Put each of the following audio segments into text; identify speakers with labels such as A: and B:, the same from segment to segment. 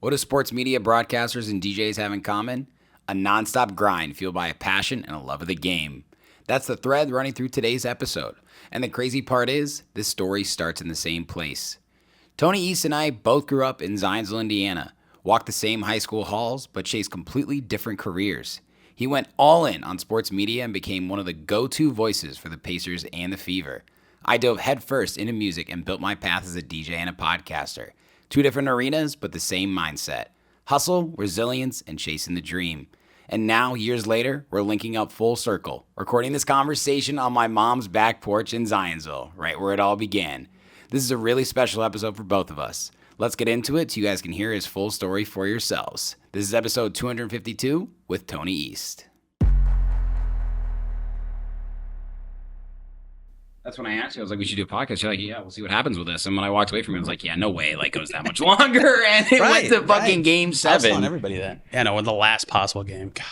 A: What do sports media broadcasters and DJs have in common? A nonstop grind fueled by a passion and a love of the game. That's the thread running through today's episode. And the crazy part is, this story starts in the same place. Tony East and I both grew up in Zionsville, Indiana, walked the same high school halls, but chased completely different careers. He went all in on sports media and became one of the go-to voices for the Pacers and the Fever. I dove headfirst into music and built my path as a DJ and a podcaster. Two different arenas, but the same mindset. Hustle, resilience, and chasing the dream. And now, years later, we're linking up full circle, recording this conversation on my mom's back porch in Zionsville, right where it all began. This is a really special episode for both of us. Let's get into it so you guys can hear his full story for yourselves. This is episode 252 with Tony East. That's when I asked you, I was like, we should do a podcast. You're like, yeah, we'll see what happens with this. And when I walked away from it, I was like, yeah, no way. Like, it goes that much longer. And it went to fucking game 7.
B: I was telling everybody that. Yeah, no, the last possible game. God.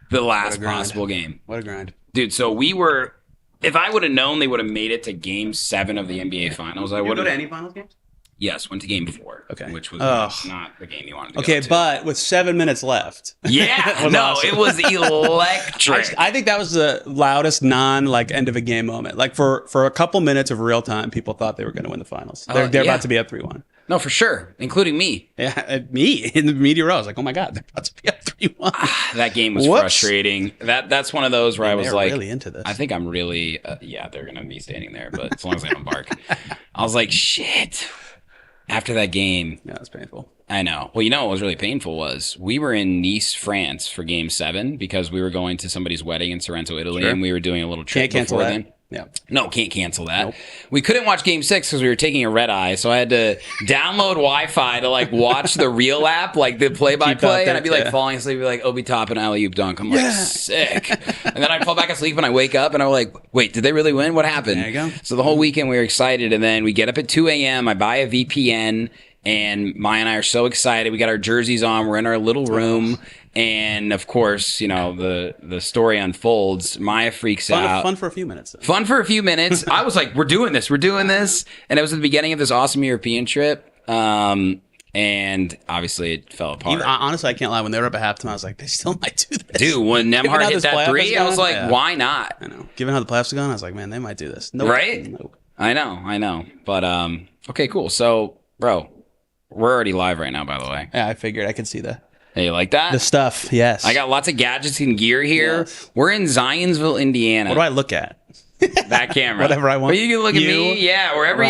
A: The last possible game.
B: What a grind.
A: Dude, so we were, if I would have known they would have made it to game 7 of the NBA Finals, I would have.
B: Did you go to any finals games?
A: Yes, went to game 4.
B: Okay.
A: Which was not the game you wanted to go to.
B: Okay, but with 7 minutes left.
A: Yeah, no, awesome. It was electric.
B: I think that was the loudest end of a game moment. Like for a couple minutes of real time, people thought they were going to win the finals. They're about to be up 3-1.
A: No, for sure, including me.
B: Yeah, me in the media row. I was like, oh my God, they're about to be up 3-1.
A: That game was frustrating. That's one of those where I was like,
B: really into this.
A: I think I'm really, they're going to be standing there, but as long as I don't bark. I was like, shit. After that game.
B: Yeah, it was painful.
A: I know. Well, you know what was really painful was we were in Nice, France for game 7 because we were going to somebody's wedding in Sorrento, Italy, and we were doing a little trip before then.
B: Yeah.
A: No, can't cancel that. Nope. We couldn't watch game 6 because we were taking a red eye, so I had to download Wi-Fi to watch the real app, the play-by-play, and I'd be falling asleep, be like Obi Toppin alley-oop dunk. I'm sick. And then I'd fall back asleep and I wake up and I'm like, wait, did they really win? What happened?
B: There you go.
A: So the whole weekend we were excited, and then we get up at 2 a.m. I buy a VPN, and Maya and I are so excited. We got our jerseys on. We're in our little room. And, of course, the story unfolds. Maya freaks out.
B: Fun for a few minutes.
A: Fun for a few minutes. I was like, we're doing this. And it was at the beginning of this awesome European trip. And, obviously, it fell apart.
B: Honestly, I can't lie. When they were up at halftime, I was like, they still might do this.
A: Dude, when Nemhard hit that 3, I was like, why not?
B: I know. Given how the playoffs are going, I was like, man, they might do this.
A: Nope. Right?
B: Nope.
A: I know. But, okay, cool. So, bro, we're already live right now, by the way.
B: Yeah, I figured. I could see that.
A: Hey, you like that?
B: The stuff, yes.
A: I got lots of gadgets and gear here. Yes. We're in Zionsville, Indiana.
B: What do I look at?
A: That camera.
B: Whatever I want.
A: But you can look at me. Yeah, wherever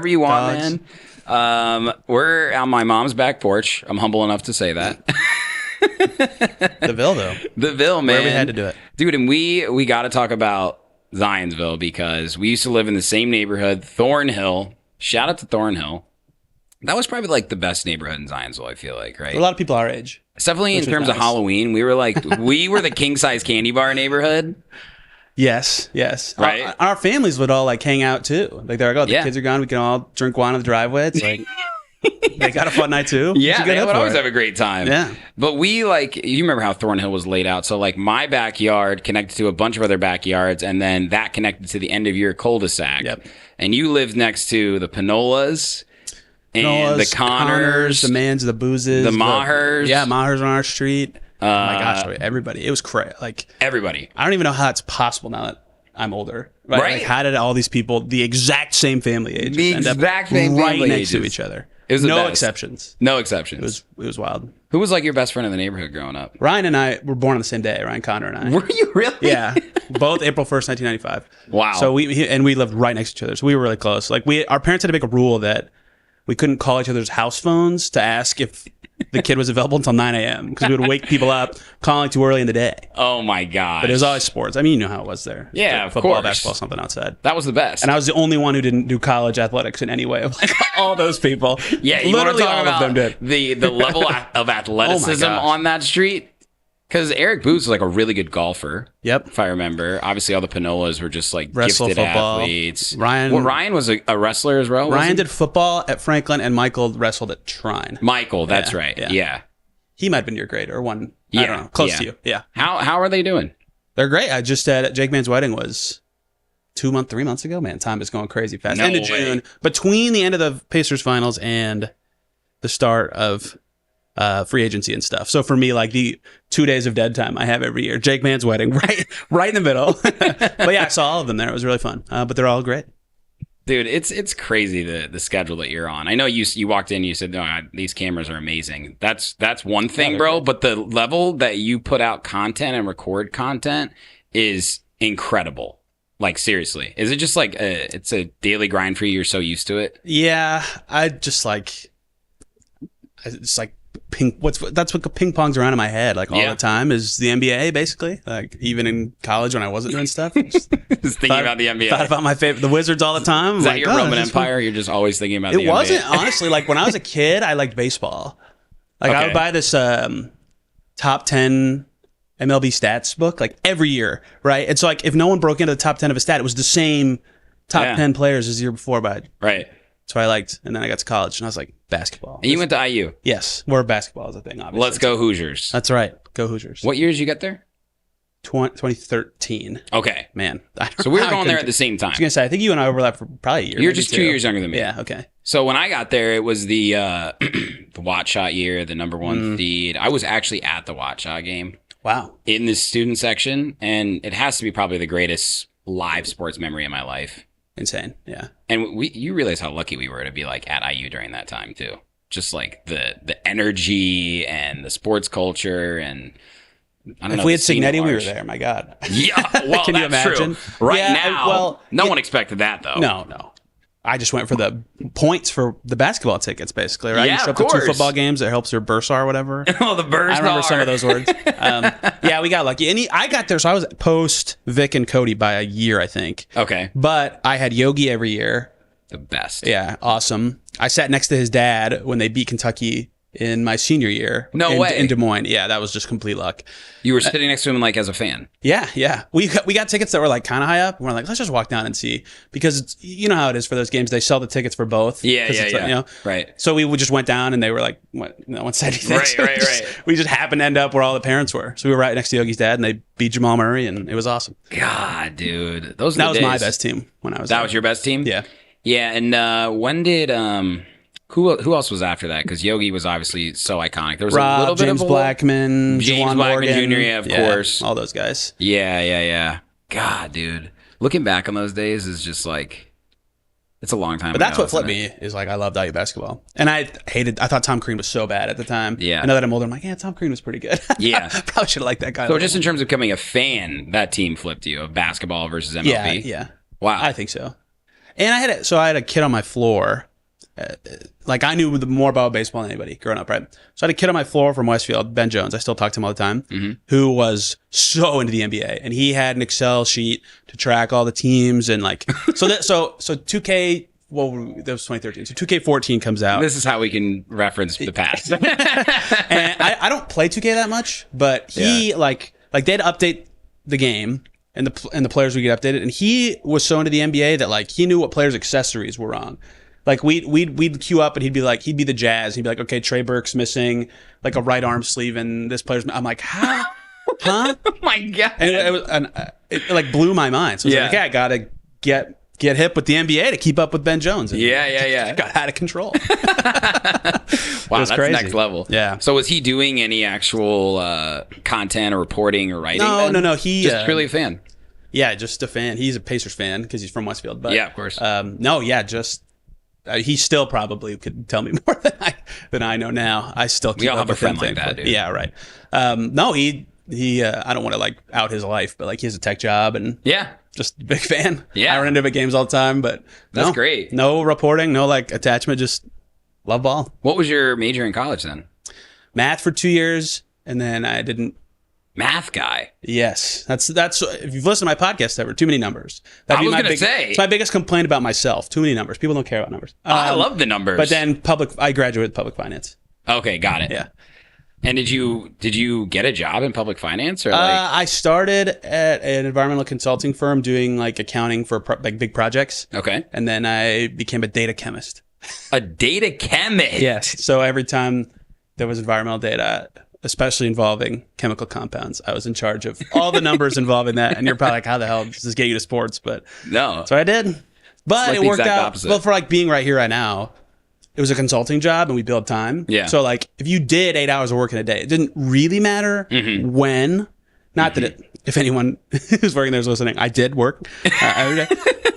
A: you want, man. We're on my mom's back porch. I'm humble enough to say that.
B: The Ville, though.
A: The Ville, man.
B: Where we had to do it.
A: Dude, and we got to talk about Zionsville because we used to live in the same neighborhood, Thornhill. Shout out to Thornhill. That was probably the best neighborhood in Zionsville, I feel like, right?
B: A lot of people our age.
A: It's definitely in terms of Halloween. We were we were the king size candy bar neighborhood.
B: Yes.
A: Right.
B: Our families would all hang out too. They're like, the kids are gone. We can all drink wine on the driveway. It's like, they got a fun night too.
A: Yeah, they would always have a great time.
B: Yeah.
A: But we you remember how Thornhill was laid out. So my backyard connected to a bunch of other backyards, and then that connected to the end of your cul-de-sac. Yep. And you lived next to the Panolas. And the Connors,
B: the Mans, the Boozes,
A: the Mahers.
B: Mahers on our street. Oh my gosh, everybody. It was crazy.
A: Everybody.
B: I don't even know how it's possible now that I'm older. Right? How did all these people, the exact same family ages, end up right next to each other?
A: It was
B: no exceptions.
A: No exceptions.
B: It was wild.
A: Who was your best friend in the neighborhood growing up?
B: Ryan and I were born on the same day. Ryan Connor and I.
A: Were you really?
B: Yeah. Both April 1st, 1995.
A: Wow.
B: So we lived right next to each other. So we were really close. Our parents had to make a rule that we couldn't call each other's house phones to ask if the kid was available until 9 a.m. because we would wake people up calling too early in the day.
A: Oh, my God.
B: But it was always sports. I mean, you know how it was there.
A: Yeah, of
B: football,
A: course.
B: basketball, something outside.
A: That was the best.
B: And I was the only one who didn't do college athletics in any way. Of all those people.
A: Yeah, you literally all about of them did. The level of athleticism on that street. Because Eric Booth was a really good golfer.
B: Yep.
A: If I remember. Obviously, all the Panolas were just
B: Wrestle,
A: gifted
B: football.
A: Athletes.
B: Ryan
A: was a wrestler as well.
B: Ryan did football at Franklin, and Michael wrestled at Trine.
A: Michael, that's right. Yeah.
B: He might have been your grade or one. I don't know. Close to you. Yeah.
A: How are they doing?
B: They're great. I just at Jake Man's wedding was 3 months ago. Man, time is going crazy fast. End of June. Between the end of the Pacers finals and the start of free agency and stuff. So for me, like the 2 days of dead time I have every year, Jake Mann's wedding, right in the middle. But yeah, I saw all of them there. It was really fun. But they're all great.
A: Dude, it's crazy the schedule that you're on. I know you walked in, you said, no, these cameras are amazing. That's one thing, bro. But the level that you put out content and record content is incredible. Like, seriously. Is it just like it's a daily grind for you? You're so used to it?
B: Yeah, it's like that's what ping pongs around in my head like all the time is the NBA, basically. Like even in college when I wasn't doing stuff, just
A: thinking about the NBA.
B: Thought about my favorite, the Wizards, all the time.
A: Is that your Roman Empire? You're just always thinking about the NBA.
B: It wasn't, honestly. Like when I was a kid, I liked baseball. Like I would buy this top 10 MLB stats book like every year, right? And so like if no one broke into the top 10 of a stat, it was the same top 10 players as the year before, but
A: right.
B: So I liked, and then I got to college, and I was like, basketball.
A: And you went to IU?
B: Yes, where basketball is a thing, obviously.
A: Let's go Hoosiers.
B: That's right. Go Hoosiers.
A: What year did you get there?
B: 2013.
A: Okay.
B: Man.
A: So we were going there at the same time.
B: I was going to say, I think you and I overlapped for probably a year.
A: You're just 2 years younger than me.
B: Yeah, okay.
A: So when I got there, it was the the Watt Shot year, the number one seed. I was actually at the Watt Shot game.
B: Wow.
A: In the student section, and it has to be probably the greatest live sports memory in my life.
B: Insane, yeah.
A: And you realize how lucky we were to be like at IU during that time too. Just like the energy and the sports culture, and I don't know.
B: If we had Signetti, we were there. My God.
A: Yeah, well,
B: can you imagine?
A: True. Right now, no one expected that though.
B: No. I just went for the points for the basketball tickets, basically, right?
A: Yeah,
B: you show up to 2 football games, it helps your bursar or whatever.
A: Oh, the bursar.
B: I remember some of those words. Yeah, we got lucky. And I got there, so I was post Vic and Cody by a year, I think.
A: Okay.
B: But I had Yogi every year.
A: The best.
B: Yeah, awesome. I sat next to his dad when they beat Kentucky in my senior year.
A: No way.
B: In Des Moines. Yeah, that was just complete luck.
A: You were sitting next to him like as a fan.
B: Yeah. We got tickets that were like kind of high up. We're like, let's just walk down and see, because it's, you know how it is for those games. They sell the tickets for both.
A: Yeah.
B: You know?
A: Right.
B: So we just went down and they were like, what? No one said anything.
A: Right.
B: We just happened to end up where all the parents were. So we were right next to Yogi's dad, and they beat Jamal Murray, and it was awesome.
A: God, dude, that
B: was my best team when I was.
A: That was your best team.
B: Yeah.
A: Yeah, and when did who else was after that? Because Yogi was obviously so iconic. There was a little bit
B: James
A: of
B: Blackman,
A: James
B: Juwan
A: Blackman
B: Morgan,
A: Jr. Of course,
B: all those guys.
A: Yeah. God, dude, looking back on those days is just like it's a long time.
B: But that's what flipped me is like I loved IU basketball, and I thought Tom Crean was so bad at the time.
A: Yeah.
B: Now that I'm older, I'm like, yeah, Tom Crean was pretty good.
A: Yeah,
B: probably should have liked that guy.
A: So just in terms of becoming a fan, that team flipped you of basketball versus MLB.
B: Yeah.
A: Wow,
B: I think so. And I had a kid on my floor. Like I knew more about baseball than anybody growing up, right? So I had a kid on my floor from Westfield, Ben Jones. I still talk to him all the time, who was so into the NBA, and he had an Excel sheet to track all the teams and like so 2K. Well, that was 2013. So 2K14 comes out.
A: This is how we can reference the past.
B: And I don't play 2K that much, but he like they'd update the game. And the players would get updated, and he was so into the NBA that like he knew what players' accessories were wrong. Like we'd queue up, and he'd be the Jazz. He'd be like, okay, Trey Burke's missing like a right arm sleeve, and this player's. I'm like, how? Huh?
A: Oh my God!
B: And it like blew my mind. So I was like, okay, I gotta get hip with the NBA to keep up with Ben Jones. And
A: Yeah.
B: it got out of control.
A: Wow, that's
B: crazy.
A: Next level.
B: Yeah.
A: So was he doing any actual content or reporting or writing?
B: No. He
A: just really a fan.
B: Yeah, just a fan. He's a Pacers fan because he's from Westfield. But
A: yeah, of course.
B: He still probably could tell me more than I know now. I still keep
A: we all
B: up
A: have a
B: with
A: friend
B: him,
A: like that, dude.
B: Yeah, right. No, he. I don't want to like out his life, but like he has a tech job and just a big fan.
A: Yeah,
B: I run into big games all the time, but
A: that's great.
B: No reporting, no like attachment, just love ball.
A: What was your major in college then?
B: Math for 2 years, and then I didn't.
A: Math guy.
B: Yes, that's. If you've listened to my podcast ever, too many numbers.
A: I was going to say
B: it's my biggest complaint about myself. Too many numbers. People don't care about numbers.
A: I love the numbers,
B: but then I graduated public finance.
A: Okay, got it.
B: Yeah.
A: And did you get a job in public finance or
B: I started at an environmental consulting firm doing like accounting for like big projects.
A: Okay.
B: And then I became a data chemist.
A: A data chemist.
B: Yes. So every time there was environmental data, especially involving chemical compounds, I was in charge of all the numbers involving that. And you're probably like, how the hell does this get you to sports? But
A: no.
B: So I did. But
A: like
B: it worked out.
A: opposite.
B: Well, for like being right here right now, it was a consulting job and we billed time.
A: Yeah.
B: So like if you did 8 hours of work in a day, it didn't really matter when. Not that if anyone who's working there is listening, I did work every day.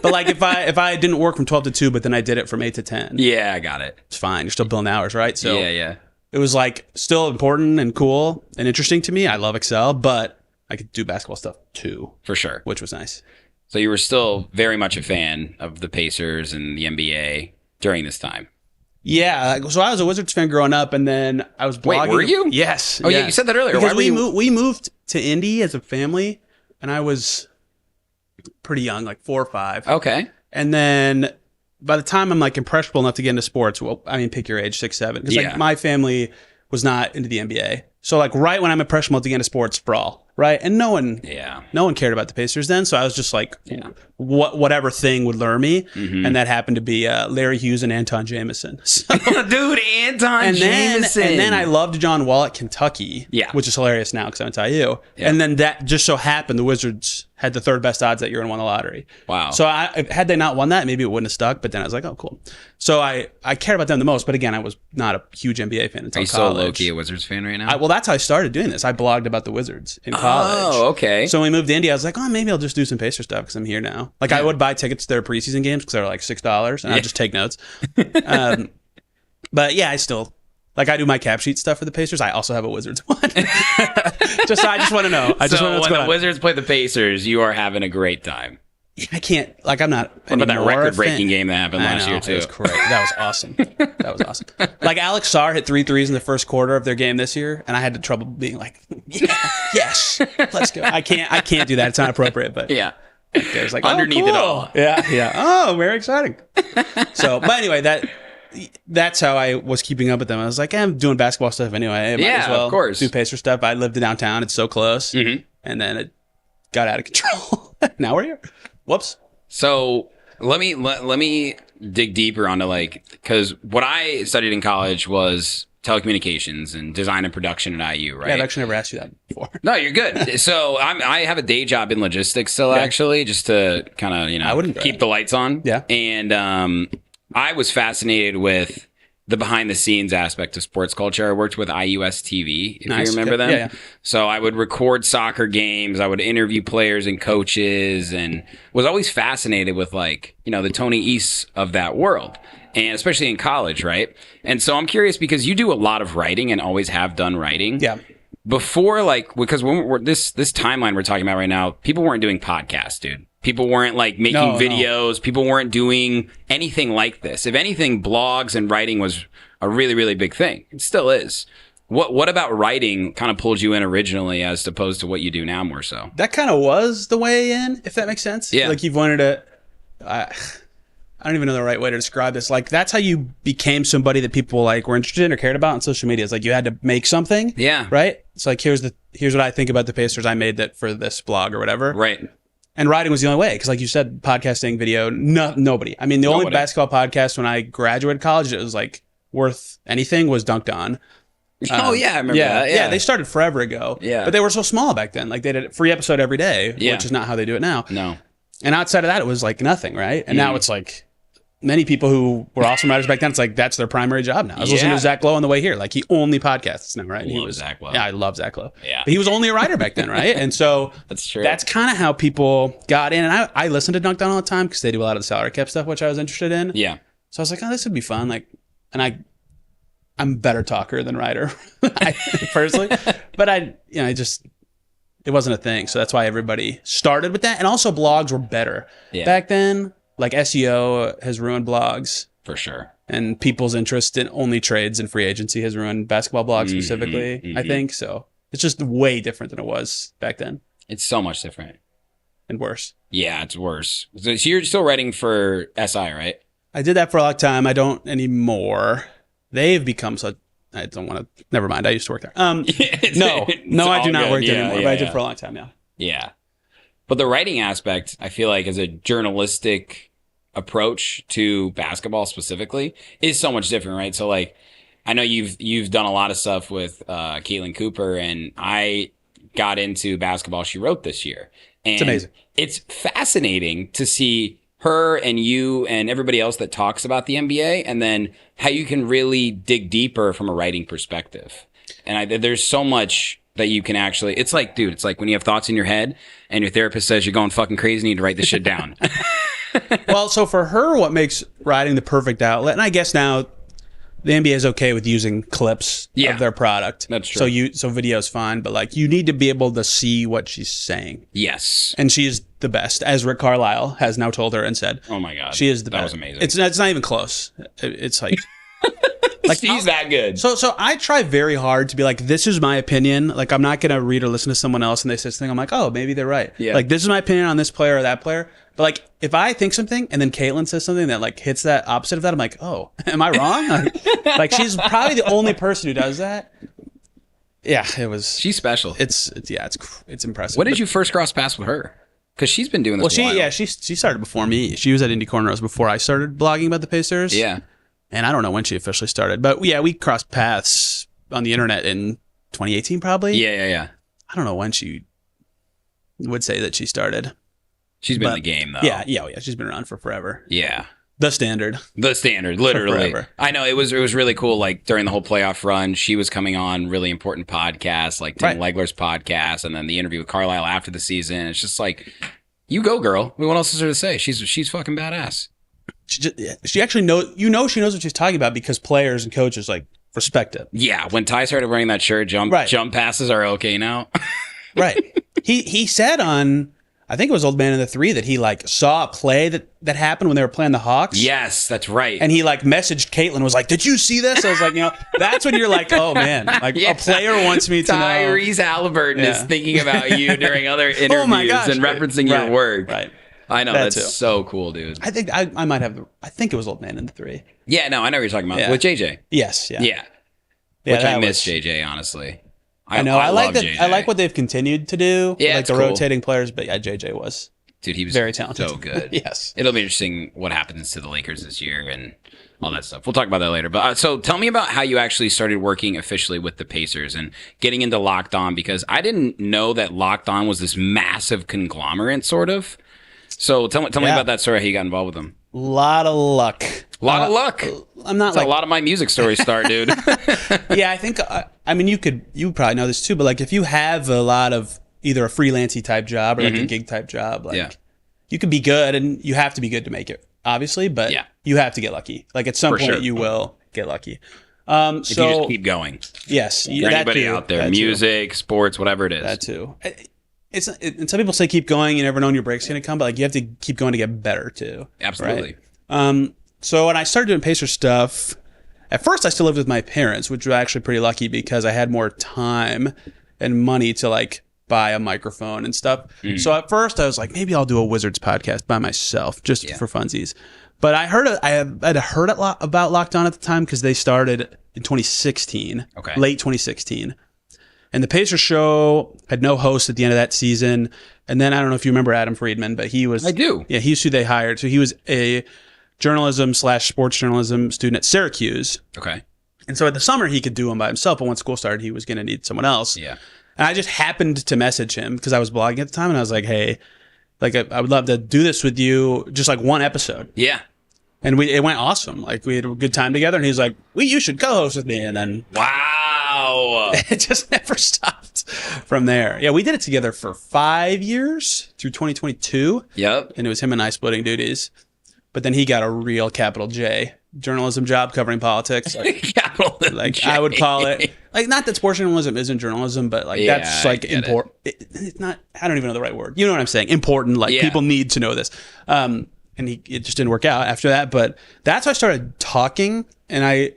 B: But like if I didn't work from 12 to 2, but then I did it from 8 to 10.
A: Yeah, I got it.
B: It's fine. You're still billing hours, right? So
A: yeah.
B: it was like still important and cool and interesting to me. I love Excel, but I could do basketball stuff too.
A: For sure.
B: Which was nice.
A: So you were still very much a fan of the Pacers and the NBA during this time.
B: Yeah, so I was a Wizards fan growing up, and then I was blogging.
A: Wait, were you?
B: Yes.
A: Oh, yeah, you said that earlier.
B: Because we moved to Indy as a family, and I was pretty young, like 4 or 5.
A: Okay.
B: And then by the time I'm like impressionable enough to get into sports, well, I mean, pick your age, 6, 7. Because like my family was not into the NBA. So like right when I'm impressionable to get into sports, brawl, right? And no one cared about the Pacers then. So I was just like, whatever thing would lure me, and that happened to be Larry Hughes and Anton Jameson. So,
A: dude, Anton Jameson.
B: And then I loved John Wall at Kentucky, which is hilarious now because I went to IU. Yeah. And then that just so happened the Wizards had the 3rd best odds that year and won the lottery.
A: Wow.
B: So had they not won that, maybe it wouldn't have stuck. But then I was like, oh, cool. So I cared about them the most. But again, I was not a huge NBA fan until college.
A: Are you still low-key a Wizards fan right now?
B: Well, that's how I started doing this. I blogged about the Wizards in college.
A: Oh, okay.
B: So when we moved to India, I was like, oh, maybe I'll just do some Pacer stuff because I'm here now. Like I would buy tickets to their preseason games because they were like $6 and I'd just take notes. But yeah, I still... Like I do my cap sheet stuff for the Pacers. I also have a Wizards one. I just want to know.
A: So when the Wizards play the Pacers, you are having a great time.
B: I can't. Like I'm not.
A: What about that record-breaking game that happened last year too?
B: It was great. That was awesome. That was awesome. Like Alex Sarr hit 3 threes in the first quarter of their game this year, and I had trouble being like, yes, let's go. I can't do that. It's not appropriate. But
A: yeah.
B: It was like
A: underneath it all.
B: Yeah. Oh, very exciting. So, but anyway, that's how I was keeping up with them. I was like, I'm doing basketball stuff anyway. Might as well
A: of course.
B: do Pacer stuff. I lived in downtown. It's so close. And then it got out of control. Now we're here. Whoops.
A: So let me dig deeper onto because what I studied in college was telecommunications and design and production at IU, right?
B: Yeah, I've actually never asked you that before.
A: No, you're good. So I have a day job in logistics still, actually, just to kind of keep the lights on.
B: Yeah.
A: And I was fascinated with the behind the scenes aspect of sports culture. I worked with IUS TV, if you remember them.
B: Yeah.
A: So I would record soccer games. I would interview players and coaches and was always fascinated with the Tony Easts of that world. And especially in college, right? And so I'm curious because you do a lot of writing and always have done writing.
B: Yeah.
A: Before, because when we're this timeline we're talking about right now, people weren't doing podcasts, dude. People weren't making videos. No. People weren't doing anything like this. If anything, blogs and writing was a really, really big thing. It still is. What about writing kind of pulled you in originally as opposed to what you do now more so?
B: That kind of was the way in, if that makes sense.
A: Yeah.
B: Like you've wanted to... I don't even know the right way to describe this. Like that's how you became somebody that people were interested in or cared about on social media. It's like you had to make something.
A: Yeah.
B: Right? It's like here's what I think about the Pacers. I made that for this blog or whatever.
A: Right.
B: And writing was the only way because, like you said, podcasting, video, nobody. I mean, the only basketball podcast when I graduated college it was worth anything was Dunked On.
A: I remember that.
B: Yeah, they started forever ago.
A: Yeah.
B: But they were so small back then. Like they did a free episode every day, which is not how they do it now.
A: No.
B: And outside of that, it was nothing, right? And now it's many people who were awesome writers back then, it's that's their primary job now. I was listening to Zach Lowe on the way here. He only podcasts now, right?
A: Zach Lowe.
B: Yeah, I love Zach Lowe.
A: Yeah.
B: But he was only a writer back then, right? And so
A: that's true. That's
B: kind of how people got in. And I listened to Dunked On all the time because they do a lot of the salary cap stuff, which I was interested in.
A: Yeah.
B: So I was like, oh, this would be fun. And I'm a better talker than writer, personally. But it wasn't a thing. So that's why everybody started with that. And also blogs were better. Yeah. Back then, SEO has ruined blogs.
A: For sure.
B: And people's interest in only trades and free agency has ruined basketball blogs specifically, I think. So it's just way different than it was back then.
A: It's so much different.
B: And worse.
A: Yeah, it's worse. So you're still writing for SI, right?
B: I did that for a long time. I don't anymore. They've become such... I don't want to... Never mind. I used to work there. No, I do not work there anymore. But I did for a long time, yeah.
A: Yeah. But the writing aspect, I feel like, as a journalistic approach to basketball specifically, is so much different, right? So, I know you've done a lot of stuff with Caitlin Cooper, and I got into Basketball She Wrote this year. And
B: it's amazing.
A: It's fascinating to see her and you and everybody else that talks about the NBA, and then how you can really dig deeper from a writing perspective. And there's so much that you can actually, it's like, dude, it's like when you have thoughts in your head and your therapist says you're going fucking crazy, you need to write this shit down.
B: Well, so for her, what makes writing the perfect outlet, and I guess now the NBA is okay with using clips of their product.
A: That's true.
B: So video's fine, but like you need to be able to see what she's saying.
A: Yes.
B: And she is the best, as Rick Carlisle has now told her and said.
A: Oh my God.
B: She is the best.
A: That was amazing.
B: It's not even close. It's like...
A: she's that good.
B: So I try very hard to be like, this is my opinion. Like, I'm not going to read or listen to someone else and they say something. I'm like, oh, maybe they're right.
A: Yeah.
B: Like, this is my opinion on this player or that player. But like, if I think something and then Caitlin says something that like hits that opposite of that, I'm like, oh, am I wrong? Like she's probably the only person who does that. Yeah, it was.
A: She's special.
B: It's impressive.
A: When did you first cross paths with her? Because she's been doing this.
B: Well, she started before me. She was at Indy Cornrows before I started blogging about the Pacers.
A: Yeah.
B: And I don't know when she officially started, but yeah, we crossed paths on the internet in 2018, probably.
A: Yeah.
B: I don't know when she would say that she started.
A: She's been in the game, though.
B: Yeah. She's been around for forever.
A: Yeah.
B: The standard,
A: literally. I know it was really cool. Like during the whole playoff run, she was coming on really important podcasts, like Tim Legler's podcast, and then the interview with Carlisle after the season. It's just like, you go, girl. What else is there to say? She's fucking badass.
B: She actually knows. She knows what she's talking about because players and coaches like respect it.
A: Yeah, when Ty started wearing that shirt, jump passes are okay now.
B: Right. He said on, I think it was Old Man in the Three, that he like saw a play that happened when they were playing the Hawks.
A: Yes, that's right.
B: And he like messaged Caitlin, was like, "Did you see this?" I was like, that's when you're like, oh man, like a player wants me to know.
A: Tyrese Halliburton is thinking about you during other interviews and referencing your work.
B: Right.
A: I know, that's so cool, dude.
B: I think I might have I think it was Old Man in the Three.
A: Yeah, no, I know what you're talking about. With JJ.
B: Yes, yeah.
A: Yeah. Which I miss JJ, honestly.
B: I know. I like that.
A: JJ.
B: I like what they've continued to do.
A: Yeah,
B: like the rotating players, but yeah, JJ was.
A: Dude, he was
B: very talented.
A: So good.
B: Yes.
A: It'll be interesting what happens to the Lakers this year and all that stuff. We'll talk about that later. But so tell me about how you actually started working officially with the Pacers and getting into Locked On, because I didn't know that Locked On was this massive conglomerate, sort of. So tell me about that story, how you got involved with them.
B: Lot of luck.
A: I'm not. That's a lot of my music stories start, dude.
B: Yeah, I think. I mean, you probably know this too, but like if you have a lot of either a freelancey type job or like a gig type job, like you could be good, and you have to be good to make it, obviously. But you have to get lucky. Like at some point, you will get lucky.
A: If you just keep going.
B: Yes.
A: For anybody out there, music, sports, whatever it is.
B: That too. And some people say keep going. You never know when your break's going to come, but like you have to keep going to get better too.
A: Absolutely.
B: Right? So when I started doing Pacer stuff, at first I still lived with my parents, which was actually pretty lucky because I had more time and money to like buy a microphone and stuff. So at first I was like, maybe I'll do a Wizards podcast by myself just for funsies. But I had heard a lot about Locked On at the time because they started in 2016, late 2016. And the Pacers show had no host at the end of that season. And then I don't know if you remember Adam Friedman, but he was...
A: I do.
B: Yeah, he's who they hired. So he was a journalism/sports journalism student at Syracuse.
A: Okay.
B: And so in the summer, he could do them by himself. But once school started, he was going to need someone else.
A: Yeah.
B: And I just happened to message him because I was blogging at the time. And I was like, hey, like I would love to do this with you, just like one episode.
A: Yeah.
B: And it went awesome. Like we had a good time together. And he's like, you should co-host with me. And then...
A: Wow.
B: It just never stopped from there. Yeah, we did it together for 5 years through 2022.
A: Yep.
B: And it was him and I splitting duties. But then he got a real capital J journalism job covering politics. Like
A: J.
B: I would call it, like, not that sports journalism isn't journalism, but like that's like important. It's not, I don't even know the right word. You know what I'm saying? Important. Like people need to know this. And it just didn't work out after that. But that's how I started talking. And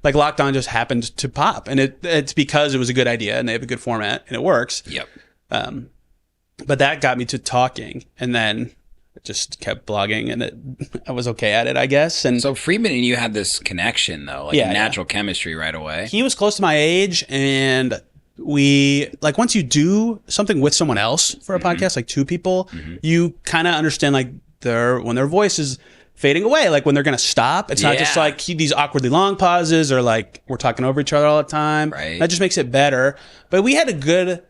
B: like Locked On just happened to pop, and it's because it was a good idea and they have a good format and it works.
A: Yep.
B: But that got me to talking, and then I just kept blogging, and I was okay at it, I guess. And
A: so Friedman and you had this connection, though, like natural chemistry right away.
B: He was close to my age, and we like once you do something with someone else for a podcast, like two people, you kind of understand like when their voice is fading away, like when they're gonna stop. It's not just like these awkwardly long pauses or like we're talking over each other all the time.
A: Right.
B: That just makes it better. But we had a good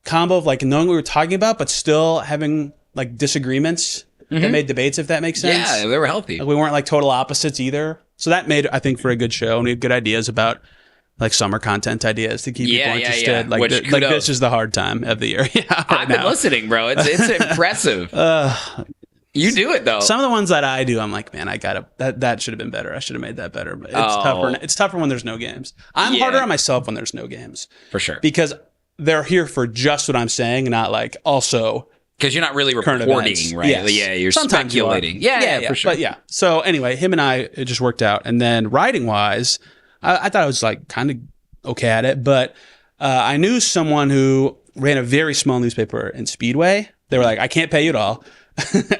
B: combo of like knowing what we were talking about, but still having like disagreements that made debates, if that makes sense.
A: Yeah, they were healthy.
B: Like, we weren't like total opposites either. So that made, I think, for a good show. And we had good ideas about like summer content ideas to keep people interested.
A: Yeah.
B: Like, like this is the hard time of the year.
A: I've been listening, bro. It's impressive. You do it though.
B: Some of the ones that I do, I'm like, man, that should have been better. I should have made that better. But it's tougher. It's tougher when there's no games. I'm harder on myself when there's no games.
A: For sure.
B: Because they're here for just what I'm saying, not like also
A: because you're not really reporting, right?
B: Yes.
A: Yeah, you're
B: sometimes
A: speculating. Yeah, for sure.
B: But yeah. So anyway, him and I, it just worked out. And then writing wise, I thought I was like kind of okay at it, but I knew someone who ran a very small newspaper in Speedway. They were like, I can't pay you at all.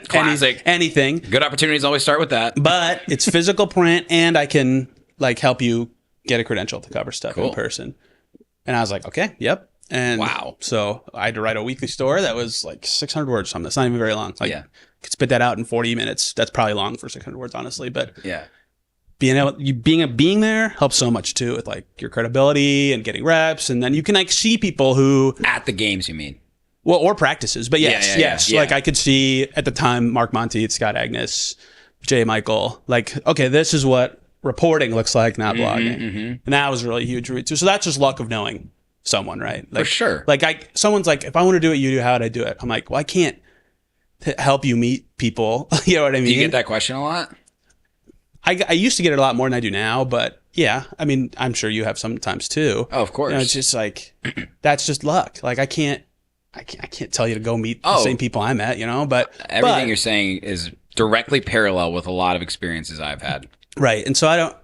A: Classic.
B: Anything.
A: Good opportunities always start with that.
B: But it's physical print, and I can like help you get a credential to cover stuff in person. And I was like, okay, yep. And
A: wow.
B: So I had to write a weekly story that was like 600 words or something. That's not even very long. Like,
A: yeah.
B: Could spit that out in 40 minutes. That's probably long for 600 words, honestly. But
A: yeah.
B: Being there helps so much too with like your credibility and getting reps, and then you can like see people who
A: at the games, you mean?
B: Well, or practices, but yes.
A: Yeah.
B: Like I could see at the time Mark Monteith, Scott Agnes, Jay Michael, like, okay, this is what reporting looks like, not blogging. And that was really huge. So that's just luck of knowing someone, right? Like,
A: for sure.
B: Like someone's like, if I want to do it, you do, how would I do it? I'm like, well, I can't help you meet people. You know what I mean?
A: Do you get that question a lot?
B: I used to get it a lot more than I do now, but yeah, I mean, I'm sure you have sometimes too.
A: Oh, of course.
B: You know, it's just like, that's just luck. Like I can't tell you to go meet the same people I met, you know, but
A: everything you're saying is directly parallel with a lot of experiences I've had.
B: Right. And so I don't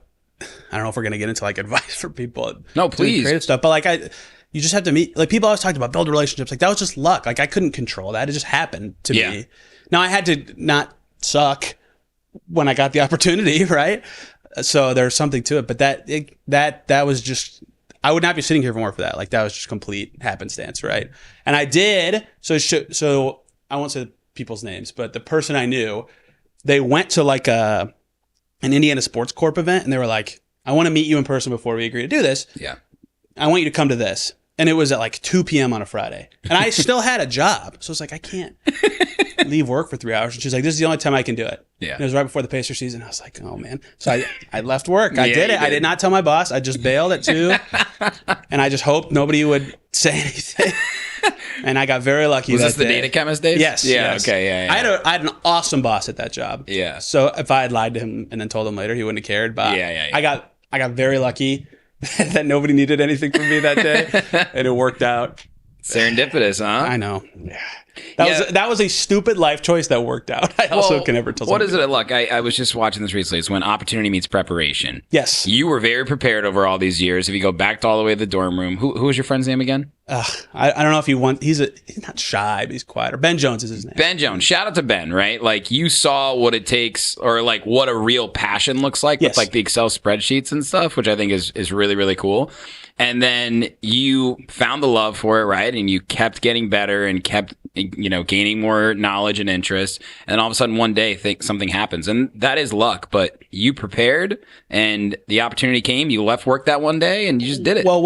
B: know if we're going to get into like advice for people.
A: No, please.
B: Creative stuff. But like you just have to meet, like people always talked about build relationships. Like that was just luck. Like I couldn't control that. It just happened to me. Now I had to not suck when I got the opportunity. Right. So there's something to it, but that was just, I would not be sitting here for that. Like that was just complete happenstance, right? And I did. So I won't say people's names, but the person I knew, they went to like an Indiana Sports Corp event, and they were like, "I want to meet you in person before we agree to do this.
A: Yeah,
B: I want you to come to this." And it was at like 2 p.m. on a Friday, and I still had a job, so it's like I can't leave work for 3 hours. And she's like, "This is the only time I can do it."
A: Yeah,
B: and it was right before the Pacer season. I was like, "Oh man!" So I left work. I did it. I did not tell my boss. I just bailed at 2, and I just hoped nobody would say anything. And I got very lucky.
A: Was this the data chemist days?
B: Yes.
A: Yeah.
B: Yes.
A: Okay. Yeah.
B: I had an awesome boss at that job.
A: Yeah.
B: So if I had lied to him and then told him later, he wouldn't have cared. But I got very lucky that nobody needed anything from me that day, and it worked out.
A: Serendipitous, huh?
B: I know. Yeah. That was a stupid life choice that worked out. I also can never tell.
A: What is it? Look, I was just watching this recently. It's when opportunity meets preparation.
B: Yes.
A: You were very prepared over all these years. If you go back to all the way to the dorm room, who was your friend's name again?
B: I don't know if he's not shy, but he's quieter. Ben Jones is his name.
A: Ben Jones. Shout out to Ben, right? Like you saw what it takes, or like what a real passion looks like with like the Excel spreadsheets and stuff, which I think is really, really cool. And then you found the love for it, right? And you kept getting better and kept, gaining more knowledge and interest. And then all of a sudden one day something happens, and that is luck, but you prepared and the opportunity came, you left work that one day and you just did it.
B: Well,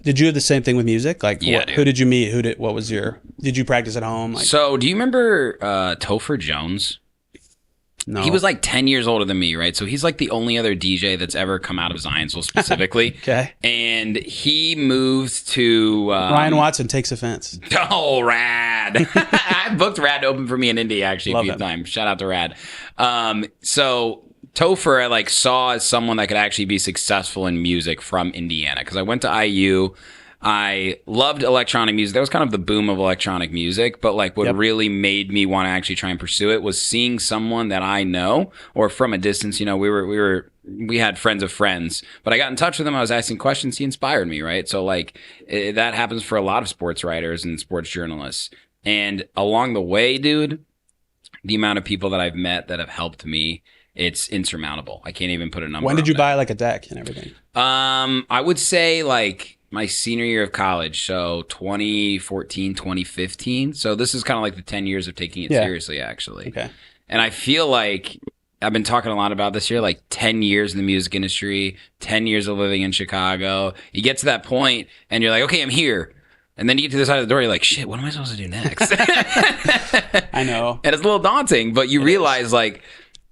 B: did you have the same thing with music? Like, who did you meet? Did you practice at home? Like,
A: so do you remember Topher Jones?
B: No.
A: He was like 10 years older than me, right? So he's like the only other DJ that's ever come out of Zionsville specifically.
B: Okay.
A: And he moved to...
B: Ryan Watson takes offense.
A: Oh, Rad. I booked Rad to open for me in Indy, actually, a few times. Shout out to Rad. So Topher, I like saw as someone that could actually be successful in music from Indiana, because I went to IU. I loved electronic music. That was kind of the boom of electronic music, but like what really made me want to actually try and pursue it was seeing someone that I know, or from a distance. We had friends of friends, but I got in touch with him. I was asking questions. He inspired me, right? So like that happens for a lot of sports writers and sports journalists. And along the way, dude, the amount of people that I've met that have helped me, it's insurmountable. I can't even put a number.
B: When did you buy like a deck and everything?
A: I would say like my senior year of college, so 2014, 2015. So this is kind of like the 10 years of taking it seriously, actually.
B: Okay.
A: And I feel like I've been talking a lot about this year, like 10 years in the music industry, 10 years of living in Chicago. You get to that point and you're like, okay, I'm here. And then you get to the side of the door, you're like, shit, what am I supposed to do next?
B: I know.
A: And it's a little daunting, but you realize, like,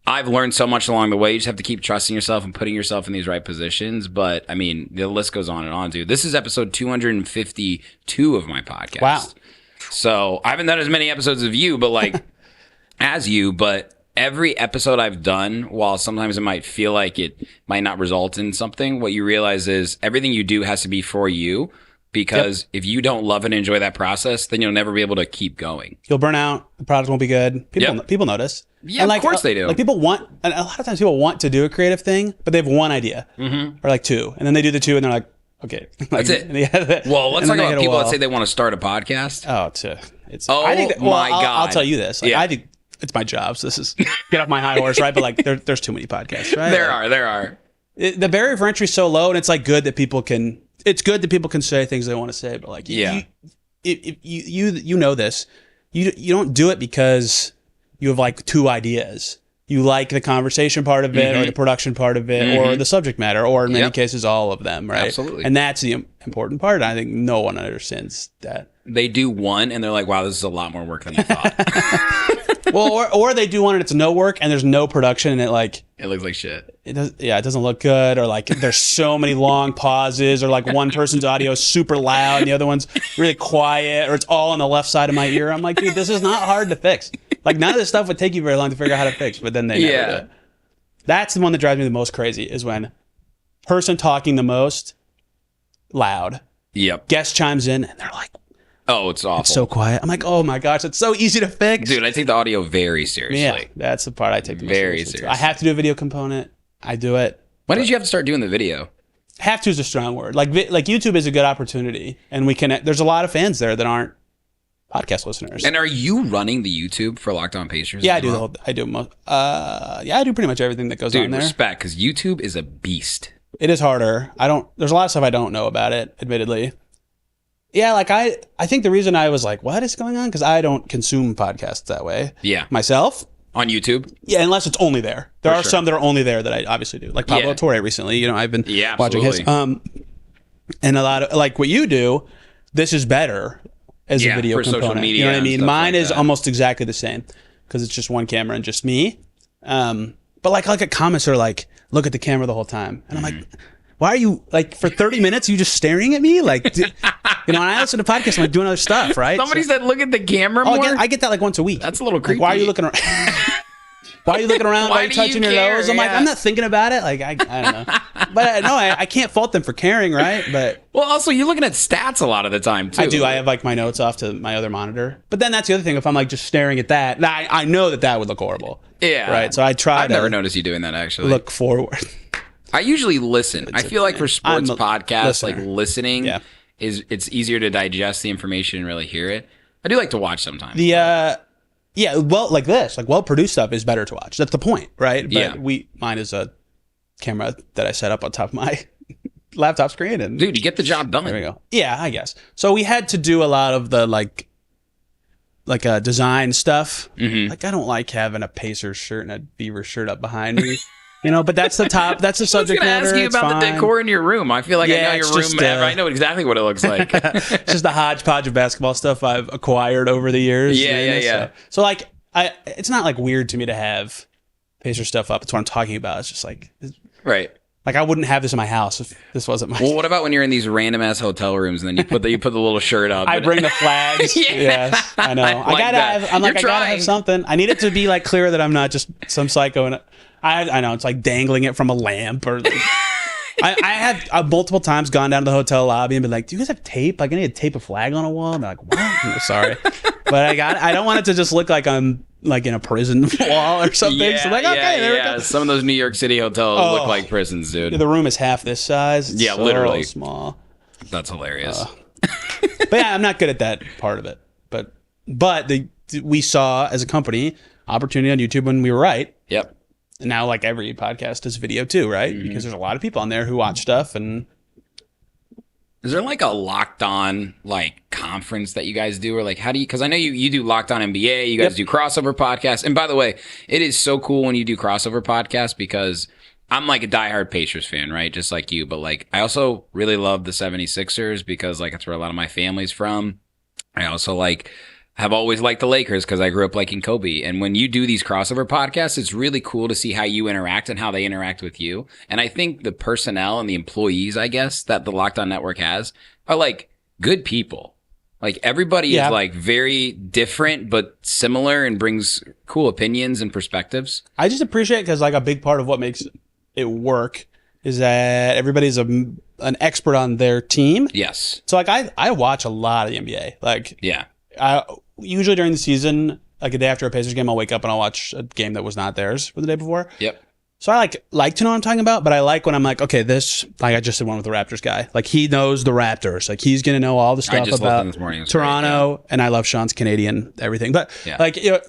A: I've learned so much along the way. You just have to keep trusting yourself and putting yourself in these right positions. But, I mean, the list goes on and on, dude. This is episode 252 of my podcast.
B: Wow.
A: So I haven't done as many episodes of you, but, like, as you, but every episode I've done, while sometimes it might feel like it might not result in something, what you realize is everything you do has to be for you. Because if you don't love and enjoy that process, then you'll never be able to keep going.
B: You'll burn out. The product won't be good. People notice.
A: Yeah,
B: and
A: of course they do.
B: Like people want, and a lot of times people want to do a creative thing, but they have one idea or like two, and then they do the two, and they're like, okay, like,
A: that's it. Well, let's talk about people that say they want to start a podcast. I think my God.
B: I'll tell you this. Like, I think it's my job. So this is get off my high horse, right? But like, there's too many podcasts, right?
A: There are.
B: The barrier for entry is so low, and it's like good that people can. It's good that people can say things they want to say, but like, you know this, you don't do it because you have like two ideas. You like the conversation part of it, or the production part of it, or the subject matter, or in many cases, all of them, right?
A: Absolutely.
B: And that's the important part. I think no one understands that.
A: They do one, and they're like, "Wow, this is a lot more work than I thought."
B: Well, or they do one and it's no work, and there's no production, and it
A: looks like shit.
B: It doesn't look good, or like there's so many long pauses, or like one person's audio is super loud and the other one's really quiet, or it's all on the left side of my ear. I'm like, dude, this is not hard to fix. Like none of this stuff would take you very long to figure out how to fix, but then they never do it. That's the one that drives me the most crazy, is when person talking the most loud.
A: Yep.
B: Guest chimes in and they're like,
A: oh, it's awful.
B: It's so quiet. I'm like, oh my gosh, it's so easy to fix.
A: Dude, I take the audio very seriously.
B: Yeah, that's the part I take the most
A: very
B: seriously.
A: seriously.
B: I have to do a video component. I do it.
A: When did you have to start doing the video?
B: Have to is a strong word. Like YouTube is a good opportunity, and we can. There's a lot of fans there that aren't podcast listeners.
A: And are you running the YouTube for Locked On Pacers?
B: Yeah, I do. I do pretty much everything that goes on there.
A: Dude, respect, because YouTube is a beast.
B: It is harder. There's a lot of stuff I don't know about it, admittedly. Yeah, like I think the reason I was like, what is going on? Because I don't consume podcasts that way.
A: Yeah.
B: Myself.
A: On YouTube?
B: Yeah, unless it's only there. There are some that are only there that I obviously do. Like Pablo Torre recently, I've been watching his. And a lot of, like what you do, this is better as a video
A: for
B: component.
A: Social media,
B: you know what I mean? Mine
A: like
B: is almost exactly the same because it's just one camera and just me. But like I look at comments that are like, look at the camera the whole time. And I'm like, why are you, like, for 30 minutes, you just staring at me? Like, and I listen to podcasts, I'm like doing other stuff, right?
A: Somebody said, look at the camera more?
B: I get that like once a week.
A: That's a little creepy.
B: Like, why are you looking around? Why are you looking around? Why are you touching your nose? I'm like, I'm not thinking about it. Like, I don't know. But no, I can't fault them for caring, right? But
A: well, also, you're looking at stats a lot of the time, too.
B: I do. I have like my notes off to my other monitor. But then that's the other thing. If I'm like just staring at that, I know that would look horrible.
A: Yeah.
B: Right. So I try
A: I've never noticed you doing that, actually.
B: Look forward.
A: I usually listen. I feel like for sports podcasts, like listening it's easier to digest the information and really hear it. I do like to watch sometimes.
B: Well, like this, like well-produced stuff is better to watch. That's the point, right? But mine is a camera that I set up on top of my laptop screen, and
A: dude, you get the job done.
B: There we go. Yeah, I guess. So we had to do a lot of the like design stuff. Like I don't like having a Pacers shirt and a Beaver shirt up behind me. But that's the top. That's the subject matter. I was going to
A: ask you about the decor in your room. I feel like I know your room. I know exactly what it looks like.
B: It's just the hodgepodge of basketball stuff I've acquired over the years.
A: Yeah.
B: So like, it's not like weird to me to have Pacer stuff up. It's what I'm talking about. It's just like,
A: right.
B: Like I wouldn't have this in my house if this wasn't my.
A: Well, what about when you're in these random ass hotel rooms and then you put the little shirt up?
B: I bring the flags. Yes, I know. I gotta have something. I need it to be like clear that I'm not just some psycho. And I know it's like dangling it from a lamp or. Like, I have multiple times gone down to the hotel lobby and been like, "Do you guys have tape? Like I need to tape a flag on a wall." And they're like, "What?" No, sorry, but I don't want it to just look like I'm like in a prison wall or something.
A: Yeah,
B: so like, okay, there we go.
A: Some of those New York City hotels look like prisons, dude.
B: The room is half this size. It's so
A: literally
B: small.
A: That's hilarious.
B: But yeah, I'm not good at that part of it. But we saw as a company opportunity on YouTube when we were right.
A: Yep.
B: And now like every podcast is video too, right? Because there's a lot of people on there who watch stuff. And
A: is there like a Locked On like conference that you guys do, or like how do you? Because I know you do Locked On NBA, you guys do crossover podcasts. And by the way, it is so cool when you do crossover podcasts because I'm like a diehard Pacers fan, right? Just like you. But like, I also really love the 76ers because like that's where a lot of my family's from. I also like have always liked the Lakers because I grew up liking Kobe. And when you do these crossover podcasts, it's really cool to see how you interact and how they interact with you. And I think the personnel and the employees, I guess, that the Locked On Network has are like good people. Like everybody is like very different but similar and brings cool opinions and perspectives.
B: I just appreciate it because like a big part of what makes it work is that everybody's an expert on their team.
A: Yes.
B: So like I watch a lot of the NBA. Like usually during the season, like a day after a Pacers game, I'll wake up and I'll watch a game that was not theirs for the day before.
A: Yep.
B: So I like to know what I'm talking about, but I like when I'm like, okay, this, like I just did one with the Raptors guy. Like he knows the Raptors. Like he's going to know all the stuff about
A: this morning.
B: Toronto, great, and I love Sean's Canadian, everything. But like, you know,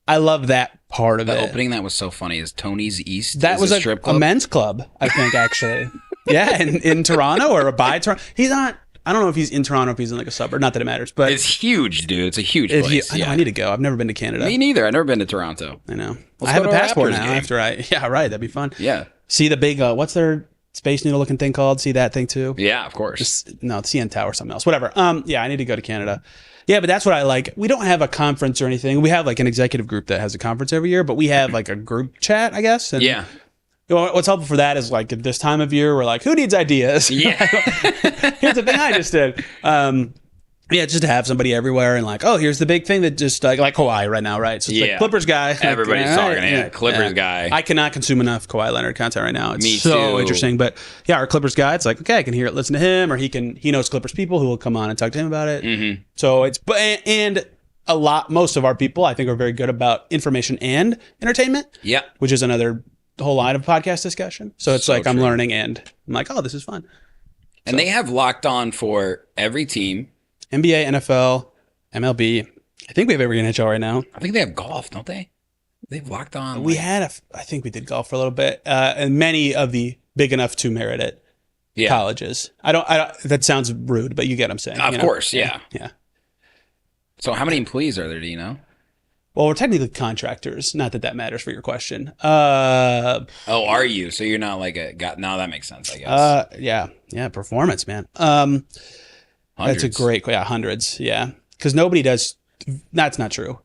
B: I love that part of it.
A: The opening that was so funny is Tony's East.
B: That was
A: a strip club.
B: A men's club, I think, actually. Yeah, in Toronto or by Toronto. He's not, I don't know if he's in Toronto or if he's in like a suburb. Not that it matters, but
A: it's huge, dude. It's a huge place.
B: I need to go. I've never been to Canada.
A: Me neither. I've never been to Toronto.
B: I know. I have a passport now. After yeah, right. That'd be fun.
A: Yeah.
B: See the big what's their Space Needle looking thing called? See that thing too?
A: Yeah, of course.
B: No, it's CN Tower or something else. Whatever. Yeah, I need to go to Canada. Yeah, but that's what I like. We don't have a conference or anything. We have like an executive group that has a conference every year, but we have like a group chat, I guess. And
A: yeah.
B: You know, what's helpful for that is like at this time of year, we're like, who needs ideas?
A: Yeah.
B: Here's the thing I just did. Yeah, just to have somebody everywhere and like, oh, here's the big thing that just like Kawhi right now, right? So it's like Clippers guy.
A: Everybody's talking. Clippers guy.
B: I cannot consume enough Kawhi Leonard content right now. It's
A: Me
B: so
A: too.
B: interesting. But yeah, our Clippers guy, it's like, okay, I can hear it, listen to him, or he knows Clippers people who will come on and talk to him about it.
A: Mm-hmm.
B: So it's, and most of our people I think are very good about information and entertainment.
A: Yeah.
B: Which is another whole line of podcast discussion. So it's like, I'm learning and I'm like, oh, this is fun.
A: And they have Locked On for every team.
B: NBA, NFL, MLB. I think we have every NHL right now.
A: I think they have golf, don't they? They've Locked On.
B: We had I think we did golf for a little bit, and many of the big enough to merit it colleges. I don't. That sounds rude, but you get what I'm saying.
A: Of course, yeah. So how many employees are there? Do you know?
B: Well, we're technically contractors. Not that matters for your question.
A: Are you? So you're not like no, that makes sense, I guess.
B: Yeah. Performance, man.
A: Hundreds.
B: That's a great, hundreds, yeah. Because nobody does, that's not true.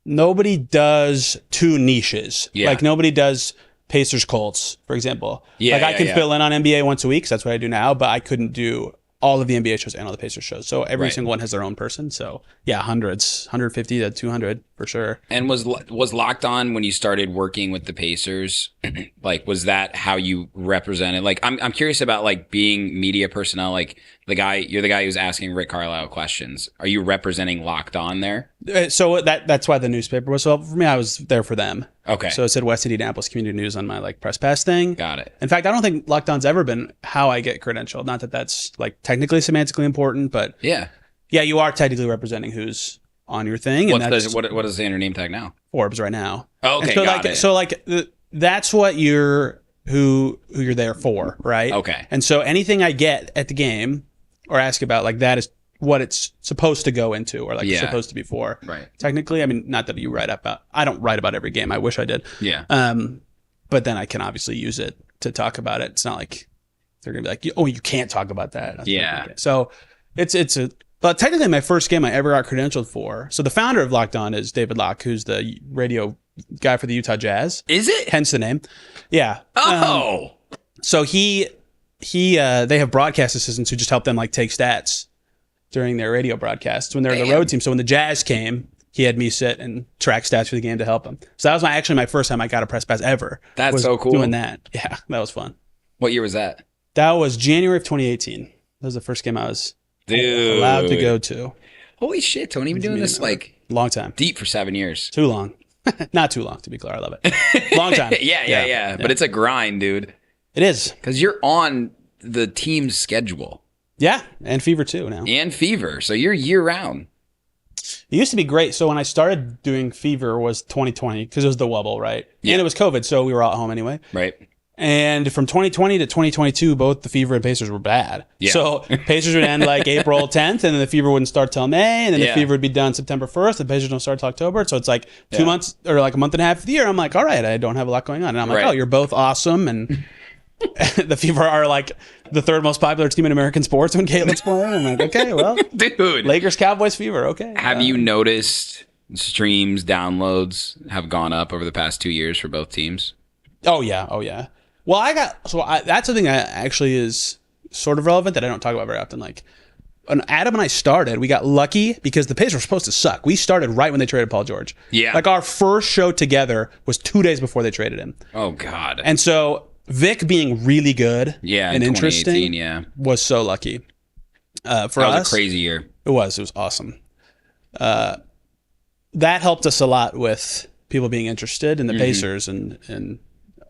B: Nobody does two niches.
A: Yeah.
B: Like nobody does Pacers Colts, for example.
A: Yeah,
B: like I can fill in on NBA once a week, because that's what I do now, but I couldn't do all of the NBA shows and all the Pacers shows. So every single one has their own person. So yeah, hundreds, 150 to 200 for sure.
A: And was Locked On when you started working with the Pacers? Like, was that how you represented? Like, I'm curious about like being media personnel. Like you're the guy who's asking Rick Carlisle questions. Are you representing Locked On there?
B: So that's why the newspaper was so helpful for me. I was there for them.
A: Okay.
B: So it said West Indianapolis Community News on my like press pass thing.
A: Got it.
B: In fact, I don't think Locked On's ever been how I get credentialed. Not that that's like technically semantically important, but yeah, you are technically representing who's on your thing.
A: What is the inner name tag now?
B: Forbes right now.
A: Oh, okay,
B: so
A: got it.
B: So like that's what who you're there for, right?
A: Okay.
B: And so anything I get at the game or ask about, like that is what it's supposed to go into, or like it's supposed to be for.
A: Right.
B: Technically, I mean, not that you write about. I don't write about every game. I wish I did.
A: Yeah.
B: But then I can obviously use it to talk about it. It's not like they're gonna be like, oh, you can't talk about that.
A: Yeah.
B: So but technically my first game I ever got credentialed for. So the founder of Locked On is David Locke, who's the radio guy for the Utah Jazz.
A: Is it?
B: Hence the name. Yeah.
A: Oh.
B: So they have broadcast assistants who just help them like take stats during their radio broadcasts when they're the road team. So when the Jazz came, he had me sit and track stats for the game to help him. So that was actually my first time I got a press pass ever.
A: That's so cool.
B: Doing that. Yeah, that was fun.
A: What year was that?
B: That was January of 2018. That was the first game I was allowed to go to.
A: Holy shit, Tony. You've been doing this like
B: long time.
A: Deep for 7 years.
B: Too long. Not too long, to be clear. I love it. Long time.
A: Yeah. But it's a grind, dude.
B: It is.
A: Because you're on the team's schedule.
B: Yeah, and Fever too now.
A: And Fever, so you're year round.
B: It used to be great. So when I started doing Fever was 2020, because it was the wubble, right?
A: Yeah.
B: And it was COVID, so we were all at home anyway.
A: Right.
B: And from 2020 to 2022, both the Fever and Pacers were bad.
A: Yeah.
B: So Pacers would end like April 10th, and then the Fever wouldn't start till May, and then the Fever would be done September 1st. The Pacers don't start till October. So it's like 2 months or like a month and a half of the year. I'm like, all right, I don't have a lot going on. And I'm like, oh, you're both awesome. And the Fever are like the third most popular team in American sports when Caitlin's playing. I'm like, okay, well,
A: dude,
B: Lakers, Cowboys, Fever. Okay.
A: Have you noticed streams, downloads have gone up over the past 2 years for both teams?
B: Oh yeah. Well, that's something that actually is sort of relevant that I don't talk about very often. Like, when Adam and I started, we got lucky because the Pacers were supposed to suck. We started right when they traded Paul George.
A: Yeah.
B: Like, our first show together was 2 days before they traded him.
A: Oh, God.
B: And so Vic being really good and interesting was so lucky. For us,
A: that was a crazy year.
B: It was awesome. That helped us a lot with people being interested in the Pacers and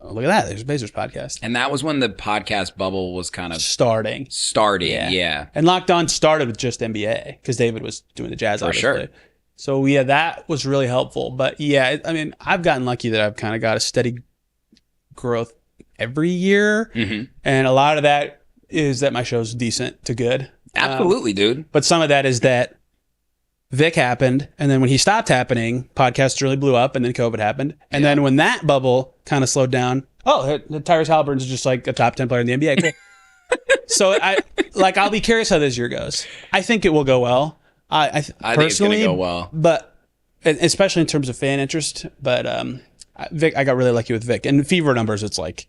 B: oh, look at that. There's a Pacers podcast.
A: And that was when the podcast bubble was kind of
B: starting.
A: Yeah.
B: And Locked On started with just NBA because David was doing the Jazz, obviously.
A: Sure.
B: So, yeah, that was really helpful. But, yeah, I mean, I've gotten lucky that I've kind of got a steady growth every year. Mm-hmm. And a lot of that is that my show's decent to good.
A: Absolutely, dude.
B: But some of that is that Vic happened, and then when he stopped happening, podcasts really blew up, and then COVID happened. And then when that bubble kind of slowed down, Tyrese Halliburton's just like a top 10 player in the NBA. Cool. So I'll be curious how this year goes. I think it will go well. I think it's going to go well. But especially in terms of fan interest. But Vic, I got really lucky with Vic. And Fever numbers, it's like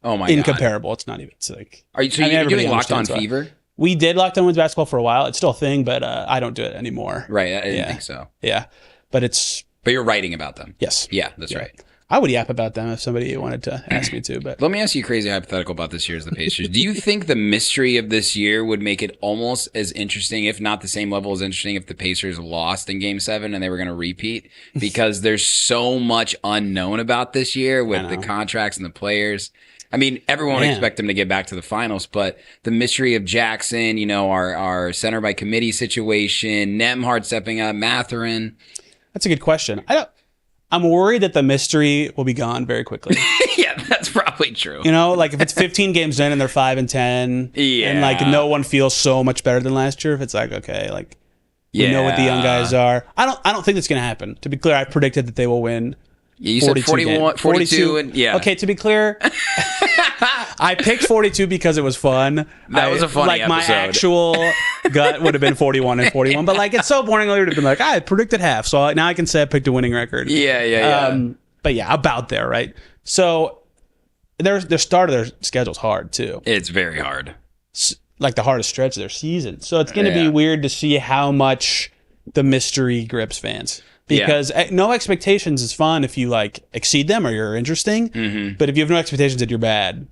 B: incomparable. God. It's not even. It's like.
A: Are you doing Locked On Fever?
B: We did Locked On Women's Basketball for a while. It's still a thing, but I don't do it anymore.
A: Right. I didn't think so.
B: Yeah. But
A: you're writing about them.
B: Yes.
A: Yeah, that's right.
B: I would yap about them if somebody wanted to ask me to. But
A: let me ask you a crazy hypothetical about this year's the Pacers. Do you think the mystery of this year would make it almost as interesting, if not the same level as interesting, if the Pacers lost in Game 7 and they were going to repeat? Because there's so much unknown about this year with the contracts and the players. I mean, everyone would expect them to get back to the finals, but the mystery of Jackson, our center by committee situation, Nembhard stepping up, Mathurin.
B: That's a good question. I'm worried that the mystery will be gone very quickly.
A: Yeah, that's probably true.
B: Like if it's 15 games in and they're 5-10, and like no one feels so much better than last year. If it's like, okay, like you know what the young guys are. I don't think that's going to happen. To be clear, I predicted that they will win.
A: You said 42, and yeah.
B: Okay, to be clear, I picked 42 because it was fun.
A: That was a funny episode.
B: My actual gut would have been 41 and 41, but like it's so boring. I would have been like, I predicted half, so now I can say I picked a winning record.
A: Yeah.
B: But yeah, about there, right? So their start of their schedule's hard too.
A: It's very hard.
B: Like the hardest stretch of their season. So it's going to be weird to see how much the mystery grips fans. Because no expectations is fun if you like exceed them or you're interesting. Mm-hmm. But if you have no expectations that you're bad,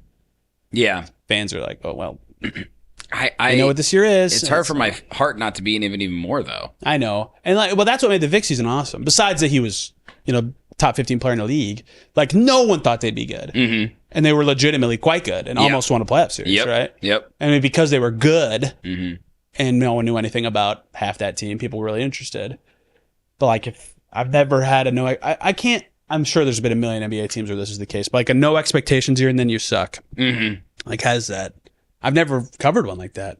B: fans are like, oh well. I know what this year is.
A: It's hard for my heart not to be in even more though.
B: I know, and that's what made the Vic season awesome. Besides that, he was top 15 player in the league. Like no one thought they'd be good, and they were legitimately quite good and almost won a playoff series. Right?
A: Yep.
B: I mean, because they were good, and no one knew anything about half that team, people were really interested. But like if I've never had I can't, I'm sure there's been a million NBA teams where this is the case, but like a no expectations year and then you suck. Mm-hmm. Like how's that? I've never covered one like that.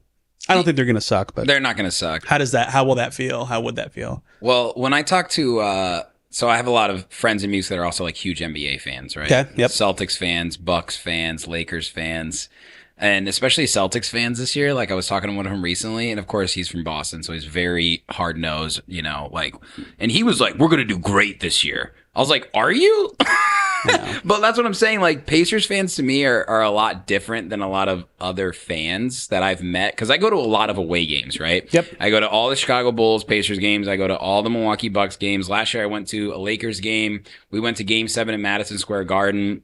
B: I don't think they're going to suck, but
A: they're not going to suck.
B: How will that feel? How would that feel?
A: Well, when I talk to, so I have a lot of friends in music that are also like huge NBA fans, right?
B: Okay. Yep.
A: Celtics fans, Bucks fans, Lakers fans. And especially Celtics fans this year. Like I was talking to one of them recently, and of course he's from Boston, so he's very hard nosed, and he was like, "We're gonna do great this year." I was like, "Are you?" But that's what I'm saying. Like Pacers fans to me are a lot different than a lot of other fans that I've met because I go to a lot of away games, right?
B: Yep.
A: I go to all the Chicago Bulls Pacers games. I go to all the Milwaukee Bucks games. Last year I went to a Lakers game. We went to Game 7 in Madison Square Garden.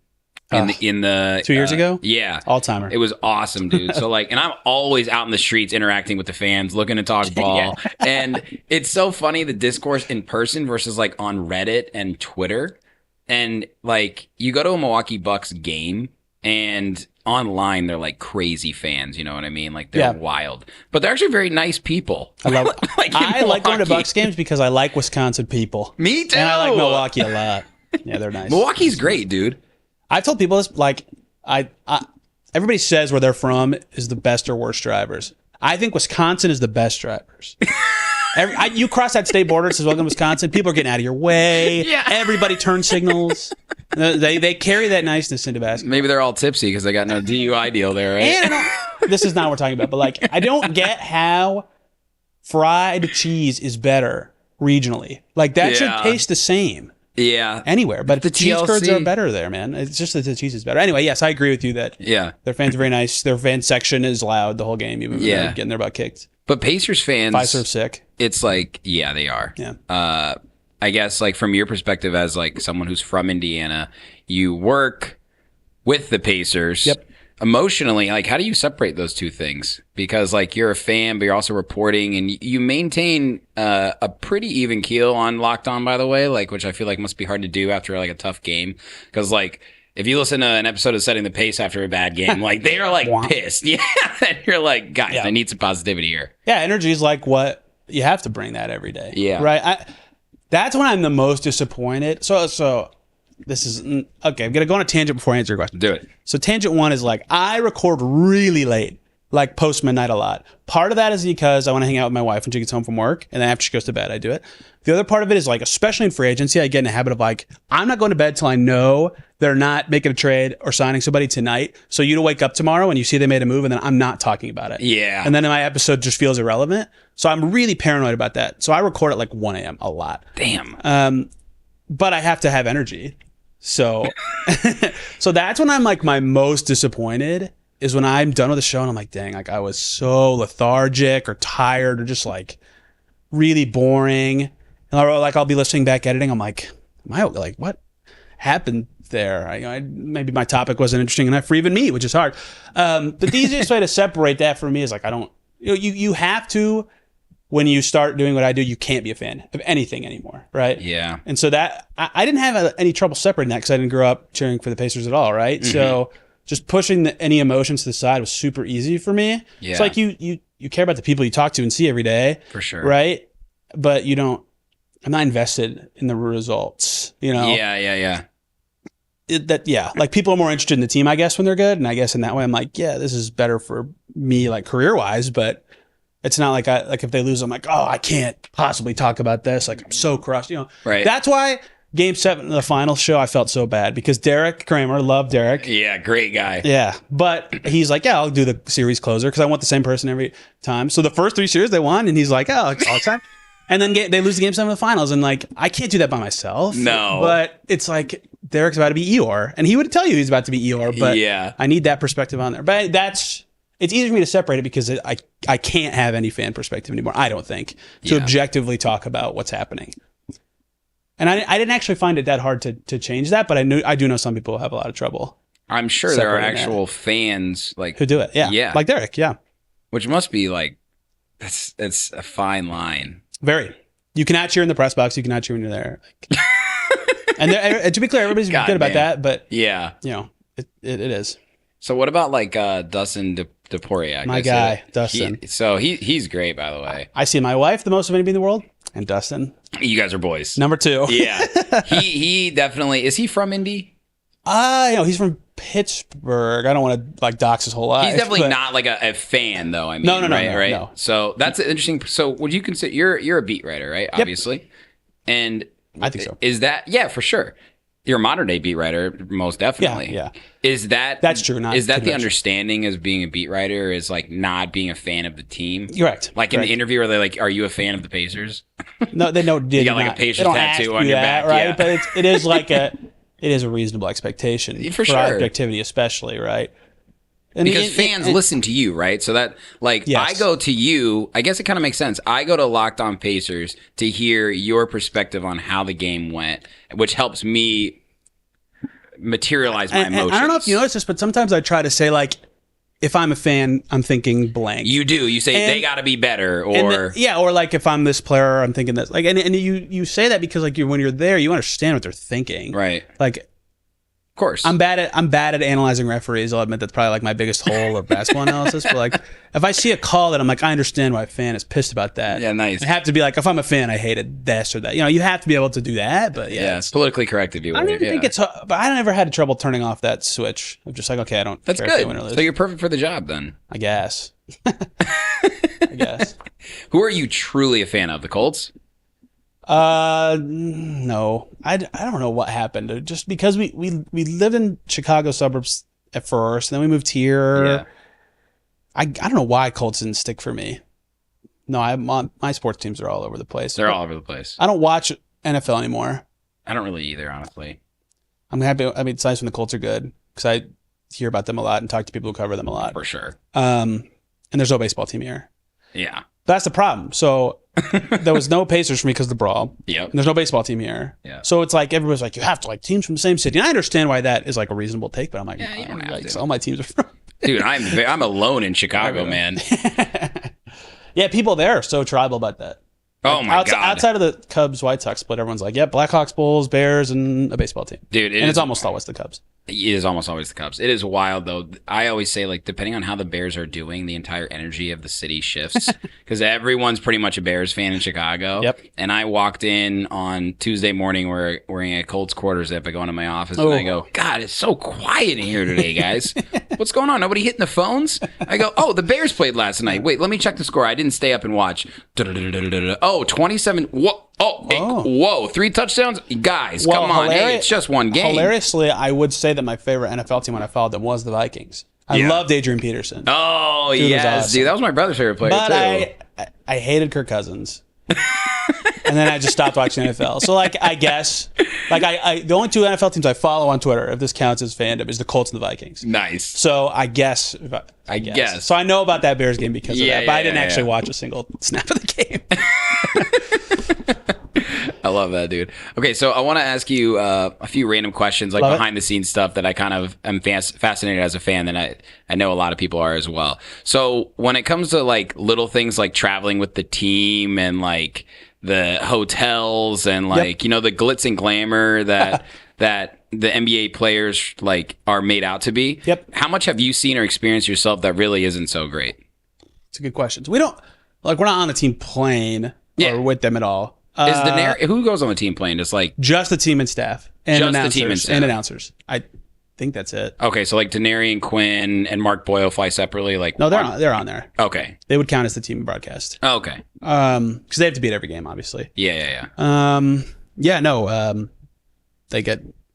A: In the
B: 2 years ago?
A: Yeah.
B: All-timer.
A: It was awesome, dude. So and I'm always out in the streets interacting with the fans, looking to talk ball. And it's so funny, the discourse in person versus like on Reddit and Twitter. And like you go to a Milwaukee Bucks game and online they're like crazy fans, you know what I mean? Like they're wild. But they're actually very nice people.
B: I love I like going to Bucks games because I like Wisconsin people.
A: Me too.
B: And I like Milwaukee a lot. Yeah, they're nice.
A: Milwaukee's great, dude.
B: I've told people this, like, everybody says where they're from is the best or worst drivers. I think Wisconsin is the best drivers. You cross that state border, it says welcome to Wisconsin. People are getting out of your way. Yeah. Everybody turn signals. They carry that niceness into basketball.
A: Maybe they're all tipsy because they got no DUI deal there, right?
B: And this is not what we're talking about, but like, I don't get how fried cheese is better regionally. Like, that should taste the same.
A: Yeah.
B: Anywhere. But the cheese curds are better there, man. It's just that the cheese is better. Anyway, yes, I agree with you that their fans are very nice. Their fan section is loud the whole game, even when they're getting their butt kicked.
A: But Pacers fans,
B: Five serve sick.
A: It's like, yeah, they are.
B: Yeah.
A: I guess, like, from your perspective as like someone who's from Indiana, you work with the Pacers.
B: Yep.
A: Emotionally, like, how do you separate those two things? Because, like, you're a fan, but you're also reporting, and you maintain a pretty even keel on Locked On, by the way, like, which I feel like must be hard to do after like a tough game. Because, like, if you listen to an episode of Setting the Pace after a bad game, like, they are like pissed. Yeah, and you're like, guys, I need some positivity here. Yeah,
B: energy is like what you have to bring that every day.
A: Yeah,
B: right. That's when I'm the most disappointed. So this is okay. I'm gonna go on a tangent before I answer your question.
A: Do it.
B: So tangent one is like, I record really late, like post midnight a lot. Part of that is because I want to hang out with my wife when she gets home from work, and then after she goes to bed, I do it. The other part of it is like, especially in free agency, I get in a habit of like, I'm not going to bed till I know they're not making a trade or signing somebody tonight. So you to wake up tomorrow and you see they made a move, and then I'm not talking about it.
A: Yeah.
B: And then my episode just feels irrelevant. So I'm really paranoid about that. So I record at like 1 a.m. a lot.
A: Damn.
B: But I have to have energy. So, so that's when I'm like my most disappointed, is when I'm done with the show and I'm like, dang, like I was so lethargic or tired or just like really boring. And I'll be listening back editing. I'm like, what happened there? Maybe my topic wasn't interesting enough for even me, which is hard. But the easiest way to separate that for me is like, you have to, when you start doing what I do, you can't be a fan of anything anymore, right?
A: Yeah.
B: And so that, I didn't have any trouble separating that because I didn't grow up cheering for the Pacers at all, right? Mm-hmm. So just pushing any emotions to the side was super easy for me. Yeah. It's like you care about the people you talk to and see every day.
A: For sure.
B: Right? But I'm not invested in the results,
A: Yeah.
B: Like people are more interested in the team, I guess, when they're good. And I guess in that way, I'm like, yeah, this is better for me, like career-wise, but it's not like if they lose, I'm like, oh, I can't possibly talk about this. Like I'm so crushed,
A: Right.
B: That's why Game 7 of the final show, I felt so bad because Derek Kramer, love Derek.
A: Yeah, great guy.
B: Yeah, but he's like, yeah, I'll do the series closer because I want the same person every time. So the first 3 series they won, and he's like, oh, all the time. And then they lose the Game 7 of the finals, and like I can't do that by myself.
A: No.
B: But it's like Derek's about to be Eeyore, and he would tell you he's about to be Eeyore, but I need that perspective on there. But it's easy for me to separate it because I can't have any fan perspective anymore, I don't think, to objectively talk about what's happening. And I didn't actually find it that hard to change that, but I do know some people have a lot of trouble.
A: I'm sure there are actual fans like
B: who do it. Yeah. Like Derek. Yeah.
A: Which must be like, it's a fine line.
B: Very. You cannot cheer in the press box. You cannot cheer when you're there. Like, and to be clear, everybody's good about that, but
A: yeah,
B: it is.
A: So what about like Dustin DePoriak?
B: My guy, Dustin.
A: He's great, by the way.
B: I see my wife the most of anybody in the world, and Dustin.
A: You guys are boys.
B: Number 2.
A: Yeah. He definitely, is he from Indy?
B: He's from Pittsburgh. I don't want to like dox his whole life.
A: He's definitely not like a fan, though. I mean, no. So that's interesting. So would you consider you're a beat writer, right?
B: Yep.
A: Obviously, and
B: I think so.
A: Is that for sure? You're a modern day beat writer, most definitely.
B: Yeah.
A: That's
B: true?
A: Is that the understanding as being a beat writer is like not being a fan of the team?
B: Correct.
A: Like in the interview, are they like, "Are you a fan of the Pacers?"
B: No, they don't.
A: You got like a Pacers tattoo on your back,
B: right?
A: Yeah.
B: But it is like it is a reasonable expectation
A: for sure.
B: Objectivity, especially, right? And
A: because fans listen to you, right? So that, like, yes. I go to you, I guess it kind of makes sense. I go to Locked On Pacers to hear your perspective on how the game went, which helps me materialize my emotions.
B: And I don't know if you notice this, but sometimes I try to say, like, if I'm a fan, I'm thinking blank.
A: You do. You say they got to be better, or
B: or like if I'm this player, I'm thinking this. Like, and you say that because like when you're there, you understand what they're thinking,
A: right?
B: Like,
A: course.
B: I'm bad at analyzing referees. I'll admit that's probably like my biggest hole of basketball analysis. But like, if I see a call that I'm like, I understand why a fan is pissed about that.
A: Yeah, nice.
B: I have to be like, if I'm a fan, I hated this or that. You know, you have to be able to do that. But yeah,
A: it's politically correct if you will.
B: I don't even think it's. But I never had trouble turning off that switch. I'm just like, okay, I don't.
A: That's
B: care
A: good.
B: if they win or lose.
A: So you're perfect for the job then.
B: I guess. I guess.
A: Who are you truly a fan of? The Colts?
B: No, I don't know what happened. Just because we lived in Chicago suburbs at first, and then we moved here.
A: Yeah.
B: I don't know why Colts didn't stick for me. No, my sports teams are all over the place.
A: They're all over the place.
B: I don't watch NFL anymore.
A: I don't really either, honestly.
B: I'm happy. I mean, it's nice when the Colts are good because I hear about them a lot and talk to people who cover them a lot.
A: For sure.
B: And there's no baseball team here.
A: Yeah.
B: That's the problem. So there was no Pacers for me because of the brawl.
A: Yep.
B: And there's no baseball team here.
A: Yeah.
B: So it's like everybody's like, you have to like teams from the same city. And I understand why that is like a reasonable take, but I'm like,
A: Yeah, you don't have
B: like,
A: to.
B: all my teams are from.
A: Dude, I'm alone in Chicago, man.
B: Yeah, people there are so tribal about that.
A: Oh my God.
B: Outside of the Cubs White Sox split, everyone's like, yeah, Blackhawks, Bulls, Bears, and a baseball team.
A: Dude,
B: it's almost always the Cubs.
A: It is almost always the Cubs. It is wild, though. I always say, like, depending on how the Bears are doing, the entire energy of the city shifts because everyone's pretty much a Bears fan in Chicago.
B: Yep.
A: And I walked in on Tuesday morning wearing a Colts quarter zip. I go into my office and I go, God, it's so quiet in here today, guys. What's going on? Nobody hitting the phones? I go, oh, the Bears played last night. Wait, let me check the score. I didn't stay up and watch. Oh, 27. Whoa. Whoa, 3 touchdowns? Guys, come on. Hey, it's just one game.
B: Hilariously, I would say that my favorite NFL team when I followed them was the Vikings. I loved Adrian Peterson.
A: Oh,
B: Dude,
A: yes,
B: awesome.
A: dude. That was my brother's favorite player,
B: but
A: too.
B: I hated Kirk Cousins. And then I just stopped watching NFL. So, like, I guess, like, I the only 2 NFL teams I follow on Twitter, if this counts as fandom, is the Colts and the Vikings.
A: Nice.
B: So, I guess. I guess. So, I know about that Bears game because of that, but I didn't actually watch a single snap of the game.
A: I love that, dude. Okay, so I want to ask you a few random questions, like behind the scenes stuff that I kind of am fascinated as a fan, and I know a lot of people are as well. So when it comes to like little things like traveling with the team and like the hotels and like you know the glitz and glamour that that the NBA players like are made out to be.
B: Yep.
A: How much have you seen or experienced yourself that really isn't so great?
B: It's a good question. So we're not on the team plane or with them at all.
A: Who goes on the team plane? Just like
B: just the team and staff and
A: just
B: announcers
A: the team and staff.
B: And announcers. I think that's it.
A: Okay, so like Daenerys and Quinn and Mark Boyle fly separately. Like
B: no, they're on there.
A: Okay,
B: they would count as the team broadcast.
A: Okay,
B: because they have to beat every game, obviously.
A: Yeah.
B: They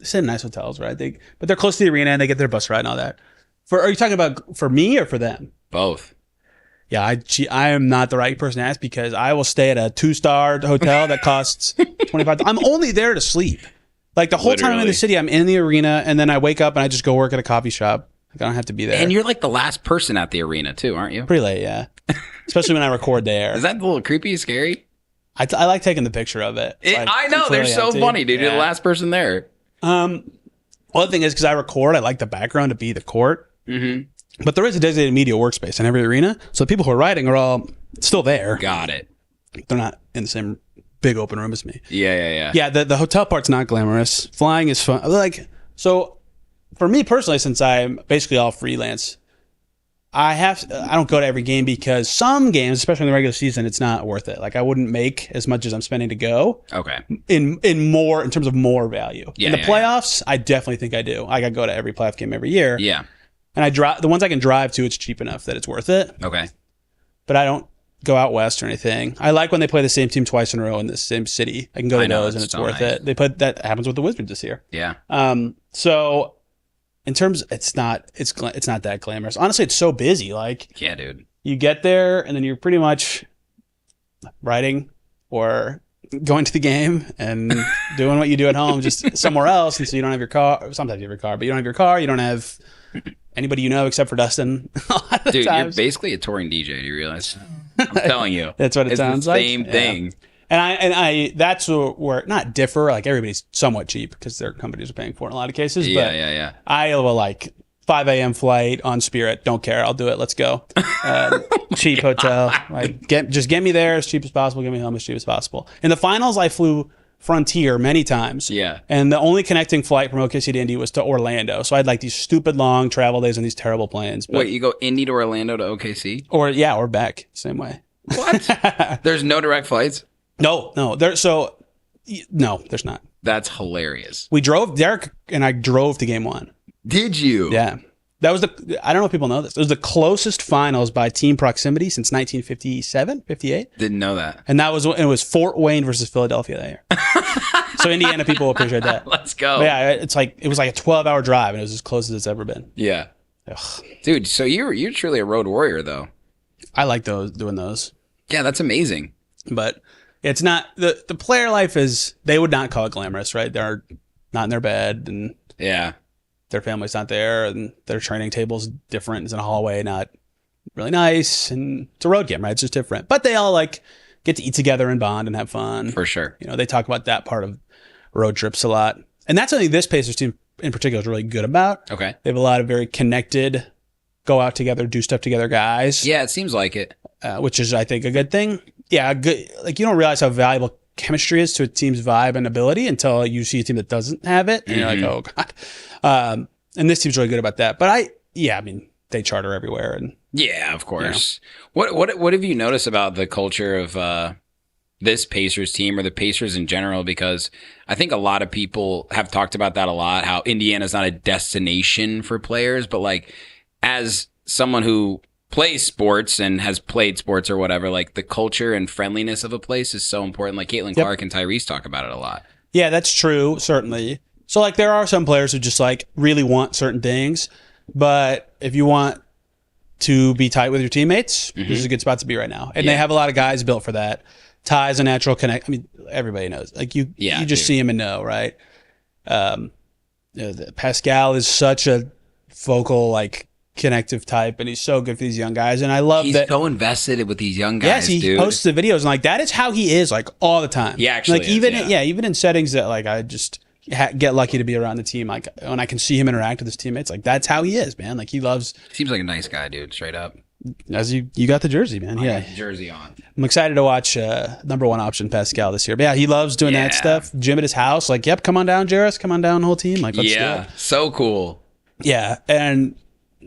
B: sit in nice hotels, right? But they're close to the arena and they get their bus ride and all that. Are you talking about for me or for them?
A: Both.
B: Yeah, I am not the right person to ask because I will stay at a 2-star hotel that costs $25. I'm only there to sleep. Like the whole time I'm in the city, I'm in the arena and then I wake up and I just go work at a coffee shop. Like I don't have to be there.
A: And you're like the last person at the arena too, aren't you?
B: Pretty late, yeah. Especially when I record there.
A: Is that a little creepy, scary?
B: I like taking the picture of it.
A: I know, they're so funny, dude. Yeah. You're the last person there.
B: Other thing is because I record, I like the background to be the court. Mm-hmm. But there is a designated media workspace in every arena. So the people who are writing are all still there.
A: Got it.
B: They're not in the same big open room as me.
A: Yeah.
B: Yeah, the hotel part's not glamorous. Flying is fun. Like, so for me personally, since I'm basically all freelance, I don't go to every game because some games, especially in the regular season, it's not worth it. Like I wouldn't make as much as I'm spending to go.
A: Okay.
B: In terms of more value. In the playoffs, I definitely think I do. I go to every playoff game every year.
A: Yeah.
B: And I drive the ones I can drive to. It's cheap enough that it's worth it.
A: Okay.
B: But I don't go out west or anything. I like when they play the same team twice in a row in the same city. I can go to those and it's worth it. That happens with the Wizards this year.
A: Yeah.
B: So in terms, it's not that glamorous. Honestly, it's so busy. Like,
A: yeah, dude. You
B: get there and then you're pretty much writing or going to the game and doing what you do at home, just somewhere else. And so you don't have your car. Sometimes you have your car, but you don't have your car. You don't have anybody you know except for Dustin.
A: Dude, you're basically a touring DJ. Do you realize? I'm telling you,
B: that's what it sounds like.
A: Same thing.
B: And I that's where not differ. Like everybody's somewhat cheap because their companies are paying for it in a lot of cases. But
A: Yeah.
B: I will like 5 a.m. flight on Spirit. Don't care. I'll do it. Let's go. Cheap hotel. Like just get me there as cheap as possible. Get me home as cheap as possible. In the finals, I flew Frontier many times.
A: Yeah.
B: And the only connecting flight from OKC to Indy was to Orlando. So I had like these stupid long travel days on these terrible planes. But,
A: Wait, you go Indy to Orlando to OKC?
B: or back, same way.
A: What? There's no direct flights?
B: No, there's not.
A: That's hilarious.
B: Derek and I drove to game 1.
A: Did you?
B: Yeah. That was I don't know if people know this. It was the closest finals by team proximity since 1957, 58.
A: Didn't know that.
B: And it was Fort Wayne versus Philadelphia that year. So Indiana people will appreciate that.
A: Let's go.
B: But yeah, it was like a 12-hour drive, and it was as close as it's ever been.
A: Yeah.
B: Ugh.
A: Dude, so you're truly a road warrior, though.
B: I like doing those.
A: Yeah, that's amazing.
B: But it's not, the player life is, they would not call it glamorous, right? They're not in their bed, and
A: Yeah.
B: their family's not there, and their training table's different. It's in a hallway, not really nice, and it's a road game, right? It's just different. But they all like get to eat together and bond and have fun.
A: For sure.
B: You know, they talk about that part of road trips a lot. And that's something this Pacers team in particular is really good about.
A: Okay.
B: They have a lot of very connected, go out together, do stuff together guys.
A: Yeah, it seems like it.
B: Which is, I think, a good thing. Yeah, good. Like, you don't realize how valuable chemistry is to a team's vibe and ability until you see a team that doesn't have it, and you're like, oh god. And this team's really good about that. But they charter everywhere, and
A: Yeah, of course. You know. What have you noticed about the culture of this Pacers team or the Pacers in general? Because I think a lot of people have talked about that a lot, how Indiana's not a destination for players, but like as someone who plays sports and has played sports or whatever, like the culture and friendliness of a place is so important. Like Caitlin Clark and Tyrese talk about it a lot.
B: Yeah, that's true, certainly. So like there are some players who just like really want certain things, but if you want to be tight with your teammates, this is a good spot to be right now. And they have a lot of guys built for that. Ty's a natural connect. I mean, everybody knows. Like you just see him and know, right? Pascal is such a vocal, like connective type, and he's so good for these young guys. And I love that
A: he's so invested with these young guys.
B: Yes, he posts the videos, and like that is how he is, like all the time.
A: Yeah, actually,
B: like even in settings that like I just get lucky to be around the team, like when I can see him interact with his teammates, like that's how he is, man. Like he loves.
A: Seems like a nice guy, dude. Straight up.
B: As you got the jersey, man.
A: I got the jersey on.
B: I'm excited to watch number 1 option Pascal this year. But yeah, he loves doing that stuff. Gym at his house, like, yep, come on down, Jarris, come on down, the whole team. Like, let's do it.
A: So cool.
B: Yeah, and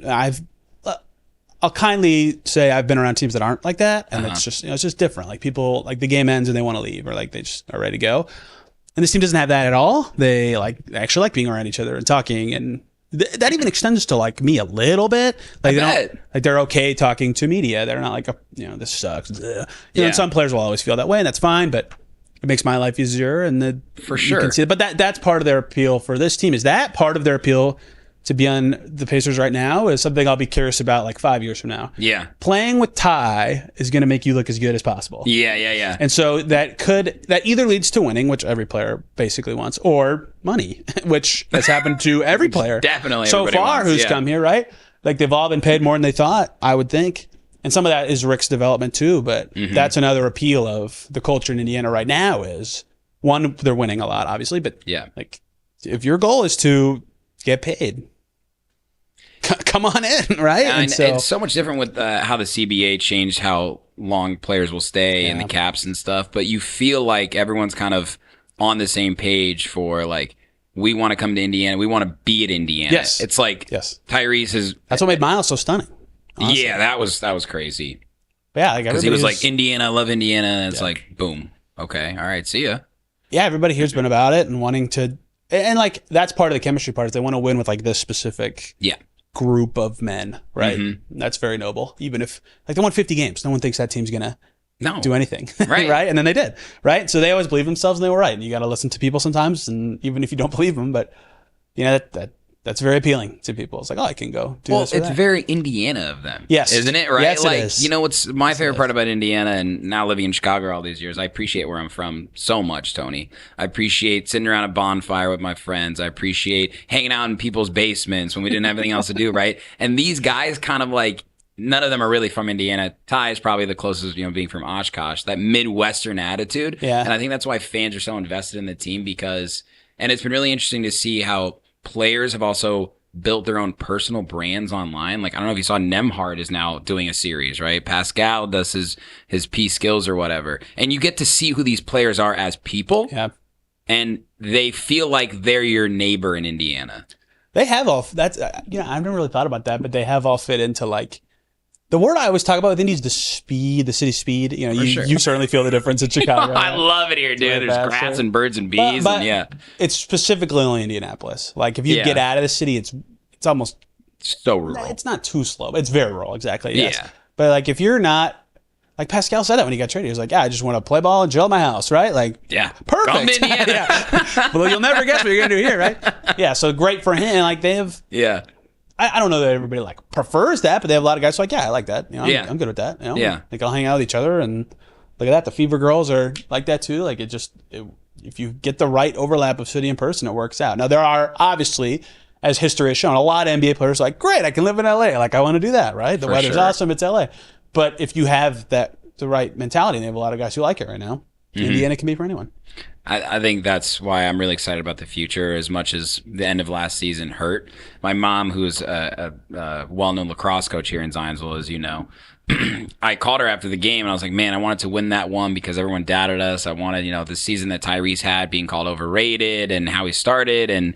B: I'll kindly say I've been around teams that aren't like that, and it's just different. Like people, like the game ends and they want to leave, or like they just are ready to go. And this team doesn't have that at all. They actually like being around each other and talking, and that even extends to like me a little bit. Like they're okay talking to media. They're not like this sucks. You know, and some players will always feel that way, and that's fine. But it makes my life easier, and
A: for sure.
B: You can see it. But that's part of their appeal for this team. Is that part of their appeal to be on the Pacers right now is something I'll be curious about like 5 years from now.
A: Yeah.
B: Playing with Ty is going to make you look as good as possible.
A: Yeah.
B: And so that either leads to winning, which every player basically wants, or money, which has happened to every player.
A: Definitely.
B: So far who's come here, right? Like they've all been paid more than they thought, I would think. And some of that is Rick's development too, but that's another appeal of the culture in Indiana right now is, one, they're winning a lot, obviously, but like if your goal is to get paid, come on in, right?
A: And it's so much different with how the CBA changed how long players will stay and the caps and stuff. But you feel like everyone's kind of on the same page for like, we want to come to Indiana. We want to be at Indiana.
B: Yes.
A: It's like Tyrese is.
B: That's what made Miles so stunning. Honestly.
A: Yeah, that was crazy.
B: But yeah, like
A: because he was like, Indiana, I love Indiana. And it's like, boom. Okay. All right. See ya.
B: Yeah. Everybody here's been about it and wanting to. And like, that's part of the chemistry part is they want to win with like this specific group of men, right? That's very noble. Even if like they won 50 games, no one thinks that team's gonna do anything, right? Right? And then they did, right? So they always believe themselves and they were right. And you got to listen to people sometimes, and even if you don't believe them, but that's very appealing to people. It's like, I can go do this. Well,
A: it's very Indiana of them, isn't it? Right?
B: Yes,
A: like,
B: it is.
A: What's my favorite part about Indiana, and now living in Chicago all these years, I appreciate where I'm from so much, Tony. I appreciate sitting around a bonfire with my friends. I appreciate hanging out in people's basements when we didn't have anything else to do, right? And these guys kind of like, none of them are really from Indiana. Ty is probably the closest, being from Oshkosh, that Midwestern attitude. Yeah. And I think that's why fans are so invested in the team and it's been really interesting to see how players have also built their own personal brands online. Like, I don't know if you saw Nemhard is now doing a series, right? Pascal does his P skills or whatever. And you get to see who these players are as people.
B: Yeah.
A: and they feel like they're your neighbor in Indiana.
B: They have all that's I've never really thought about that, but they have all fit into like the word I always talk about with Indy is the speed, the city speed. You know, you certainly feel the difference in Chicago.
A: I love it here, dude. There's grass and birds and bees,
B: but
A: and
B: it's specifically only Indianapolis. Like if you get out of the city, it's almost
A: so rural.
B: It's not too slow. It's very rural, exactly. Yes.
A: Yeah.
B: But like if you're not, like Pascal said that when he got traded, he was like, I just want to play ball and chill at my house, right? Like, perfect.
A: Come to Indiana.
B: Yeah. Well, you'll never guess what you're gonna do here, right? Yeah. So great for him. And like they have.
A: Yeah.
B: I don't know that everybody like prefers that, but they have a lot of guys like, I like that. You know, I'm good with that. You know?
A: Yeah.
B: They can all hang out with each other, and look at that. The Fever girls are like that too. Like if you get the right overlap of city and person, it works out. Now there are obviously, as history has shown, a lot of NBA players are like, great, I can live in LA. Like I want to do that, right? The weather's awesome. It's LA. But if you have the right mentality, and they have a lot of guys who like it right now, Indiana can be for anyone.
A: I think that's why I'm really excited about the future, as much as the end of last season hurt. My mom, who's a well-known lacrosse coach here in Zionsville, as you know, I called her after the game, and I was like, man, I wanted to win that one because everyone doubted us. I wanted, the season that Tyrese had being called overrated and how he started and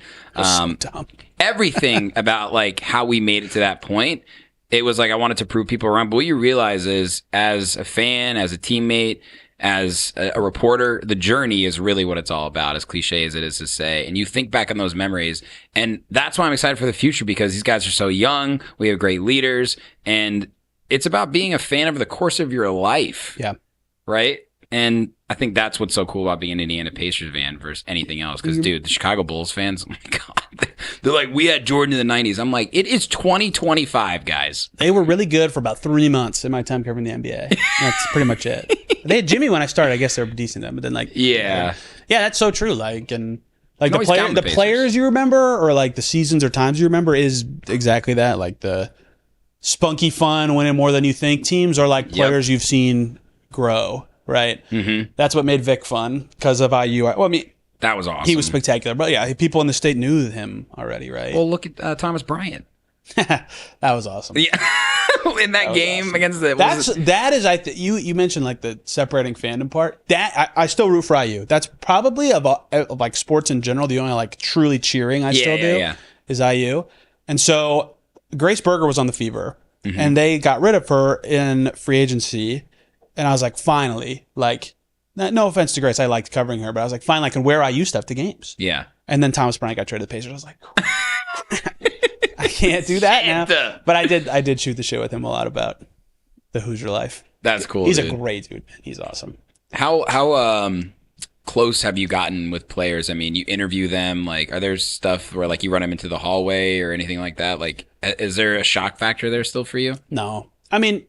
A: everything about like how we made it to that point. It was like I wanted to prove people wrong. But what you realize is, as a fan, as a teammate, as a reporter, the journey is really what it's all about, as cliche as it is to say. And you think back on those memories. And that's why I'm excited for the future, because these guys are so young. We have great leaders. And it's about being a fan over the course of your life.
B: Yeah.
A: Right? And I think that's what's so cool about being an Indiana Pacers fan versus anything else. Because, dude, the Chicago Bulls fans, oh my God, they're like, we had Jordan in the 90s. I'm like, it is 2025, guys.
B: They were really good for about 3 months in my time covering the NBA. That's pretty much it. They had Jimmy when I started. I guess they were decent then. But then, like, yeah, that's so true. Like, and like the players you remember, or like the seasons or times you remember, is exactly that. Like the spunky fun, winning more than you think teams are like players you've seen grow. Right. Mm-hmm. That's what made Vic fun because of IU. Well, I mean,
A: that was awesome.
B: He was spectacular. But yeah, people in the state knew him already, right?
A: Well, look at Thomas Bryant.
B: That was awesome.
A: Yeah. In that game awesome. Against the
B: that is you mentioned like the separating fandom part. That I still root for IU. That's probably of like sports in general, the only like truly cheering I still do is IU. And so Grace Berger was on the Fever, and they got rid of her in free agency. And I was like, finally, like, no offense to Grace, I liked covering her, but I was like, finally, I can wear IU stuff to games.
A: Yeah.
B: And then Thomas Bryant got traded to the Pacers. I was like, I can't do that now. But I did shoot the shit with him a lot about the Hoosier life.
A: That's cool.
B: He's a great dude, man. He's awesome.
A: How close have you gotten with players? I mean, you interview them. Like, are there stuff where like you run them into the hallway or anything like that? Like, is there a shock factor there still for you?
B: No. I mean,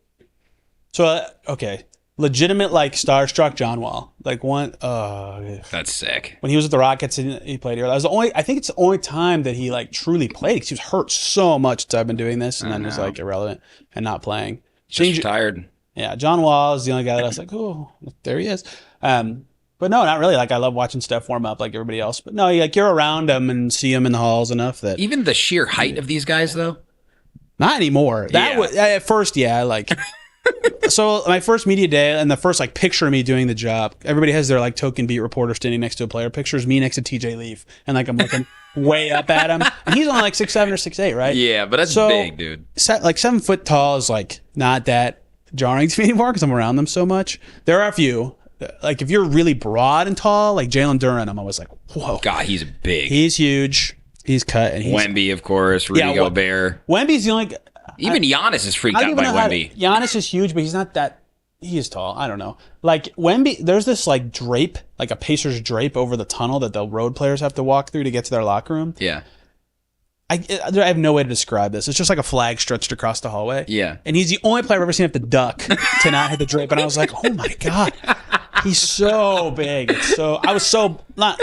B: so okay. Legitimate, like, starstruck John Wall. Like, one...
A: that's sick.
B: When he was with the Rockets and he played here, that was the only... I think it's the only time that he, like, truly played, because he was hurt so much since I've been doing this, and then was, like, irrelevant and not playing.
A: Just retired.
B: Yeah, John Wall is the only guy that I was like, oh, there he is. But no, not really. Like, I love watching Steph warm up like everybody else. But no, like, you're around him and see him in the halls enough that...
A: Even the sheer height of these guys, though?
B: Not anymore. That was... At first, yeah, like... So my first media day and the first like picture of me doing the job, everybody has their like token beat reporter standing next to a player. Picture is me next to TJ Leaf, and like I'm looking way up at him, and he's only like 6'7" or 6'8", right?
A: Yeah, but that's big, dude.
B: Like 7 foot tall is like not that jarring to me anymore because I'm around them so much. There are a few. Like if you're really broad and tall, like Jalen Duren, I'm always like, whoa.
A: God, he's big.
B: He's huge. He's cut. And
A: Wemby, of course. Rudy Gobert.
B: Wemby's the only.
A: Even Giannis is freaked out by Wemby.
B: Giannis is huge, but he's not that. He is tall. I don't know. Like Wemby, there's this like drape, like a Pacers drape over the tunnel that the road players have to walk through to get to their locker room.
A: Yeah.
B: I have no way to describe this. It's just like a flag stretched across the hallway.
A: Yeah.
B: And he's the only player I've ever seen have to duck to not hit the drape. And I was like, oh my God. He's so big. I was so, not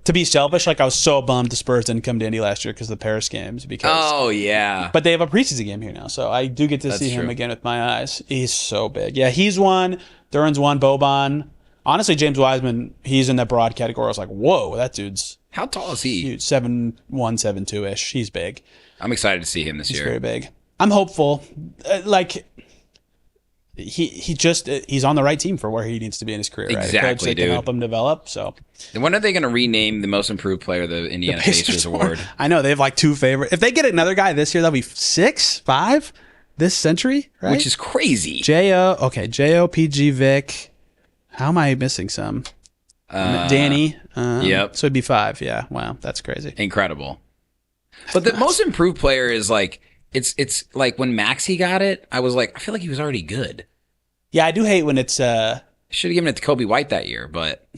B: to be selfish, like I was so bummed the Spurs didn't come to Indy last year because of the Paris games.
A: Oh, yeah.
B: But they have a preseason game here now, so I do get to see him again with my eyes. He's so big. Yeah, he's one. Duran's one. Boban. Honestly, James Wiseman, he's in that broad category. I was like, whoa, that dude's...
A: How tall is he?
B: Huge, 7'1", 7'2"-ish. He's big.
A: I'm excited to see him this year.
B: He's very big. I'm hopeful. he's on the right team for where he needs to be in his career.
A: Exactly,
B: right? A coach that
A: dude.
B: can help him develop. So,
A: and when are they going to rename the most improved player the Indiana Pacers award?
B: I know they have like 2 favorites. If they get another guy this year, that'll be 6, 5 this century, right?
A: Which is crazy.
B: JOPG Vic. How am I missing some? Danny.
A: Yep.
B: So it'd be 5. Yeah. Wow, that's crazy.
A: Incredible. But the most improved player is like it's like when Maxey got it, I was like, I feel like he was already good.
B: Yeah, I do hate when it's
A: Should have given it to Kobe White that year, but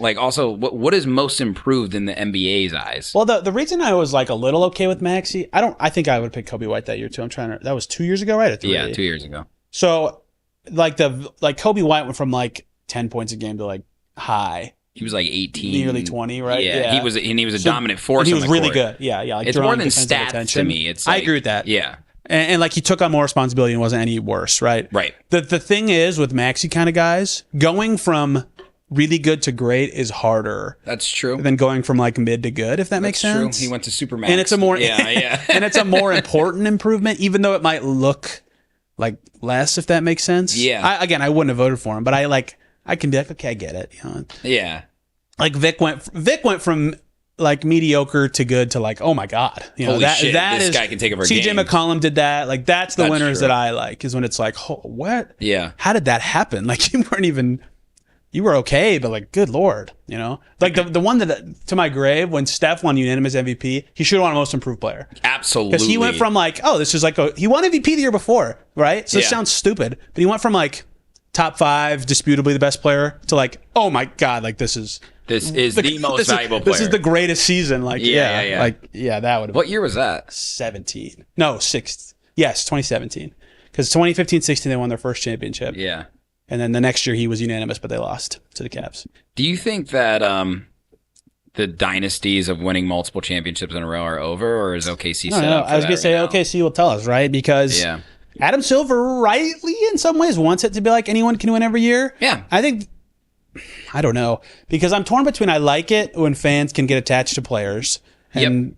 A: like also what is most improved in the NBA's eyes?
B: Well, the reason I was like a little okay with Maxey, I think I would have picked Kobe White that year too. That was 2 years ago, right? Or 3?
A: Yeah, 2 years ago.
B: So like Kobe White went from like 10 points a game to like high.
A: He was like 18,
B: nearly 20, right?
A: Yeah, he was a dominant force.
B: He was
A: on the
B: really
A: court.
B: good. Yeah. Like
A: it's more than stats
B: attention.
A: to me. It's like,
B: I agree with that.
A: Yeah,
B: and like he took on more responsibility and wasn't any worse, right?
A: Right.
B: The thing is with Maxey kind of guys, going from really good to great is harder.
A: That's true.
B: Than going from like mid to good, if that makes sense.
A: True. He went to Supermax,
B: and it's a more
A: yeah,
B: and it's a more important improvement, even though it might look like less, if that makes sense.
A: Yeah.
B: I wouldn't have voted for him, but I can be like, okay, I get it. You know?
A: Yeah.
B: Like Vic went from like mediocre to good to like, oh my god, you know,
A: holy shit, this guy can take over a
B: CJ
A: game.
B: McCollum did that. Like that's the winners
A: true.
B: that I like, is when it's like, oh, what?
A: Yeah.
B: How did that happen? Like you were okay, but like, good lord, you know, like the one that to my grave when Steph won unanimous MVP, he should have won most improved player.
A: Absolutely.
B: Because he went from like, oh, this is like he won MVP the year before, right? So it sounds stupid, but he went from like top 5, disputably the best player, to like, oh my god, like this is the most valuable player. This is the greatest season. Like, yeah. Like, yeah, that would have.
A: What year was that?
B: 17. No, 6. Yes, 2017. Because 2015-16 they won their first championship.
A: Yeah.
B: And then the next year he was unanimous, but they lost to the Cavs.
A: Do you think that the dynasties of winning multiple championships in a row are over, or is OKC set up for
B: I was going to say OKC will tell us, right? Because Adam Silver rightly in some ways wants it to be like anyone can win every year.
A: Yeah.
B: I don't know, because I'm torn between I like it when fans can get attached to players, and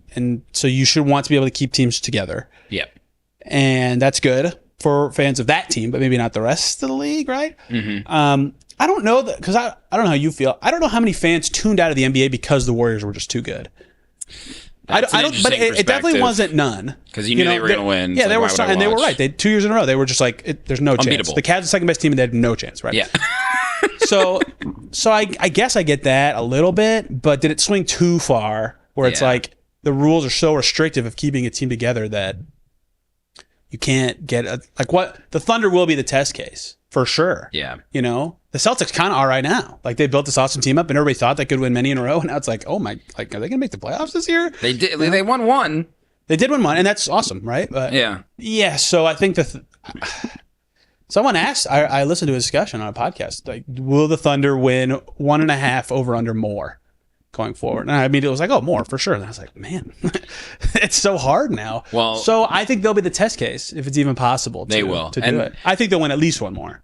B: so you should want to be able to keep teams together.
A: Yep.
B: And that's good for fans of that team, but maybe not the rest of the league, right? Mm-hmm. I don't know that, because I don't know how you feel. I don't know how many fans tuned out of the NBA because the Warriors were just too good. I don't, but it definitely wasn't none.
A: Because you knew they were going to win.
B: Yeah, they were, and they were right. 2 years in a row, they were just like, there's no chance. The Cavs are the second best team, and they had no chance, right?
A: Yeah.
B: So I guess I get that a little bit, but did it swing too far where it's like the rules are so restrictive of keeping a team together that you can't get the Thunder will be the test case for sure.
A: Yeah.
B: You know, the Celtics kind of are right now. Like they built this awesome team up and everybody thought they could win many in a row. And now it's like, oh my, like, are they going to make the playoffs this year?
A: They did. You know? They won one.
B: They did win one, and that's awesome, right? But yeah. So I think someone asked, I listened to a discussion on a podcast, like, will the Thunder win 1.5 over under more going forward? And I immediately was like, oh, more for sure. And I was like, man, it's so hard now.
A: Well,
B: so I think they'll be the test case if it's even possible to do it. I think they'll win at least one more.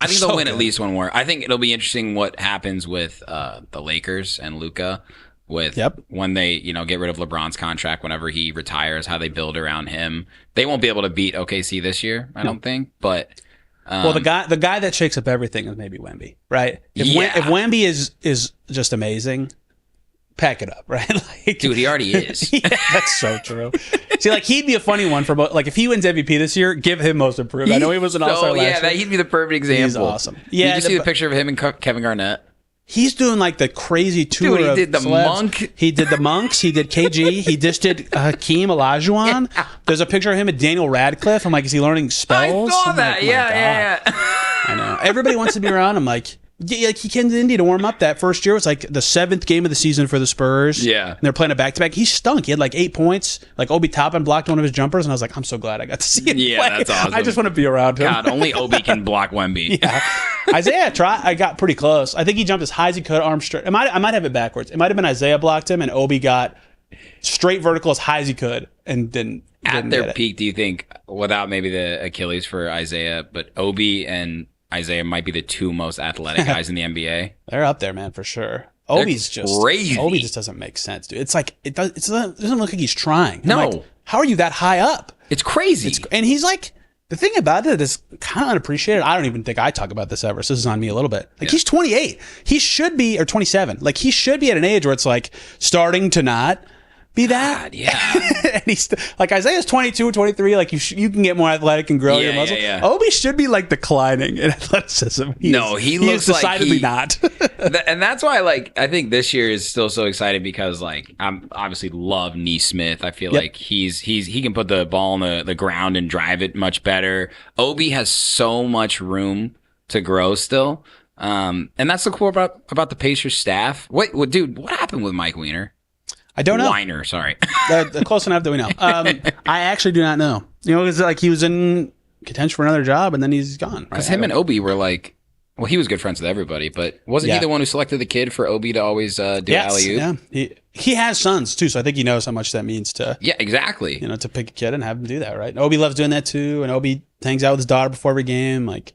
A: I think they'll win at least one more. I think it'll be interesting what happens with the Lakers and Luka when they, get rid of LeBron's contract whenever he retires, how they build around him. They won't be able to beat OKC this year, I don't think, but
B: well, the guy that shakes up everything is maybe Wemby, right? If Wemby is just amazing, pack it up, right? Like,
A: dude, he already is.
B: Yeah, that's so true. See, like, he'd be a funny one for both. Like, if he wins MVP this year, give him most improved. I know he was an all-star last year.
A: He'd be the perfect example.
B: He's awesome. Yeah,
A: did you see the picture of him and Kevin Garnett?
B: He's doing like the crazy tour.
A: Dude, he did the
B: celebs.
A: monk.
B: He did the monks. He did KG. He just did Hakeem Olajuwon. Yeah. There's a picture of him and Daniel Radcliffe. I'm like, is he learning spells?
A: I saw that.
B: Like,
A: Yeah.
B: I know. Everybody wants to be around him. Like he came to Indy to warm up that first year. It was like the 7th game of the season for the Spurs.
A: Yeah.
B: And they're playing a back-to-back. He stunk. He had like 8 points. Like Obi Toppin blocked one of his jumpers, and I was like, I'm so glad I got to see him play.
A: That's awesome.
B: I just want to be around him.
A: God, only Obi can block Wemby.
B: Yeah. Isaiah I got pretty close. I think he jumped as high as he could, arm straight. I might have it backwards. It might have been Isaiah blocked him, and Obi got straight vertical as high as he could, and didn't.
A: At their peak, do you think, without maybe the Achilles for Isaiah, but Obi and Isaiah might be the 2 most athletic guys in the NBA?
B: They're up there, man, for sure. Obi's just
A: crazy.
B: Obi just doesn't make sense, dude. It's like it doesn't look like he's trying.
A: No.
B: Like, how are you that high up?
A: It's crazy.
B: And he's like The thing about it is kind of unappreciated. I don't even think I talk about this ever. So this is on me a little bit. Like, he's 28. He should be, or 27. Like, he should be at an age where it's like starting to not be that.
A: God, yeah.
B: And he's like, Isaiah's 22 or 23. Like, you can get more athletic and grow your muscle.
A: Yeah.
B: Obi should be like declining in athleticism.
A: He looks
B: decidedly not.
A: And that's why, like, I think this year is still so exciting because, like, I'm obviously love Neesmith. I feel like he can put the ball on the ground and drive it much better. Obi has so much room to grow still. And that's the cool about the Pacers staff. Wait, dude, what happened with Mike Weiner?
B: I don't know.
A: Weiner, sorry.
B: Close enough that we know. I actually do not know. You know, it's like he was in contention for another job and then he's gone.
A: Because him and Obi were like, well, he was good friends with everybody, but wasn't he the one who selected the kid for Obi to always do alley-oop?
B: Yeah, he has sons too, so I think he knows how much that means to.
A: Yeah, exactly.
B: You know, to pick a kid and have him do that, right? And Obi loves doing that too, and Obi hangs out with his daughter before every game. Like,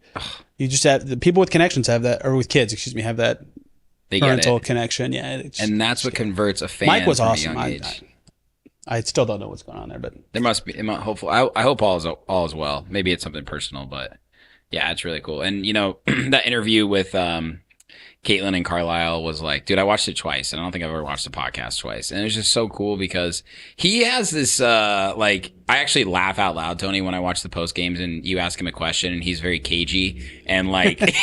B: you just have the people with connections have that, or with kids, excuse me, have that.
A: They
B: parental
A: get it.
B: Connection, yeah.
A: And that's what converts a fan.
B: Mike was
A: from
B: awesome.
A: A young age.
B: I still don't know what's going on there, but
A: there must be. Hopefully, I hope all is well. Maybe it's something personal, but yeah, it's really cool. And you know, that interview with Caitlin and Carlisle was like, dude, I watched it twice, and I don't think I've ever watched the podcast twice. And it was just so cool because he has this like, I actually laugh out loud, Tony, when I watch the post games and you ask him a question and he's very cagey and like.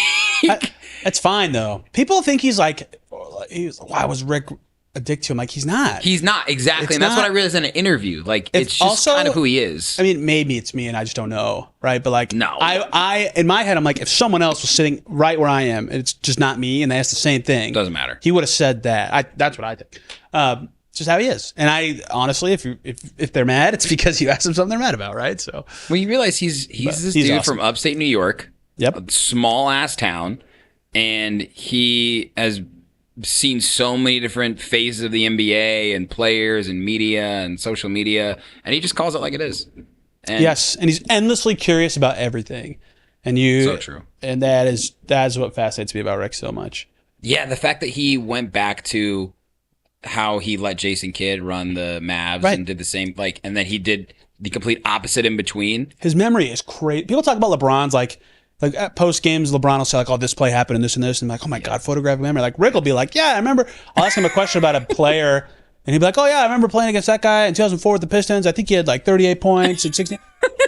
B: That's fine though. People think he's like, why was Rick a dick to him? Like, he's not.
A: He's not, exactly. And that's what I realized in an interview. Like, it's just also, kind of who he is.
B: I mean, maybe it's me and I just don't know, right? But like,
A: no.
B: I in my head, I'm like, if someone else was sitting right where I am, it's just not me, and they asked the same thing.
A: Doesn't matter.
B: He would have said that. That's what I think. Just how he is. And I honestly, if they're mad, it's because you asked them something they're mad about, right? So.
A: Well, you realize he's this dude awesome. From upstate New York.
B: Yep.
A: A small ass town. And he has seen so many different phases of the NBA and players and media and social media, and he just calls it like it is. And
B: yes, and he's endlessly curious about everything. And
A: so true.
B: And that's what fascinates me about Rick so much.
A: Yeah, the fact that he went back to how he let Jason Kidd run the Mavs and did the same, like, and then he did the complete opposite in between.
B: His memory is crazy. People talk about LeBron's like at post games, LeBron will say like, "Oh, this play happened and this and this," and I'm like, "Oh my god, photographic memory." Like Rick will be like, "Yeah, I remember." I'll ask him a question about a player, and he'd be like, "Oh yeah, I remember playing against that guy in 2004 with the Pistons. I think he had like 38 points and 16."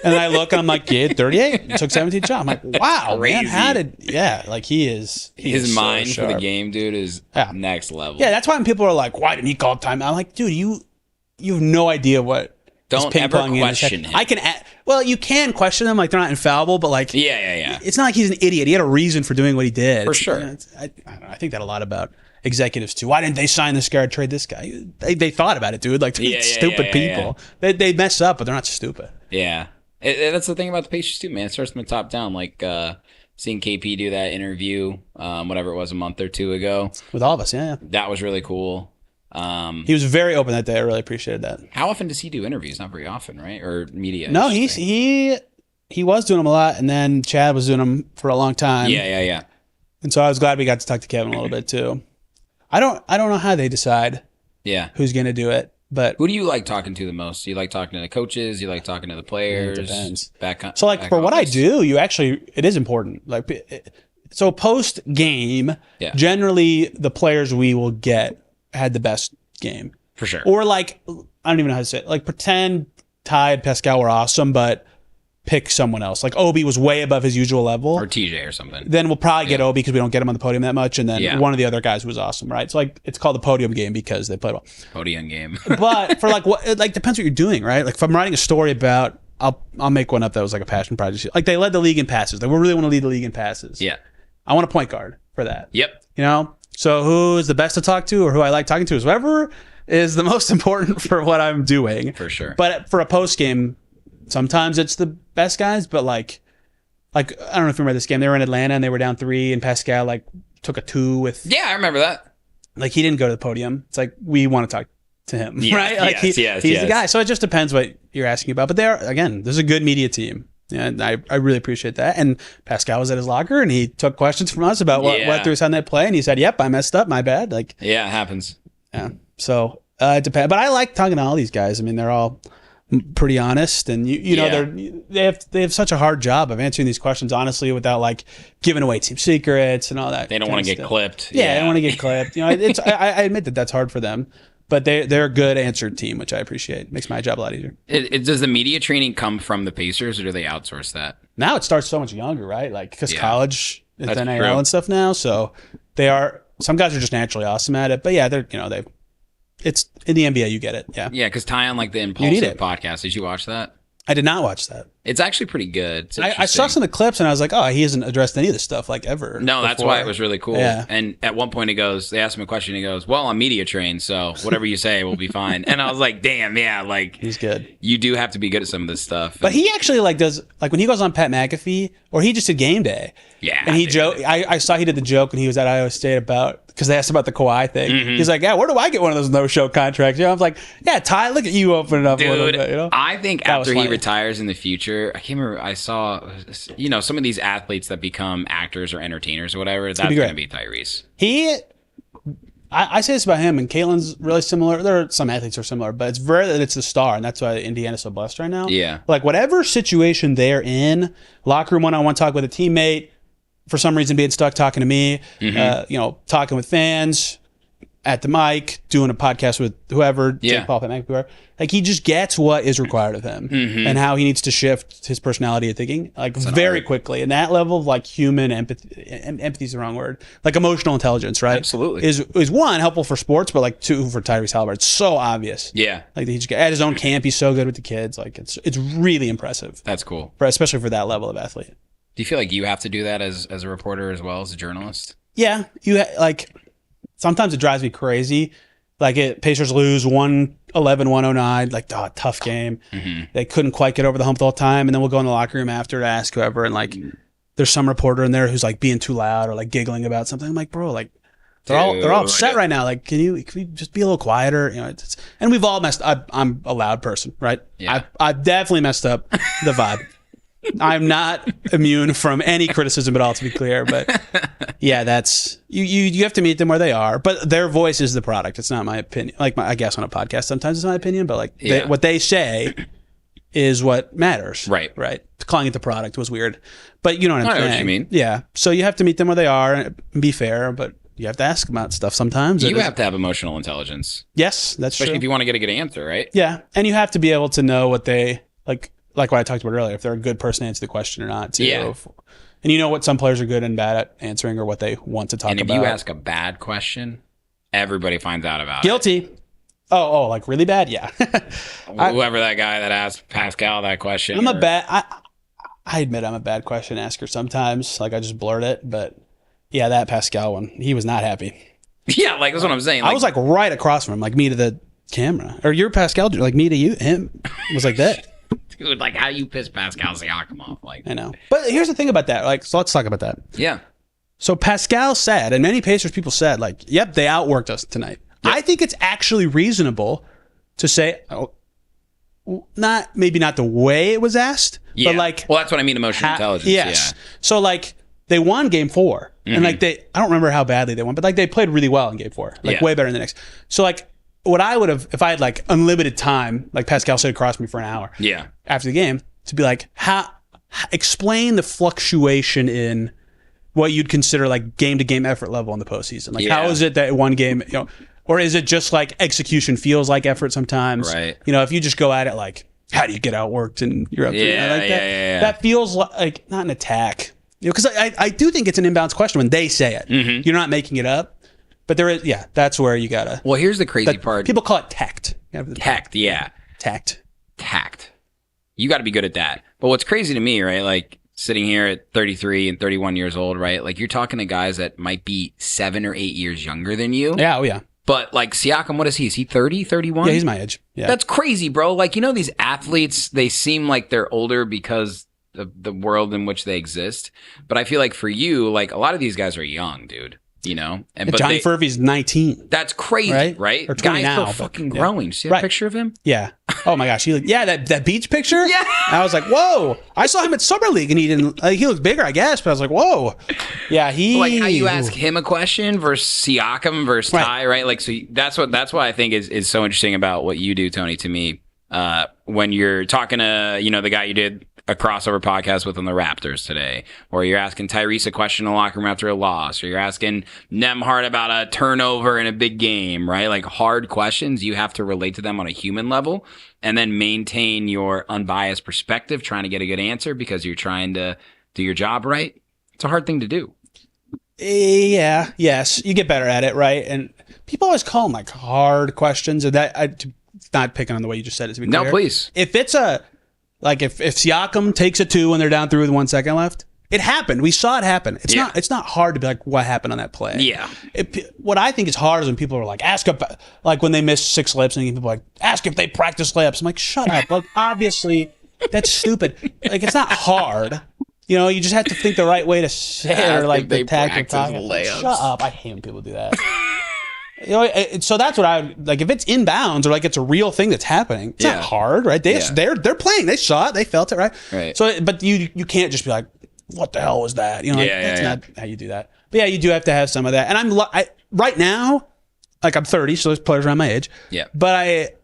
B: And then I look and I'm like, "Yeah, 38. He took 17 shots." I'm like, "Wow, man, how did?" Yeah, like his
A: mind
B: so
A: for the game, dude, is next level.
B: Yeah, that's why when people are like, "Why didn't he call time?" I'm like, "Dude, you have no idea what."
A: Don't ever question him.
B: I can, well, you can question them, like they're not infallible, but like,
A: yeah.
B: It's not like he's an idiot. He had a reason for doing what he did.
A: For sure.
B: You know, I don't know, I think that a lot about executives too. Why didn't they sign this guy or trade this guy? They thought about it, dude. Like stupid people. Yeah. They mess up, but they're not stupid.
A: Yeah, that's the thing about the Patriots too, man. It starts from the top down. Like seeing KP do that interview, whatever it was, a month or two ago
B: with all of us. Yeah.
A: That was really cool.
B: He was very open that day. I really appreciated that.
A: How often does he do interviews? Not very often, right? Or media?
B: No, he was doing them a lot, and then Chad was doing them for a long time.
A: Yeah.
B: And so I was glad we got to talk to Kevin a little bit too. I don't know how they decide.
A: Yeah.
B: Who's going to do it? But
A: who do you like talking to the most? Do you like talking to the coaches? Do you like talking to the players?
B: It depends.
A: So
B: like for what I do, it is important. Like so post game, generally the players we will get had the best game.
A: For sure.
B: Or like, I don't even know how to say it. Like pretend Ty and Pascal were awesome, but pick someone else. Like Obi was way above his usual level.
A: Or TJ or something.
B: Then we'll probably get Obi because we don't get him on the podium that much. And then one of the other guys was awesome, right? So like it's called the podium game because they played well.
A: Podium game.
B: But for like what, it like depends what you're doing, right? Like if I'm writing a story about, I'll make one up that was like a passion project. Like they led the league in passes. They really want to lead the league in passes.
A: Yeah.
B: I want a point guard for that.
A: Yep.
B: You know? So who is the best to talk to or who I like talking to is whoever is the most important for what I'm doing.
A: For sure.
B: But for a post game, sometimes it's the best guys, but like I don't know if you remember this game. They were in Atlanta and they were down 3 and Pascal like took a 2 with.
A: Yeah, I remember that.
B: Like he didn't go to the podium. It's like we want to talk to him, right? Like he's the guy. So it just depends what you're asking about. But there's a good media team. And I really appreciate that. And Pascal was at his locker and he took questions from us about what went through his on that play. And he said, "Yep, I messed up. My bad." Like,
A: yeah, it happens.
B: Yeah. So it depends. But I like talking to all these guys. I mean, they're all pretty honest, and you know they have such a hard job of answering these questions honestly without like giving away team secrets and all that.
A: They don't want to get clipped.
B: Yeah, they don't want to get clipped. You know, it's I admit that that's hard for them, but they're a good answered team, which I appreciate. Makes my job a lot easier.
A: Does the media training come from the Pacers, or do they outsource that?
B: Now it starts so much younger, right? Like because college is
A: That's
B: NIL
A: true.
B: and stuff now, so some guys are just naturally awesome at it. But yeah, it's in the NBA, you get it. Yeah.
A: Yeah, because Ty on like the
B: need
A: Impulsive
B: it.
A: podcast. Did you watch that?
B: I did not watch that.
A: It's actually pretty good. It's
B: I saw some of the clips and I was like, oh, he hasn't addressed any of this stuff like ever.
A: No, that's
B: before.
A: why it was really cool.
B: Yeah.
A: And at one point they asked him a question. He goes, well, I'm media trained, so whatever you say will be fine. And I was like, damn, yeah, like
B: He's good.
A: you do have to be good at some of this stuff.
B: But he actually like does like when he goes on Pat McAfee or he just did game day.
A: Yeah.
B: And he joked. I saw he did the joke when he was at Iowa State about because they asked about the Kawhi thing.
A: Mm-hmm.
B: He's like, yeah, where do I get one of those no-show contracts? You know, I was like, yeah, Ty, look at you opening up a little
A: Dude,
B: bit. You know,
A: I think
B: That was
A: after he
B: funny.
A: retires in the future, I can't remember. I saw, some of these athletes that become actors or entertainers or whatever. That's
B: be
A: going to
B: great.
A: be Tyrese.
B: I say this about him, and Caitlin's really similar. There are some athletes who are similar, but it's rare that it's the star, and that's why Indiana's so blessed right now.
A: Yeah.
B: Like, whatever situation they're in, locker room one-on-one talk with a teammate, for some reason being stuck talking to me, talking with fans, at the mic, doing a podcast with whoever, Jake Paul, Pat McAfee, whoever. Like, he just gets what is required of him and how he needs to shift his personality and thinking, like, very quickly. And that level of, like, human empathy is the wrong word, like, emotional intelligence, right?
A: Absolutely.
B: Is one, helpful for sports, but, like, two, for Tyrese Halliburton. It's so obvious.
A: Yeah.
B: Like, he just at his own camp, he's so good with the kids. Like, it's really impressive,
A: That's cool.
B: especially for that level of athlete.
A: Do you feel like you have to do that as a reporter as well as a journalist?
B: Yeah, sometimes it drives me crazy. Like Pacers lose 111-109, like tough game.
A: Mm-hmm.
B: They couldn't quite get over the hump the whole time, and then we'll go in the locker room after to ask whoever, and like there's some reporter in there who's like being too loud or like giggling about something. I'm like, bro, like they're all upset right now. Like, can you just be a little quieter? You know, and we've all messed up. I'm a loud person, right?
A: Yeah.
B: I've definitely messed up the vibe. I'm not immune from any criticism at all, to be clear. But yeah, that's you have to meet them where they are. But their voice is the product. It's not my opinion. Like I guess on a podcast, sometimes it's my opinion, but like what they say is what matters.
A: Right.
B: Right. Calling it the product was weird, but you know what I'm saying.
A: I know what you mean.
B: Yeah. So you have to meet them where they are and be fair, but you have to ask them about stuff sometimes.
A: You have to have emotional intelligence.
B: Yes, that's
A: Especially
B: true.
A: if you want to get a good answer, right?
B: Yeah, and you have to be able to know what they like what I talked about earlier, if they're a good person to answer the question or not, too.
A: Yeah.
B: And you know what some players are good and bad at answering or what they want to talk about.
A: And if you ask a bad question, everybody finds out about
B: Guilty. Oh, like really bad? Yeah.
A: it. Whoever that guy that asked Pascal that question.
B: I admit I'm a bad question asker sometimes. Like I just blurt it, but yeah, that Pascal one, he was not happy.
A: Yeah, like that's what I'm saying.
B: I was like right across from him, like me to the camera. Or you're Pascal, like me to you, him. It was like that.
A: Dude, like how you piss Pascal Siakam off? Like
B: I know. But here's the thing about that. Like, so let's talk about that.
A: Yeah.
B: So Pascal said, and many Pacers people said, like, yep, they outworked us tonight. Yep. I think it's actually reasonable to say, maybe not the way it was asked, but like,
A: well, that's what I mean, emotional intelligence.
B: Yes. Yeah. So like, they won Game 4, and like I don't remember how badly they won, but like they played really well in Game 4, like way better than the next. So like, what I would have, if I had like unlimited time, like Pascal said, across me for an hour.
A: Yeah.
B: After the game, to be like, explain the fluctuation in what you'd consider like game-to-game effort level in the postseason. Like, how is it that one game, or is it just like execution feels like effort sometimes?
A: Right.
B: If you just go at it like, how do you get outworked and you're up that feels like not an attack. Because I do think it's an inbounds question when they say it. Mm-hmm. You're not making it up. But there is, that's where you gotta.
A: Well, here's the crazy part.
B: People call it tact.
A: Tact, yeah. Tact. You got to be good at that. But what's crazy to me, right? Like sitting here at 33 and 31 years old, right? Like you're talking to guys that might be 7 or 8 years younger than you.
B: Yeah, oh yeah.
A: But like Siakam, what is he? Is he 30, 31?
B: Yeah, he's my age. Yeah.
A: That's crazy, bro. Like, these athletes, they seem like they're older because of the world in which they exist. But I feel like for you, like a lot of these guys are young, dude. But
B: Johnny Furphy's 19.
A: That's crazy, right?
B: Or 20
A: Guys
B: now,
A: are fucking growing. See a picture of him?
B: Yeah. Oh my gosh. That beach picture?
A: Yeah.
B: I was like, whoa. I saw him at Summer League and he didn't. He looked bigger, I guess. But I was like, whoa. Yeah.
A: Like how you ask him a question versus Siakam versus Ty, right? Like so. That's why I think is so interesting about what you do, Tony. To me, when you're talking to, the guy you did a crossover podcast with on the Raptors today, or you're asking Tyrese a question in the locker room after a loss, or you're asking Nemhard about a turnover in a big game, right? Like hard questions, you have to relate to them on a human level and then maintain your unbiased perspective, trying to get a good answer because you're trying to do your job right. It's a hard thing to do.
B: Yeah, yes. You get better at it, right? And people always call them like hard questions, and not picking on the way you just said it, to be clear.
A: No, please.
B: If it's if Siakam takes a 2 when they're down 3 with 1 second left, it happened. We saw it happen. It's not hard to be like, what happened on that play?
A: Yeah.
B: What I think is hard is when people are like, like when they miss 6 layups, and people are like, ask if they practice layups. I'm like, shut up. Like, obviously, that's stupid. Like, it's not hard. You just have to think the right way to say it, or like the tactic. Shut up. I hate when people do that. So that's what I would like. If it's inbounds or like it's a real thing that's happening, it's not hard, right? They're playing. They saw it. They felt it, right?
A: Right.
B: So, but you can't just be like, what the hell was that? That's not how you do that. But yeah, you do have to have some of that. And right now, like I'm 30, so there's players around my age.
A: Yeah.
B: But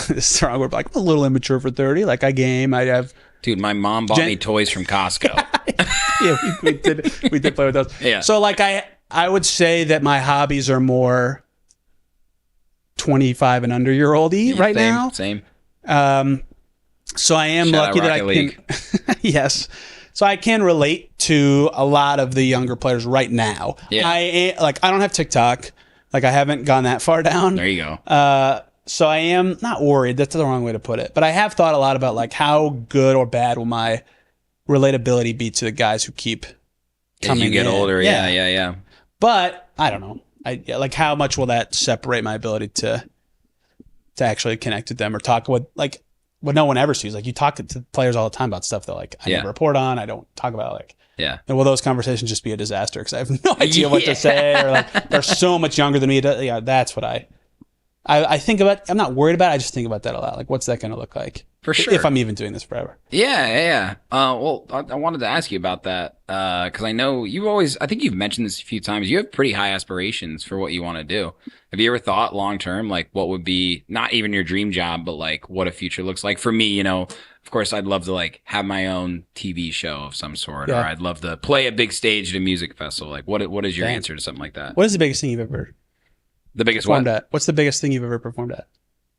B: this is wrong word, but like I'm a little immature for 30. Like I game. I have.
A: Dude, my mom bought me toys from Costco.
B: Yeah, we did play with those.
A: Yeah.
B: So like I would say that my hobbies are more 25 and under year old-y right now.
A: Same.
B: So I am lucky that I can. Yes. So I can relate to a lot of the younger players right now.
A: Yeah.
B: I don't have TikTok. Like I haven't gone that far down.
A: There you go.
B: So I am not worried. That's the wrong way to put it. But I have thought a lot about like how good or bad will my relatability be to the guys who keep coming
A: as you get
B: in.
A: older. Yeah.
B: But I don't know. Like how much will that separate my ability to actually connect with them or talk with like what no one ever sees? Like you talk to players all the time about stuff that like I never report on. I don't talk about like.
A: Yeah.
B: And will those conversations just be a disaster because I have no idea what to say or like they're so much younger than me. Yeah, that's what I think about. I'm not worried about it. I just think about that a lot. Like, what's that going to look like?
A: For sure.
B: If I'm even doing this forever.
A: Yeah. Well, I wanted to ask you about that because I know I think you've mentioned this a few times. You have pretty high aspirations for what you want to do. Have you ever thought long term, like what would be not even your dream job, but like what a future looks like? For me, of course, I'd love to like have my own TV show of some sort, or I'd love to play a big stage at a music festival. Like, what is your answer to something like that?
B: What is the biggest thing you've ever
A: The biggest
B: performed
A: what?
B: at? What's the biggest thing you've ever performed at?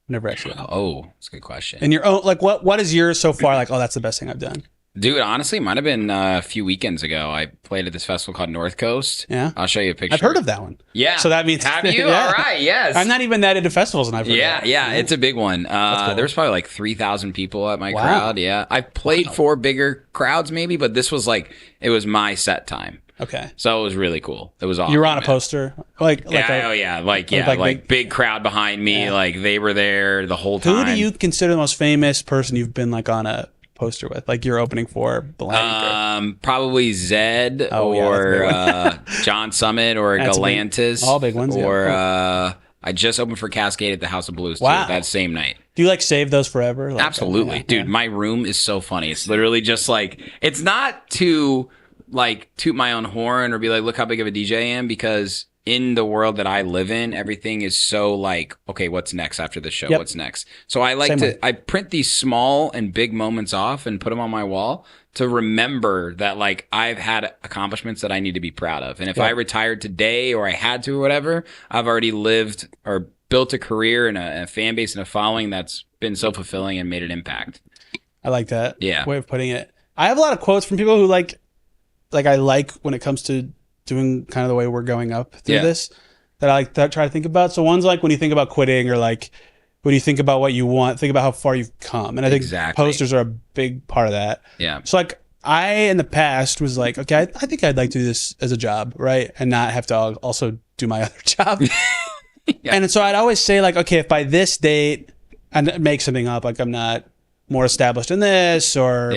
B: Never actually.
A: Oh, that's a good question.
B: And your own, like, what is yours so far? Like, oh, that's the best thing I've done.
A: Dude, honestly, it might have been a few weekends ago. I played at this festival called North Coast.
B: Yeah.
A: I'll show you a picture.
B: I've heard of that one.
A: Yeah.
B: So that means.
A: Have you?
B: Yeah.
A: All right. Yes.
B: I'm not even that into festivals, and I've heard of that.
A: Yeah. It's a big one.
B: Cool.
A: There was probably like 3,000 people at my crowd. Yeah. I've played for bigger crowds maybe, but this was like, it was my set time.
B: Okay.
A: So it was really cool. It was awesome.
B: You were on a poster? Like
A: big crowd behind me.
B: Yeah.
A: Like they were there the whole time.
B: Who do you consider the most famous person you've been like on a poster with? Like you're opening for blank?
A: Probably Zed or John Summit or Galantis.
B: All big ones.
A: Or
B: Cool.
A: I just opened for Cascade at the House of Blues too, that same night.
B: Do you like save those forever? Like,
A: absolutely. Dude, my room is so funny. It's literally just like, it's not to like toot my own horn or be like, look how big of a DJ I am, because in the world that I live in, everything is so like, okay, what's next after the show?
B: Yep.
A: What's next? So I like I print these small and big moments off and put them on my wall to remember that like I've had accomplishments that I need to be proud of. And if I retired today or I had to or whatever, I've already lived or built a career and a fan base and a following that's been so fulfilling and made an impact.
B: I like that way of putting it. I have a lot of quotes from people who like I like when it comes to doing kind of the way we're going up through this that I like to try to think about. So one's like when you think about quitting or like when you think about what you want, think about how far you've come. And I think posters are a big part of that.
A: Yeah.
B: So like I, in the past was like, okay, I think I'd like to do this as a job, right? And not have to also do my other job. And so I'd always say like, okay, if by this date I make something up, like I'm not more established in this or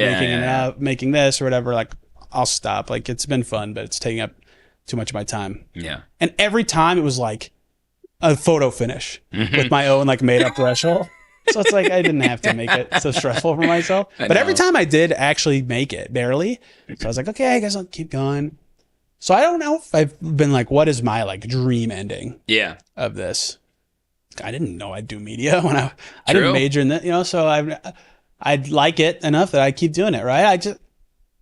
B: making this or whatever, like I'll stop. Like it's been fun, but it's taking up too much of my time.
A: Yeah.
B: And every time it was like a photo finish with my own like made up threshold. So it's like I didn't have to make it so stressful for myself. But every time I did actually make it, barely. So I was like, okay, I guess I'll keep going. So I don't know if I've been like, what is my like dream ending of this? I didn't know I'd do media when I
A: True.
B: didn't major in that, so I'd like it enough that I keep doing it, right?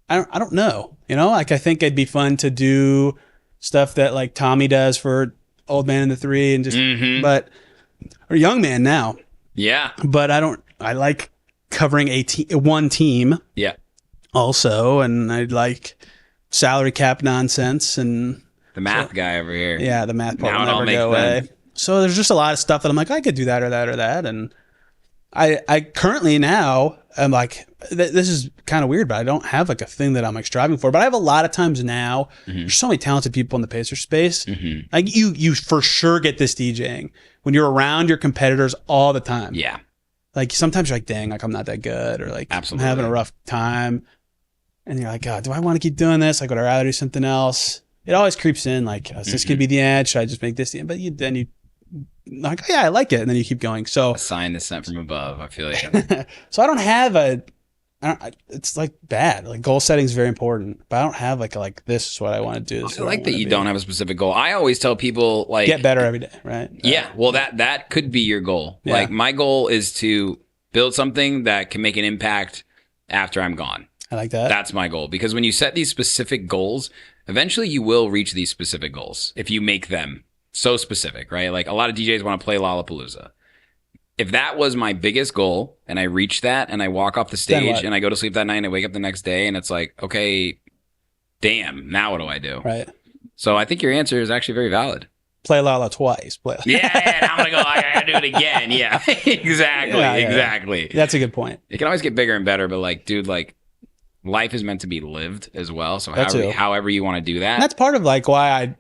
B: I don't know, like I think it'd be fun to do stuff that like Tommy does for Old Man and the Three and just, but, or Young Man now.
A: Yeah.
B: But I like covering one team.
A: Yeah.
B: Also, and I like salary cap nonsense and
A: the math guy over here.
B: Yeah, the math part
A: Now
B: will
A: it all
B: never
A: makes
B: go away.
A: sense.
B: So there's just a lot of stuff that I'm like, I could do that or that or that. And I currently now I'm like, this is kind of weird, but I don't have like a thing that I'm like striving for. But I have a lot of times now. There's so many talented people in the Pacer space. Like you for sure get this DJing when you're around your competitors all the time.
A: Yeah.
B: Like sometimes you're like, dang, like I'm not that good, or like
A: Absolutely.
B: I'm having a rough time. And you're like, God, do I want to keep doing this? Like, would I rather do something else? It always creeps in. Like, is this gonna be the end? Should I just make this the end? But then you like, oh, yeah, I like it, and then you keep going. So
A: A sign is sent from above. I feel like.
B: so I don't have it's like bad. Like goal setting is very important, but I don't have like this is what I want to do.
A: I like that you don't have a specific goal. I always tell people like
B: get better every day, right?
A: Yeah, well that could be your goal.
B: Yeah.
A: Like my goal is to build something that can make an impact after I'm gone.
B: I like that.
A: That's my goal, because when you set these specific goals, eventually you will reach these specific goals if you make them so specific, right? Like a lot of DJs want to play Lollapalooza. If that was my biggest goal and I reach that and I walk off the stage and I go to sleep that night and I wake up the next day and it's like, okay, damn, now what do I do?
B: Right.
A: So I think your answer is actually very valid.
B: Play Lala twice.
A: Yeah, I'm gonna go. I gotta do it again. Yeah, exactly.
B: That's a good point.
A: It can always get bigger and better, but like, dude, like, life is meant to be lived as well. So however you want to do that.
B: And that's part of like why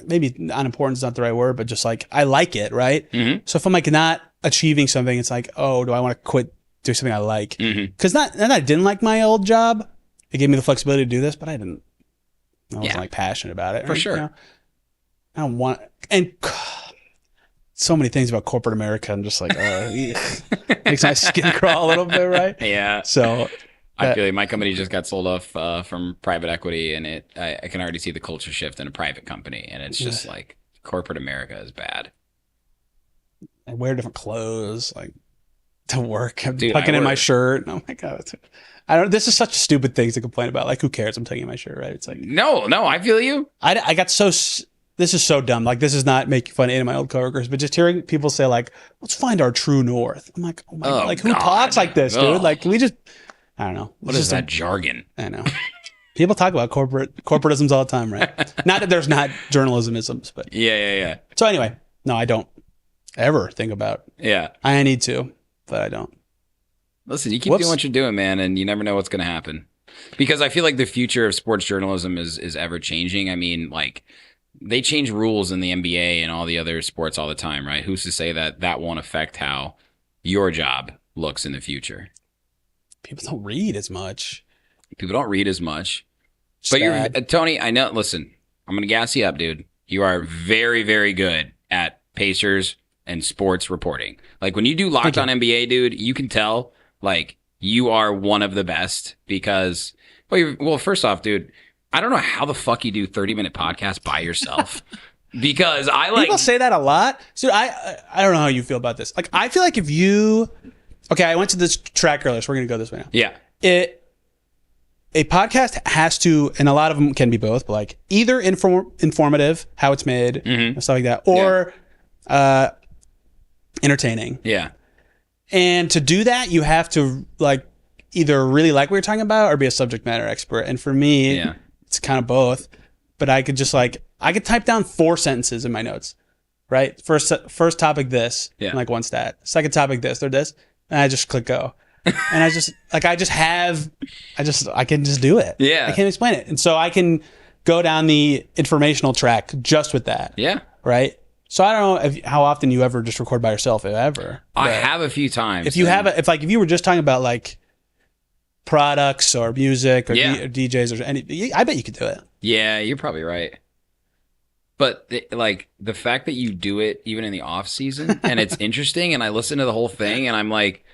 B: maybe unimportant is not the right word, but just like I like it, right? So if I'm like not achieving something, it's like, oh, do I want to quit doing something I like? Because not that I didn't like my old job. It gave me the flexibility to do this, but I wasn't like passionate about it.
A: For sure.
B: I don't want, and so many things about corporate America. I'm just like, makes my skin crawl a little bit, right?
A: Yeah.
B: So
A: I feel like my company just got sold off from private equity, and I can already see the culture shift in a private company, and it's just like corporate America is bad.
B: I wear different clothes, like to work. I'm tucking in my shirt. Oh my God. This is such a stupid thing to complain about. Like, who cares? I'm tucking in my shirt, right? It's like,
A: no, I feel you.
B: I got this is so dumb. Like, this is not making fun of any of my old coworkers, but just hearing people say like, let's find our true north. I'm like, oh my God. Like, who talks like this, dude? Like, can we just, I don't know.
A: What is that jargon?
B: I know. People talk about corporatisms all the time, right? Not that there's not journalismisms, but
A: yeah.
B: So anyway, no, I don't ever think about.
A: Yeah.
B: I need to, but I don't.
A: Listen, you keep doing what you're doing, man, and you never know what's going to happen. Because I feel like the future of sports journalism is ever changing. I mean, like, they change rules in the NBA and all the other sports all the time, right? Who's to say that won't affect how your job looks in the future?
B: People don't read as much.
A: But you're Tony, I know, listen, I'm going to gas you up, dude. You are very, very good at Pacers and sports reporting. Like when you do Locked On NBA, dude, you can tell like you are one of the best because, well, first off, dude, I don't know how the fuck you do 30-minute podcasts by yourself. Because I like
B: people say that a lot. So I don't know how you feel about this. Like I feel like if you I went to this track earlier, so we're gonna go this way now.
A: Yeah.
B: A podcast has to, and a lot of them can be both, but like either informative, how it's made, and stuff like that, or entertaining.
A: Yeah.
B: And to do that, you have to like either really like what you're talking about or be a subject matter expert. And for me, it's kind of both. But I could just like, I could type down 4 sentences in my notes, right? First topic, this, like one stat. Second topic, this, third, this. And I just click go. And I just, like, I can just do it.
A: Yeah.
B: I can't explain it. And so I can go down the informational track just with that.
A: Yeah.
B: Right? So I don't know how often you ever just record by yourself, if ever.
A: I have a few times.
B: If you if you were just talking about like products or music or DJs or any, I bet you could do it.
A: Yeah, you're probably right. But like the fact that you do it even in the off season and it's interesting, and I listen to the whole thing and I'm like,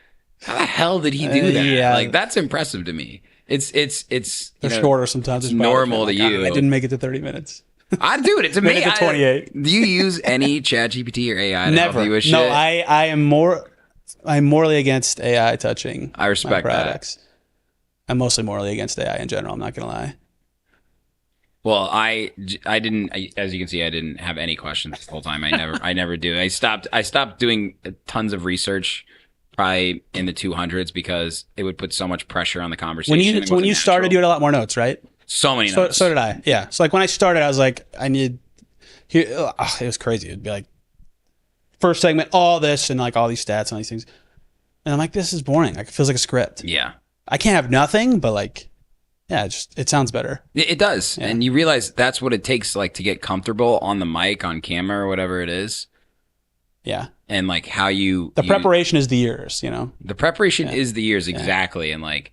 A: how the hell did he do that?
B: Yeah.
A: Like that's impressive to me. It's
B: They're shorter sometimes.
A: It's normal to you.
B: I didn't make it to 30 minutes.
A: I do it. It's amazing.
B: Minute to 28.
A: Do you use any ChatGPT or AI to
B: Never.
A: help you with shit?
B: No, I'm morally against AI touching.
A: I respect
B: my products. I'm mostly morally against AI in general. I'm not gonna lie.
A: Well, I didn't, as you can see, I didn't have any questions the whole time. I never do. I stopped doing tons of research, probably in the 200s, because it would put so much pressure on the conversation.
B: When you started, you had a lot more notes, right?
A: So many notes.
B: So did I. Yeah. So like when I started, I was like, it was crazy. It'd be like first segment, all this and like all these stats and all these things, and I'm like, this is boring. Like it feels like a script.
A: Yeah.
B: I can't have nothing, but like. Yeah, it sounds better.
A: It does. Yeah. And you realize that's what it takes, like, to get comfortable on the mic, on camera, or whatever it is.
B: Yeah.
A: And like how
B: preparation is the years,
A: The preparation is the years, exactly. Yeah. And like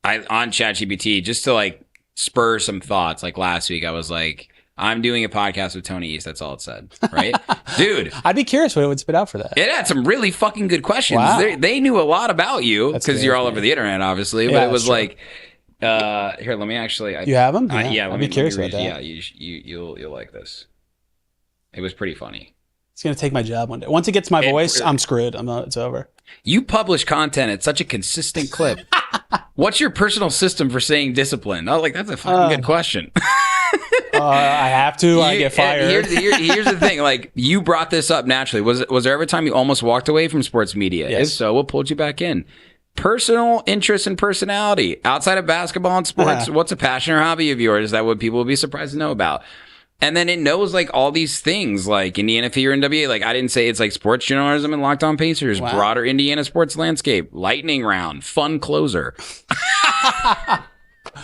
A: on ChatGPT, just to like spur some thoughts, like last week I was like, I'm doing a podcast with Tony East. That's all it said, right? Dude.
B: I'd be curious what it would spit out for that.
A: It had some really fucking good questions.
B: Wow.
A: They knew a lot about you because you're all over the internet, obviously.
B: Yeah,
A: but it was
B: true.
A: like, here, let me actually.
B: You have them?
A: Yeah,
B: I'd be curious about that.
A: Yeah, you'll like this. It was pretty funny.
B: It's gonna take my job one day. Once it gets my voice, I'm screwed. It's over.
A: You publish content at such a consistent clip. What's your personal system for staying disciplined? Oh, like that's a fucking good question.
B: I have to. I get fired.
A: Here's the thing. Like you brought this up naturally. Was there ever a time you almost walked away from sports media?
B: Yes.
A: If so, what pulled you back in? Personal interest and personality outside of basketball and sports. What's a passion or hobby of yours that would people would be surprised to know about? And then it knows like all these things like Indiana Fever and NWA. Like I didn't say it's like sports journalism and Locked On Pacers, broader Indiana sports landscape, lightning round, fun closer.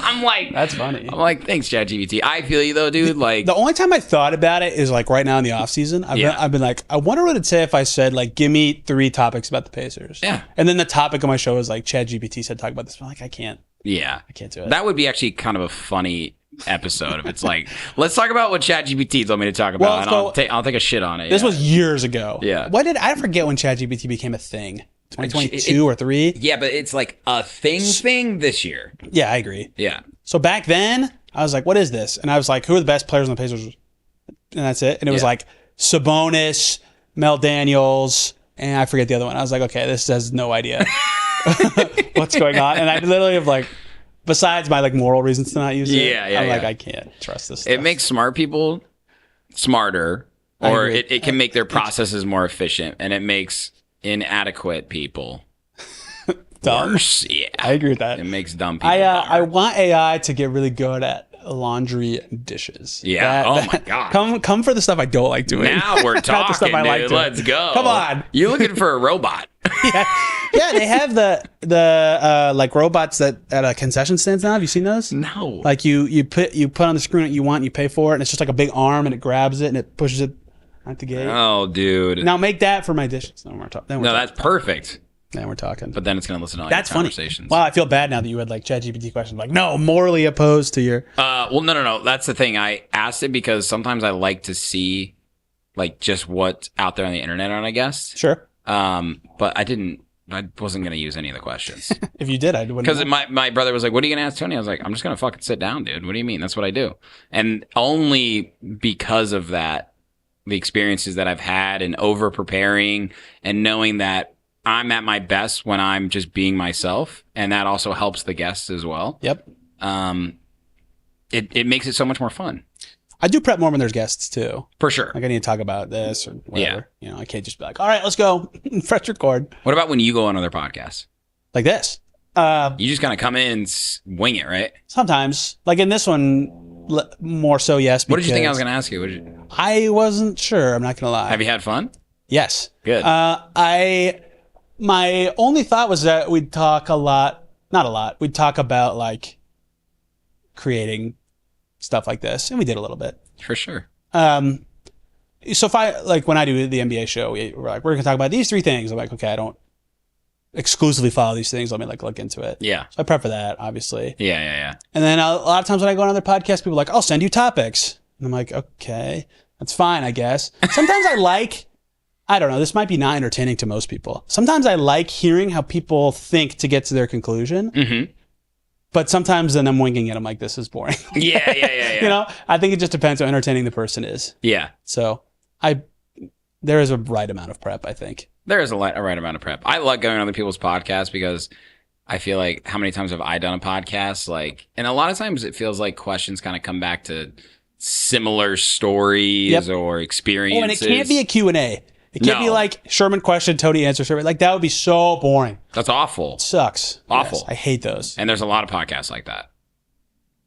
A: I'm like,
B: that's funny.
A: I'm like, thanks, ChatGPT. I feel you though, dude. Like
B: the only time I thought about it is like right now in the off season. I've been like, I wonder what it'd say if I said like, give me 3 topics about the Pacers.
A: Yeah.
B: And then the topic of my show is like ChatGPT said talk about this. I'm like, I can't.
A: Yeah.
B: I can't do it.
A: That would be actually kind of a funny episode if it's like, let's talk about what ChatGPT told me to talk about, and I'll take a shit on it.
B: This was years ago.
A: Yeah.
B: I forget when ChatGPT became a thing? 2022 or 3?
A: Yeah, but it's like a thing this year.
B: Yeah, I agree.
A: Yeah.
B: So back then, I was like, what is this? And I was like, who are the best players on the Pacers? And that's it. And it was like Sabonis, Mel Daniels, and I forget the other one. I was like, okay, this has no idea what's going on. And I literally have like, besides my like moral reasons to not use it, I'm like, I can't trust this stuff.
A: It makes smart people smarter, or it can make their processes more efficient, and it makes inadequate people
B: dumb.
A: Worse. Yeah,
B: I agree with that.
A: It makes dumb people
B: I want AI to get really good at laundry and dishes.
A: Yeah. My God.
B: Come for the stuff I don't like doing.
A: Now we're talking,
B: Not the stuff I
A: dude.
B: like doing.
A: Let's go.
B: Come on.
A: You're looking for a robot.
B: Yeah, they have the like robots that at concession stands now. Have you seen those?
A: No.
B: Like you put on the screen what you want, and you pay for it, and it's just like a big arm, and it grabs it and it pushes it at the gate.
A: Oh, dude.
B: Now make that for my dishes. No,
A: that's perfect.
B: Then we're talking.
A: But then it's going to listen to all
B: that's
A: your conversations.
B: Funny. Wow, I feel bad now that you had like ChatGPT questions. Like, no, morally opposed to your.
A: Well, no. That's the thing. I asked it because sometimes I like to see like just what's out there on the internet on a guest.
B: Sure.
A: But I wasn't going to use any of the questions.
B: If you did, I wouldn't.
A: Because my brother was like, what are you going to ask Tony? I was like, I'm just going to fucking sit down, dude. What do you mean? That's what I do. And only because of that, the experiences that I've had and over preparing and knowing that I'm at my best when I'm just being myself. And that also helps the guests as well.
B: Yep.
A: It makes it so much more fun.
B: I do prep more when there's guests too.
A: For sure.
B: Like I need to talk about this or whatever. Yeah. You know, I can't just be like, all right, let's go. Fresh record.
A: What about when you go on other podcasts?
B: Like this.
A: You just kind of come in and wing it, right?
B: Sometimes. Like in this one, more so, yes.
A: What did you think I was going to ask you?
B: I wasn't sure. I'm not going to lie.
A: Have you had fun?
B: Yes.
A: Good.
B: My only thought was that we'd talk not a lot. We'd talk about like creating stuff like this. And we did a little bit.
A: For sure.
B: So if I, like when I do the NBA show, we're like, we're going to talk about these 3 things. I'm like, okay, I don't exclusively follow these things. Let me like look into it.
A: Yeah.
B: So I prep for that, obviously.
A: Yeah.
B: And then a lot of times when I go on other podcasts, people are like, I'll send you topics. And I'm like, okay, that's fine, I guess. Sometimes I don't know, this might be not entertaining to most people. Sometimes I like hearing how people think to get to their conclusion.
A: Mm-hmm.
B: But sometimes then I'm winging it. I'm like, this is boring.
A: Yeah.
B: You know, I think it just depends how entertaining the person is.
A: Yeah.
B: So there is a right amount of prep, I think.
A: There is a right amount of prep. I like going on other people's podcasts because I feel like how many times have I done a podcast? Like, and a lot of times it feels like questions kind of come back to similar stories or experiences.
B: Oh, and it can't be a Q&A. It can't be like Sherman question, Tony answer Sherman. Like that would be so boring.
A: That's awful.
B: It sucks.
A: Awful.
B: Yes, I hate those.
A: And there's a lot of podcasts like that.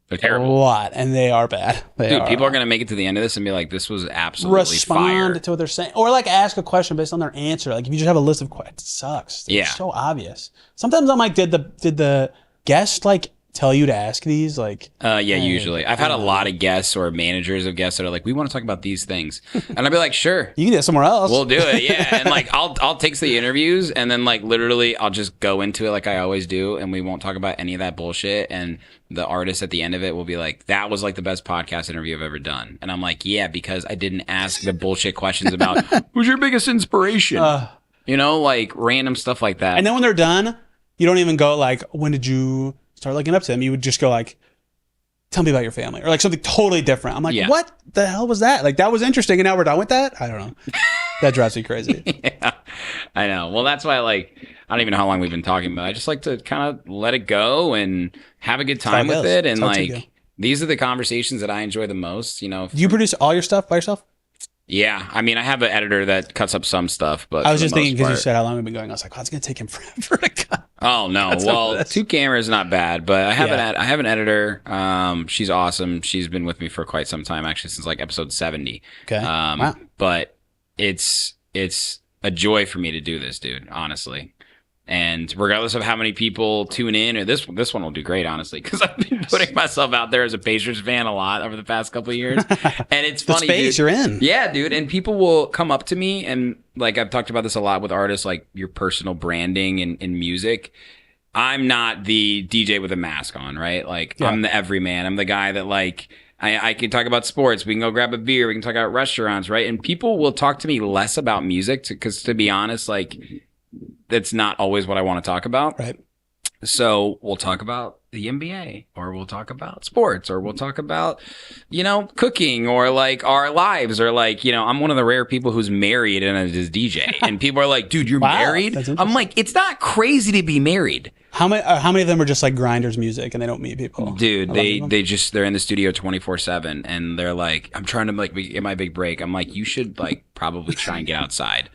A: They're
B: A
A: terrible.
B: lot, and they are bad.
A: People are going to make it to the end of this and be like, this was absolutely fire.
B: Respond to what they're saying. Or like ask a question based on their answer. Like if you just have a list of questions, it sucks. It's so obvious. Sometimes I'm like, did the guest like tell you to ask these? Like
A: usually. I've had a lot of guests or managers of guests that are like, we want to talk about these things. And I'd be like, sure.
B: You can do it somewhere else.
A: We'll do it, yeah. And like I'll take the interviews and then like literally I'll just go into it like I always do and we won't talk about any of that bullshit. And the artist at the end of it will be like, that was like the best podcast interview I've ever done. And I'm like, yeah, because I didn't ask the bullshit questions about who's your biggest inspiration? You know, like random stuff like that.
B: And then when they're done, you don't even go like, when did you start looking up to them? You would just go like, tell me about your family, or like something totally different. I'm like, what the hell was that? Like that was interesting, and now we're done with that? I don't know. That drives me crazy.
A: Yeah, I know. Well, that's why I don't even know how long we've been talking, but I just like to kind of let it go and have a good time with it. And like, these are the conversations that I enjoy the most, you know.
B: Do you produce all your stuff by yourself?
A: Yeah. I mean, I have an editor that cuts up some stuff, but
B: I was just thinking because you said how long we've been going. I was like, oh, it's going to take him forever to cut.
A: Oh, no. Well, 2 cameras is not bad, but I have I have an editor. She's awesome. She's been with me for quite some time, actually, since like episode 70.
B: Okay. Wow.
A: But it's a joy for me to do this, dude, honestly. And regardless of how many people tune in, or this one will do great, honestly, because I've been putting myself out there as a Pacers fan a lot over the past couple of years. And it's funny,
B: space
A: dude.
B: You're in.
A: Yeah, dude. And people will come up to me, and like I've talked about this a lot with artists, like your personal branding in music. I'm not the DJ with a mask on, right? Like I'm the everyman. I'm the guy that like I can talk about sports. We can go grab a beer. We can talk about restaurants, right? And people will talk to me less about music because, to be honest, like that's not always what I want to talk about.
B: Right.
A: So we'll talk about the NBA, or we'll talk about sports, or we'll talk about, you know, cooking, or like our lives, or like, you know, I'm one of the rare people who's married and is DJ. And people are like, dude, you're married? I'm like, it's not crazy to be married.
B: How many of them are just like grinders music and they don't meet people?
A: Dude, they're in the studio 24/7 and they're like, I'm trying to like get my big break. I'm like, you should like probably try and get outside.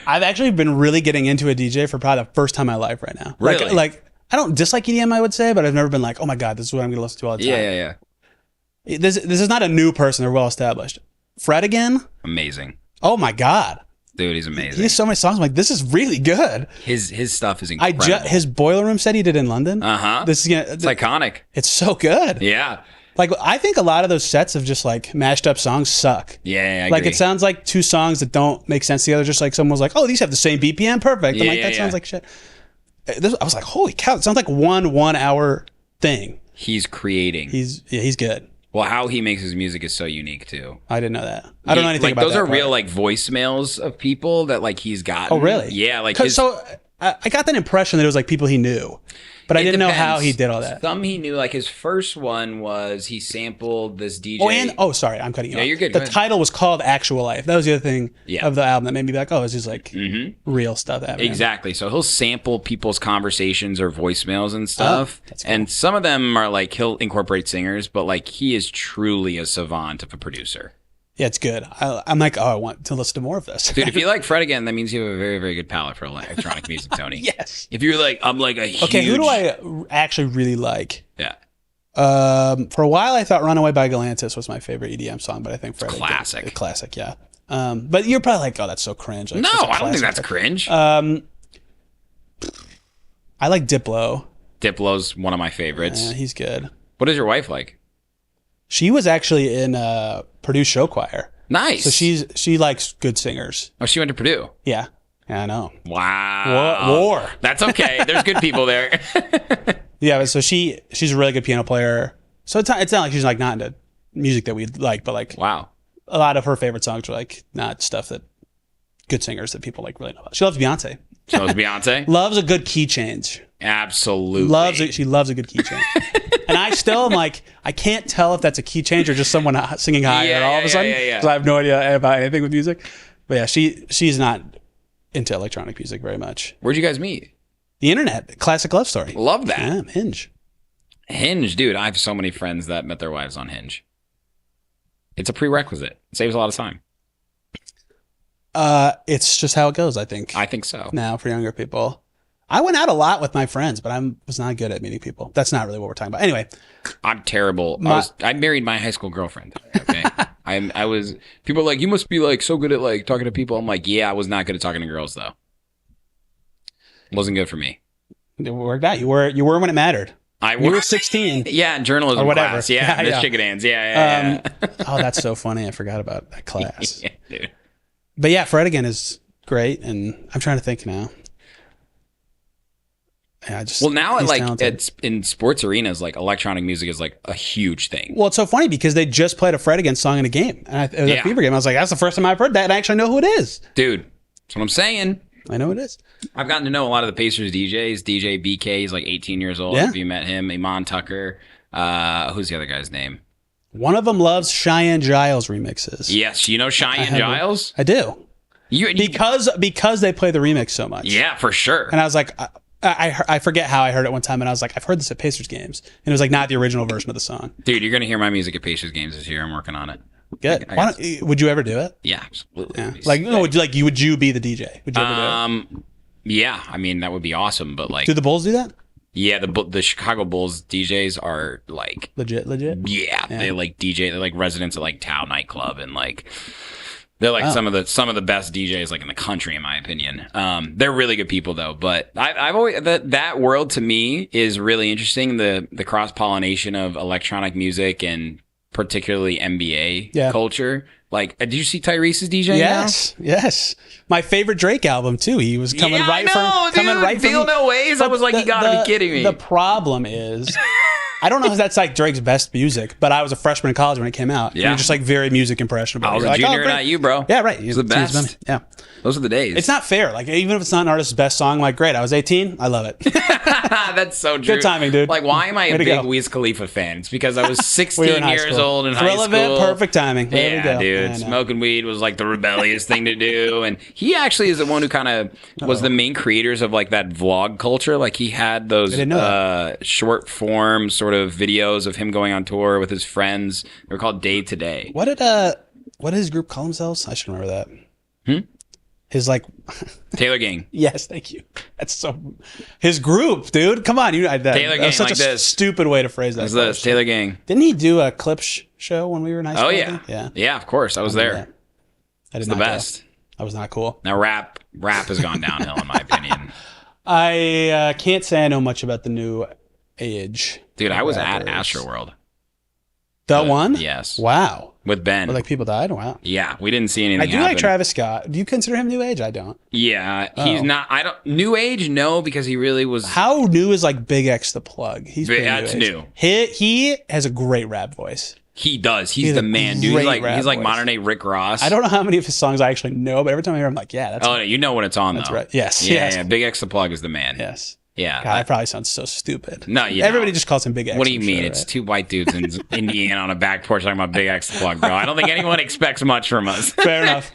B: I've actually been really getting into a DJ for probably the first time in my life right now.
A: Really?
B: Like I don't dislike EDM, I would say, but I've never been like, oh my God, this is what I'm going to listen to all the time.
A: Yeah.
B: This is not a new person. They're well established. Fred again?
A: Amazing.
B: Oh my God.
A: Dude, he's amazing.
B: He has so many songs. I'm like, this is really good.
A: His stuff is incredible.
B: His Boiler Room set he did in London.
A: Uh-huh. It's iconic.
B: It's so good.
A: Yeah.
B: Like, I think a lot of those sets of just like mashed up songs suck.
A: Yeah, I
B: like
A: agree.
B: it sounds like 2 songs that don't make sense together. Just like someone was like, "Oh, these have the same BPM, perfect." I'm like, that sounds like shit. I was like, "Holy cow!" It sounds like 1 hour thing.
A: He's creating.
B: He's good.
A: Well, how he makes his music is so unique too.
B: I didn't know that. I don't know anything about
A: those
B: that.
A: Those are
B: part.
A: real like voicemails of people that like he's gotten.
B: Oh, really?
A: Yeah, like
B: so. I got that impression that it was like people he knew. But I didn't know how he did all that.
A: Some he knew, like his first one was he sampled this DJ.
B: Sorry, I'm cutting you off.
A: No, you're good.
B: The title was called Actual Life. That was the other thing of the album that made me be like, oh, it's just like real stuff happening.
A: Exactly. So he'll sample people's conversations or voicemails and stuff. Cool. And some of them are like, he'll incorporate singers, but like he is truly a savant of a producer.
B: Yeah, it's good. I'm like, I want to listen to more of this.
A: Dude, if you like Fred again, that means you have a very, very good palate for electronic music, Tony.
B: Yes.
A: If you're like, I'm like a huge...
B: Okay, who do I actually really like?
A: Yeah.
B: For a while, I thought Runaway by Galantis was my favorite EDM song, but I think Fred...
A: Classic.
B: Classic, yeah. But you're probably like, oh, that's so cringe. Like,
A: no, I don't think that's cringe.
B: I like Diplo.
A: Diplo's one of my favorites.
B: He's good.
A: What is your wife like?
B: She was actually in Purdue show choir.
A: Nice.
B: So she likes good singers.
A: Oh, she went to Purdue.
B: Yeah, I know.
A: Wow.
B: War.
A: That's okay. There's good people there.
B: Yeah, so she's a really good piano player. So it's not like she's like not into music that we like, but like
A: wow,
B: a lot of her favorite songs are like not stuff that good singers that people like really know about. She loves Beyonce.
A: She loves Beyonce.
B: Loves a good key change.
A: Absolutely.
B: She loves a good key change. And I still am like, I can't tell if that's a key change or just someone singing higher all of a sudden. Because I have no idea about anything with music. But yeah, she's not into electronic music very much.
A: Where'd you guys meet?
B: The internet. Classic love story.
A: Love that.
B: Yeah, Hinge.
A: Hinge, dude. I have so many friends that met their wives on Hinge. It's a prerequisite. It saves a lot of time.
B: It's just how it goes, I think.
A: I think so.
B: Now for younger people. I went out a lot with my friends, but I was not good at meeting people. That's not really what we're talking about. Anyway.
A: I'm terrible. I married my high school girlfriend. Okay. I was, people are like, you must be like so good at like talking to people. I'm like, yeah, I was not good at talking to girls though. Wasn't good for me.
B: It worked out. You were when it mattered. You were 16.
A: Yeah, in journalism
B: or whatever.
A: class. Yeah, the chicken hands. Yeah.
B: Oh, that's so funny. I forgot about that class.
A: Yeah, dude.
B: But yeah, Fred again is great, and I'm trying to think now. Yeah,
A: now it's in sports arenas, like electronic music is like a huge thing.
B: Well, it's so funny because they just played a Fred again song in a game, and it was a Fever game. I was like, that's the first time I've heard that, and I actually know who it is.
A: Dude, that's what I'm saying.
B: I know who it is.
A: I've gotten to know a lot of the Pacers DJs. DJ BK is like 18 years old.
B: Yeah.
A: Have you met him? Iman Tucker. Who's the other guy's name?
B: One of them loves Cheyenne Giles remixes.
A: Yes, you know Cheyenne Giles?
B: I do. Because they play the remix so much.
A: Yeah, for sure.
B: And I was like, I forget how I heard it one time, and I was like, I've heard this at Pacers games, and it was like not the original version of the song.
A: Dude, you're gonna hear my music at Pacers games this year. I'm working on it.
B: Good. Would you ever do it?
A: Yeah, absolutely.
B: Yeah. Would you be the DJ? Would you ever do it?
A: Yeah, I mean that would be awesome, but like,
B: do the Bulls do that?
A: Yeah, the Chicago Bulls DJs are like
B: legit.
A: Yeah, they like DJ. They're like residents at like Tao nightclub, and like they're like some of the best DJs like in the country, in my opinion. They're really good people though. But I've always that world to me is really interesting. The cross pollination of electronic music and particularly NBA culture. Like, did you see Tyrese's DJ?
B: Yes. My favorite Drake album too. He was coming right from
A: Feel No Ways. I was like, you gotta be kidding me.
B: The problem is, I don't know if that's like Drake's best music, but I was a freshman in college when it came out. Yeah, you're just like very music impressionable.
A: I was a junior, not you, bro.
B: Yeah, right.
A: He's the best.
B: Yeah,
A: those are the days.
B: It's not fair. Like, even if it's not an artist's best song, like, great. I was 18. I love it.
A: That's so true.
B: Good timing, dude.
A: Like, why am I a big Wiz Khalifa fan? It's because I was 16 years old in high school.
B: Relevant, perfect timing. There we go.
A: Dude. Smoking weed was like the rebellious thing to do. And he actually is the one who kind of was the main creators of like that vlog culture. Like, he had those short form sort of videos of him going on tour with his friends. They were called Day to Day.
B: What did his group call themselves? I should remember that. His like
A: Taylor Gang.
B: Yes, thank you. That's so his group, dude. Come on,
A: Taylor Gang.
B: That's such
A: like
B: a
A: this.
B: Stupid way to phrase that.
A: This Taylor Gang.
B: Didn't he do a clip show when we were in high school?
A: Oh yeah, of course. I was there. It's the best.
B: That was not cool.
A: Now rap has gone downhill in my opinion.
B: I can't say I know much about the new age.
A: Dude, I was at Astroworld.
B: That one?
A: Yes.
B: Wow.
A: With Ben.
B: Where, like, people died? Wow.
A: Yeah, we didn't see anything
B: I do
A: happen.
B: like Travis Scott. Do you consider him new age? I don't.
A: Yeah, he's not. I don't. New age, no, because he really was.
B: How new is like Big X the Plug? He's
A: that's new.
B: He has a great rap voice.
A: He does. He's the man, dude. He's like modern day Rick Ross.
B: I don't know how many of his songs I actually know, but every time I hear him, I'm like, yeah, that's.
A: Oh, you know when it's on,
B: that's
A: though.
B: Right. Yes.
A: Yeah. Big X the Plug is the man.
B: Yes.
A: Yeah.
B: God, that probably sounds so stupid.
A: No,
B: everybody just calls him Big X.
A: What do you mean? It's two white dudes in Indiana on a back porch talking about Big X the Plug, bro. I don't think anyone expects much from us.
B: Fair enough.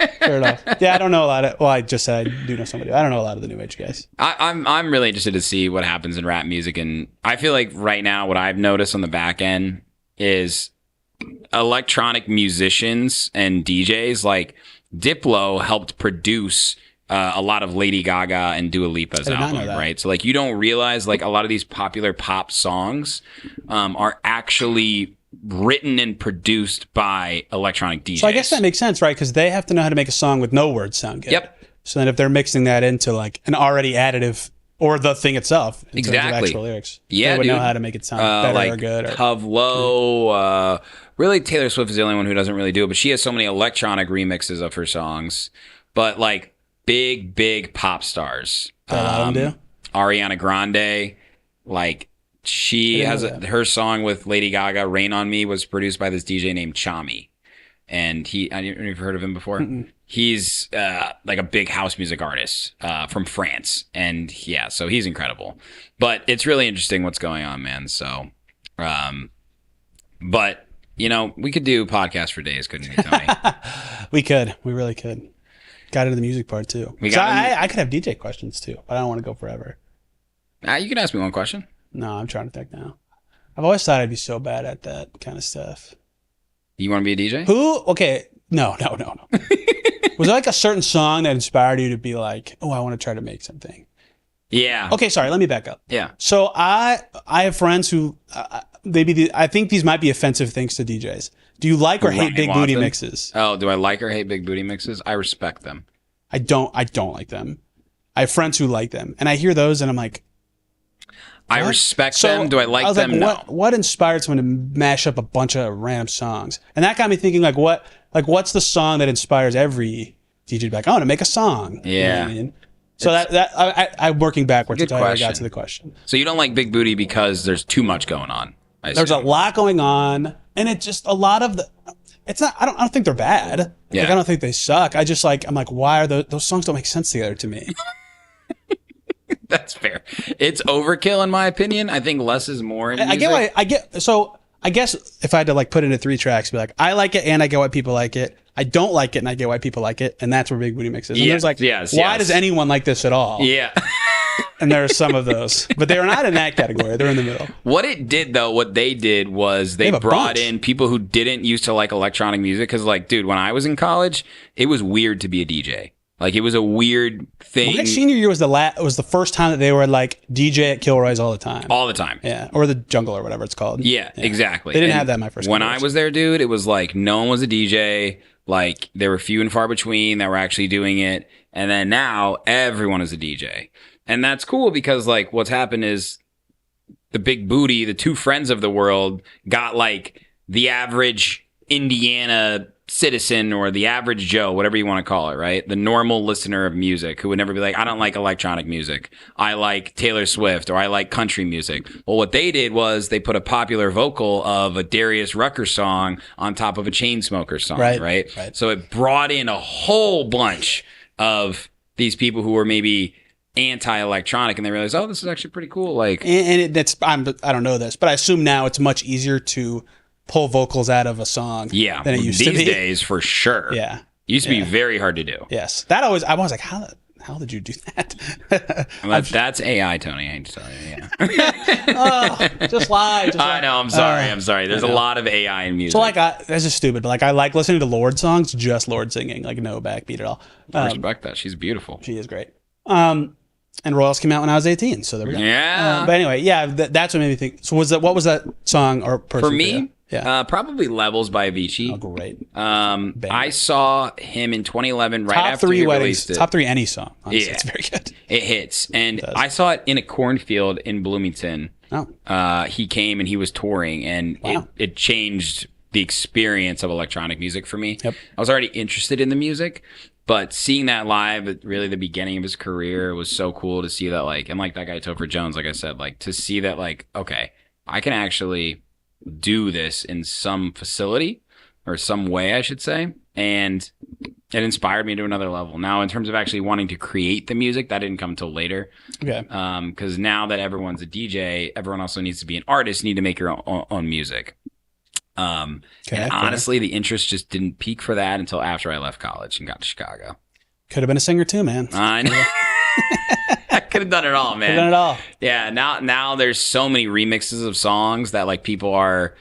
B: Yeah, I don't know a lot of. Well, I just said I do know somebody. I don't know a lot of the new age guys.
A: I'm really interested to see what happens in rap music, and I feel like right now what I've noticed on the back end is electronic musicians and DJs like Diplo helped produce a lot of Lady Gaga and Dua Lipa's album, right? So like you don't realize like a lot of these popular pop songs are actually written and produced by electronic DJs.
B: So I guess that makes sense, right? Because they have to know how to make a song with no words sound good.
A: Yep.
B: So then if they're mixing that into like an already additive or the thing itself in terms of actual lyrics, they would know how to make it sound better
A: like
B: or good.
A: Tove Lo, really Taylor Swift is the only one who doesn't really do it, but she has so many electronic remixes of her songs. But like big pop stars. Ariana Grande, like she has her song with Lady Gaga, Rain on Me, was produced by this DJ named Chami. and I don't know if you've heard of him before.
B: Mm-mm.
A: He's like a big house music artist from France, and yeah, so he's incredible. But it's really interesting what's going on, man. So, but you know, we could do podcasts for days, couldn't we, Tony?
B: We could. We really could. Got into the music part too. I could have DJ questions too, but I don't want to go forever.
A: You can ask me one question.
B: No, I'm trying to think now. I've always thought I'd be so bad at that kind of stuff.
A: You want to be a DJ?
B: Who? Okay. No. Was there like a certain song that inspired you to be like, oh, I want to try to make something?
A: Yeah.
B: Okay, sorry. Let me back up.
A: Yeah.
B: So I have friends who I think these might be offensive things to DJs. Do you like or hate big booty mixes?
A: Oh, do I like or hate big booty mixes? I respect them.
B: I don't like them. I have friends who like them, and I hear those, and I'm like, what?
A: I respect them. Do I like them?
B: Like,
A: no.
B: What inspired someone to mash up a bunch of random songs? And that got me thinking, what's the song that inspires every DJ to be like, I want to make a song?
A: Yeah.
B: You know what I mean? So I'm working backwards until I got to the question.
A: So you don't like big booty because there's too much going on.
B: There's a lot going on, and it's just a lot of the. It's not. I don't think they're bad.
A: Yeah.
B: Like, I don't think they suck. I'm like, why are those songs don't make sense together to me?
A: That's fair. It's overkill in my opinion. I think less is more. In music.
B: So I guess if I had to like put it into 3 tracks, be like, I like it and I get why people like it. I don't like it and I get why people like it, and that's where big booty mix is. And there's like, why does anyone like this at all?
A: Yeah.
B: And there are some of those, but they are not in that category. They're in the middle.
A: What they did was they brought in people who didn't used to like electronic music. Cause like, dude, when I was in college, it was weird to be a DJ. Like it was a weird thing.
B: My senior year was the first time that they were like DJ at Kilroy's all the time.
A: All the time.
B: Yeah. Or the Jungle or whatever it's called.
A: Yeah. Exactly.
B: They didn't have that my first
A: When I was there, dude, it was like no one was a DJ. Like there were few and far between that were actually doing it. And then now everyone is a DJ. And that's cool because like what's happened is the big booty, the two friends of the world got like the average Indiana citizen or the average Joe, whatever you want to call it, right? The normal listener of music who would never be like, I don't like electronic music. I like Taylor Swift or I like country music. Well, what they did was they put a popular vocal of a Darius Rucker song on top of a Chainsmokers song, right? So it brought in a whole bunch of these people who were maybe anti-electronic, and they realized, oh, this is actually pretty cool. Like,
B: I don't know this, but I assume now it's much easier to pull vocals out of a song.
A: Yeah,
B: than it used to be.
A: These days, for sure.
B: Yeah,
A: it used to be very hard to do.
B: Yes, I was like, how did you do that?
A: That's AI, Tony. I hate to tell you.
B: Just lie.
A: I know. I'm sorry. There's a lot of AI in music.
B: So like, that's just stupid. But like, I like listening to Lorde songs, just Lorde singing, like no backbeat at all.
A: I respect that. She's beautiful.
B: She is great. And Royals came out when I was 18, so there we go.
A: Yeah.
B: But anyway, yeah, that's what made me think. So what was that song or person?
A: For me,
B: yeah,
A: probably Levels by Avicii.
B: Oh, great.
A: I saw him in 2011 right
B: top
A: after
B: 3
A: he
B: weddings,
A: released it.
B: Top 3 any song. Honestly,
A: Yeah.
B: it's very good.
A: It hits. And I saw it in a cornfield in Bloomington.
B: Oh.
A: He came and he was touring, and it changed the experience of electronic music for me.
B: Yep.
A: I was already interested in the music, but seeing that live at really the beginning of his career was so cool to see that, like, and like that guy Topher Jones, like I said, like to see that, like, okay, I can actually do this in some facility or some way, I should say. And it inspired me to another level. Now, in terms of actually wanting to create the music, that didn't come till later.
B: Okay.
A: Because now that everyone's a DJ, everyone also needs to be an artist, you need to make your own music. And honestly, the interest just didn't peak for that until after I left college and got to Chicago.
B: Could have been a singer too, man.
A: I know. I could have done it all, man.
B: Could have done it all.
A: Yeah. Now there's so many remixes of songs that like people are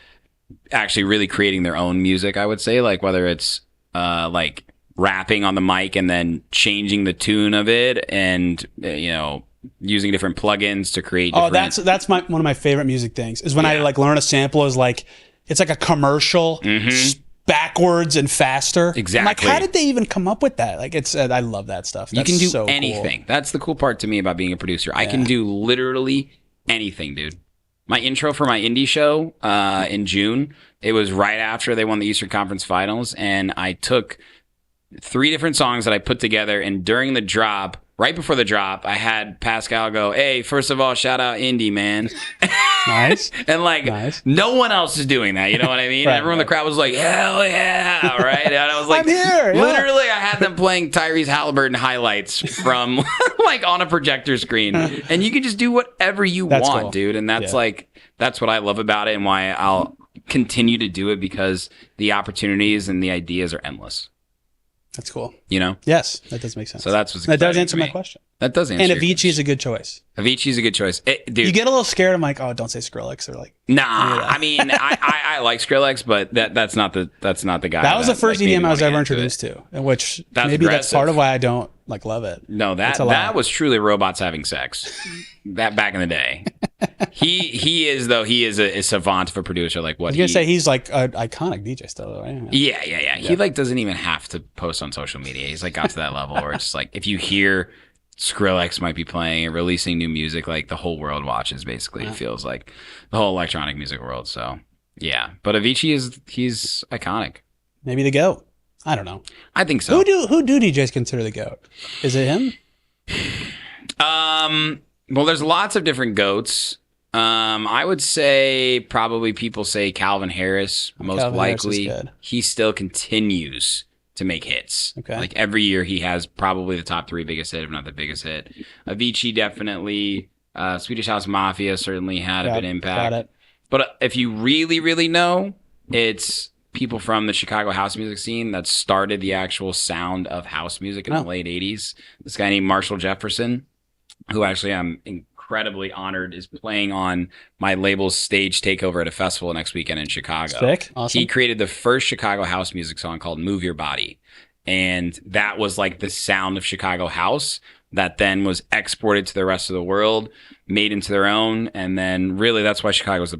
A: actually really creating their own music. I would say, like whether it's like rapping on the mic and then changing the tune of it, and using different plugins to create.
B: That's one of my favorite music things is when I like learn a sample is like. It's like a commercial, backwards and faster.
A: Exactly.
B: I'm like, how did they even come up with that? Like, I love that stuff. That's
A: you can do
B: so
A: anything.
B: Cool.
A: That's the cool part to me about being a producer. I can do literally anything, dude. My intro for my indie show in June, it was right after they won the Eastern Conference Finals, and I took 3 different songs that I put together, and during the drop, right before the drop, I had Pascal go, "Hey, first of all, shout out Indy, man."
B: Nice.
A: And like, no one else is doing that. You know what I mean?
B: Right,
A: Everyone in the crowd was like, "Hell yeah!" Right? And I was like,
B: I'm here. Yeah.
A: Literally, I had them playing Tyrese Halliburton highlights from like on a projector screen, and you can just do whatever you want,
B: cool.
A: dude. And that's that's what I love about it, and why I'll continue to do it, because the opportunities and the ideas are endless.
B: That's cool.
A: You know?
B: Yes, that does make sense.
A: So that's what's
B: that does
A: exciting
B: answer
A: to
B: my
A: me.
B: question.
A: That does answer.
B: And
A: your
B: Avicii
A: question.
B: is a good choice.
A: Avicii's a good choice. Dude.
B: You get a little scared. I'm like, oh, don't say Skrillex. They're like,
A: nah. I mean, I like Skrillex, but that's not the guy.
B: that was the first
A: like,
B: EDM I was ever
A: into
B: introduced to, in which
A: That's
B: maybe that's
A: aggressive.
B: part of why I don't like love it.
A: No, that was truly robots having sex. That back in the day. He is a savant of a producer. Like what?
B: I was gonna say he's like an iconic DJ still, though, right?
A: Yeah. He like doesn't even have to post on social media. He's like got to that level where it's like if you hear Skrillex might be playing and releasing new music, like the whole world watches. Basically, it feels like the whole electronic music world. So yeah, but Avicii he's iconic.
B: Maybe the GOAT. I don't know.
A: I think so.
B: Who do DJs consider the GOAT? Is it him?
A: Well, there's lots of different GOATs. I would say probably people say Calvin Harris, most
B: Calvin Harris
A: likely.
B: is good.
A: He still continues to make hits.
B: Okay.
A: Like every year he has probably the top 3 biggest hit, if not the biggest hit. Avicii definitely. Swedish House Mafia certainly had a big impact.
B: Got it.
A: But if you really, really know, it's people from the Chicago house music scene that started the actual sound of house music in the late 80s. This guy named Marshall Jefferson, who actually I'm incredibly honored is playing on my label's stage takeover at a festival next weekend in Chicago.
B: Sick. Awesome.
A: He created the first Chicago house music song called Move Your Body. And that was like the sound of Chicago house that then was exported to the rest of the world, made into their own. And then really that's why Chicago was the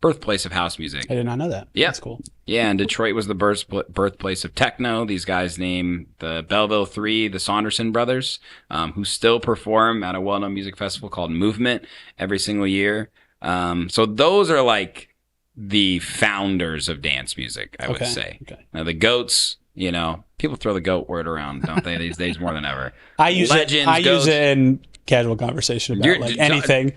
A: birthplace of house music.
B: I did not know that.
A: Yeah.
B: That's cool.
A: Yeah, and Detroit was the birthplace of techno. These guys named the Belleville Three, the Saunderson brothers, who still perform at a well-known music festival called Movement every single year. So those are like the founders of dance music, I would say. Okay. Now the GOATs, you know, people throw the GOAT word around, don't they, these days more than ever.
B: I use it in casual conversation about anything.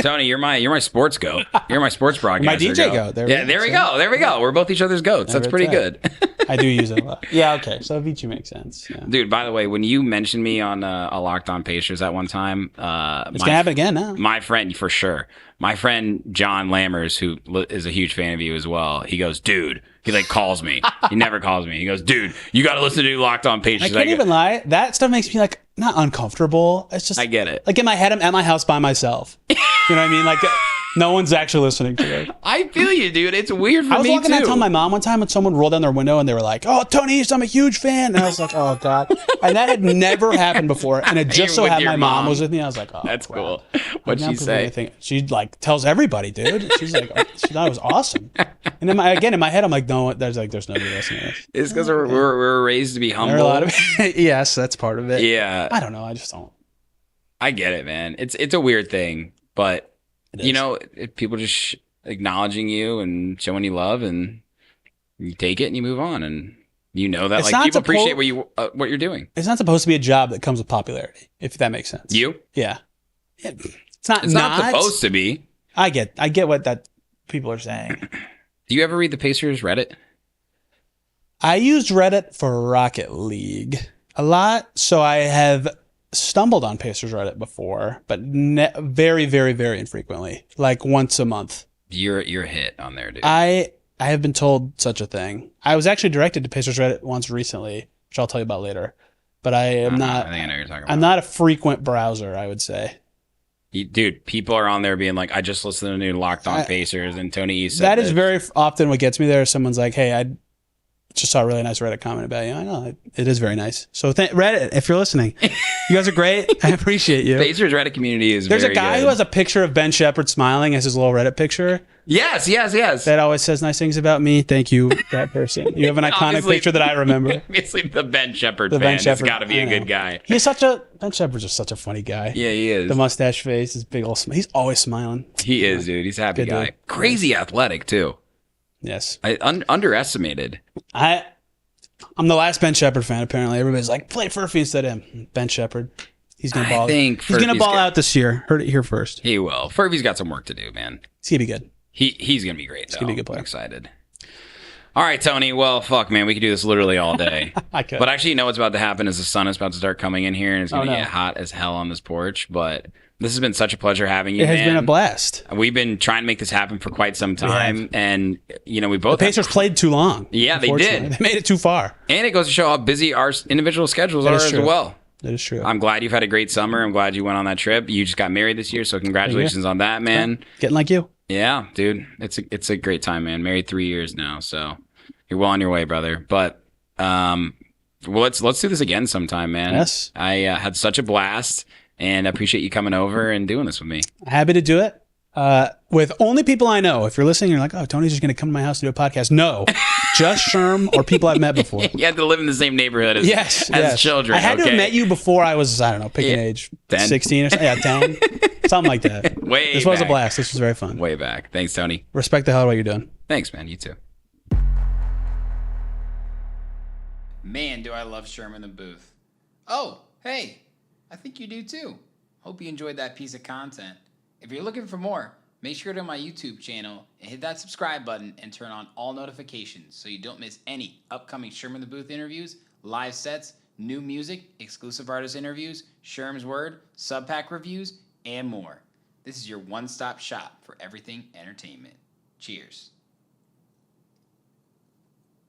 A: Tony, you're my sports goat. You're my sports broadcaster.
B: My DJ goat.
A: There we go. We're both each other's goats. That's pretty good.
B: I do use it a lot. Yeah, okay. So Avicii makes sense. Yeah.
A: Dude, by the way, when you mentioned me on a Locked On Pacers at one time,
B: it's going to happen again now.
A: My friend, for sure. My friend John Lammers, who is a huge fan of you as well, he goes, dude, he like calls me. He never calls me. He goes, dude, you got to listen to Locked On Pacers.
B: I can't even lie. That stuff makes me like not uncomfortable. It's just
A: I get it.
B: Like in my head, I'm at my house by myself. You know what I mean? Like no one's actually listening to it.
A: I feel you, dude. It's weird for me too.
B: I was walking down telling my mom one time and someone rolled down their window and they were like, "Oh, Tony, I'm a huge fan." And I was like, "Oh God!" And that had never happened before. And it just so happened my mom was with me. I was like, "Oh,
A: that's
B: crap.
A: cool." What'd she say?
B: She like tells everybody, dude. She's like, she thought it was awesome. And in my head, I'm like, no, there's nobody listening to this.
A: It's because we're raised to be humble.
B: Yes, that's part of it.
A: Yeah.
B: I don't know. I just don't.
A: I get it, man. It's a weird thing, but you know, people just acknowledging you and showing you love, and you take it and you move on, and you know that like people appreciate what you're doing.
B: It's not supposed to be a job that comes with popularity, if that makes sense. Yeah. It's not
A: supposed to be.
B: I get what that people are saying.
A: Do you ever read the Pacers Reddit?
B: I used Reddit for Rocket League a lot, so I have stumbled on Pacers Reddit before, but very, very, very infrequently, like once a month.
A: You're a hit on there, dude.
B: I have been told such a thing. I was actually directed to Pacers Reddit once recently, which I'll tell you about later. But I am not.
A: I think I know what you're talking about.
B: I'm not a frequent browser, I would say.
A: Dude, people are on there being like, I just listened to the new Locked On Pacers, and Tony E said
B: that is very often what gets me there. Someone's like, hey, I just saw a really nice Reddit comment about you. I know, it is very nice. So Reddit, if you're listening, you guys are great. I appreciate you.
A: Pacers Reddit community is
B: There's a guy who has a picture of Ben Shepherd smiling as his little Reddit picture.
A: Yes.
B: That always says nice things about me. Thank you, that person. You have an iconic picture that I remember.
A: Obviously, the Ben Shepherd fan has got to be a good guy.
B: Ben Shepherd's just such a funny guy.
A: Yeah, he is.
B: The mustache face, his big old smile. He's always smiling.
A: He is, dude. He's a happy guy. Crazy athletic, too.
B: Yes.
A: Underestimated.
B: I'm the last Ben Shepherd fan. Apparently, everybody's like, play Furphy instead of him. Ben Shepherd. He's gonna ball. He's gonna ball out this year. Heard it here first.
A: He will. Furphy's got some work to do, man.
B: He's gonna be good.
A: He's gonna be great. He's
B: gonna be a good player.
A: I'm excited. All right, Tony. Well, fuck, man. We could do this literally all day.
B: I could.
A: But actually, you know what's about to happen is the sun is about to start coming in here, and it's gonna get hot as hell on this porch. But this has been such a pleasure having you.
B: It has been a blast.
A: We've been trying to make this happen for quite some time, and you know we both.
B: The Pacers played too long.
A: Yeah, they did.
B: They made it too far.
A: And it goes to show how busy our individual schedules are as well.
B: That is true.
A: I'm glad you've had a great summer. I'm glad you went on that trip. You just got married this year, so congratulations on that, man.
B: Getting like you.
A: Yeah, dude. It's a great time, man. Married 3 years now, so you're well on your way, brother. But well, let's do this again sometime, man.
B: Yes.
A: I had such a blast, and I appreciate you coming over and doing this with me.
B: Happy to do it. With only people I know. If you're listening, you're like, oh, Tony's just going to come to my house to do a podcast. No, just Sherm or people I've met before.
A: You had to live in the same neighborhood as children.
B: I had to have met you before I was, I don't know, pick an age,
A: 10?
B: 16 or something. Yeah, 10. Something like that. This was a blast. This was very fun.
A: Way back. Thanks, Tony.
B: Respect the hell out of what you're doing.
A: Thanks, man. You too. Man, do I love Sherm in the booth. Oh, hey. I think you do too. Hope you enjoyed that piece of content. If you're looking for more, make sure to go to my YouTube channel and hit that subscribe button and turn on all notifications so you don't miss any upcoming Sherm in the Booth interviews, live sets, new music, exclusive artist interviews, Sherm's Word, sub-pack reviews, and more. This is your one-stop shop for everything entertainment. Cheers.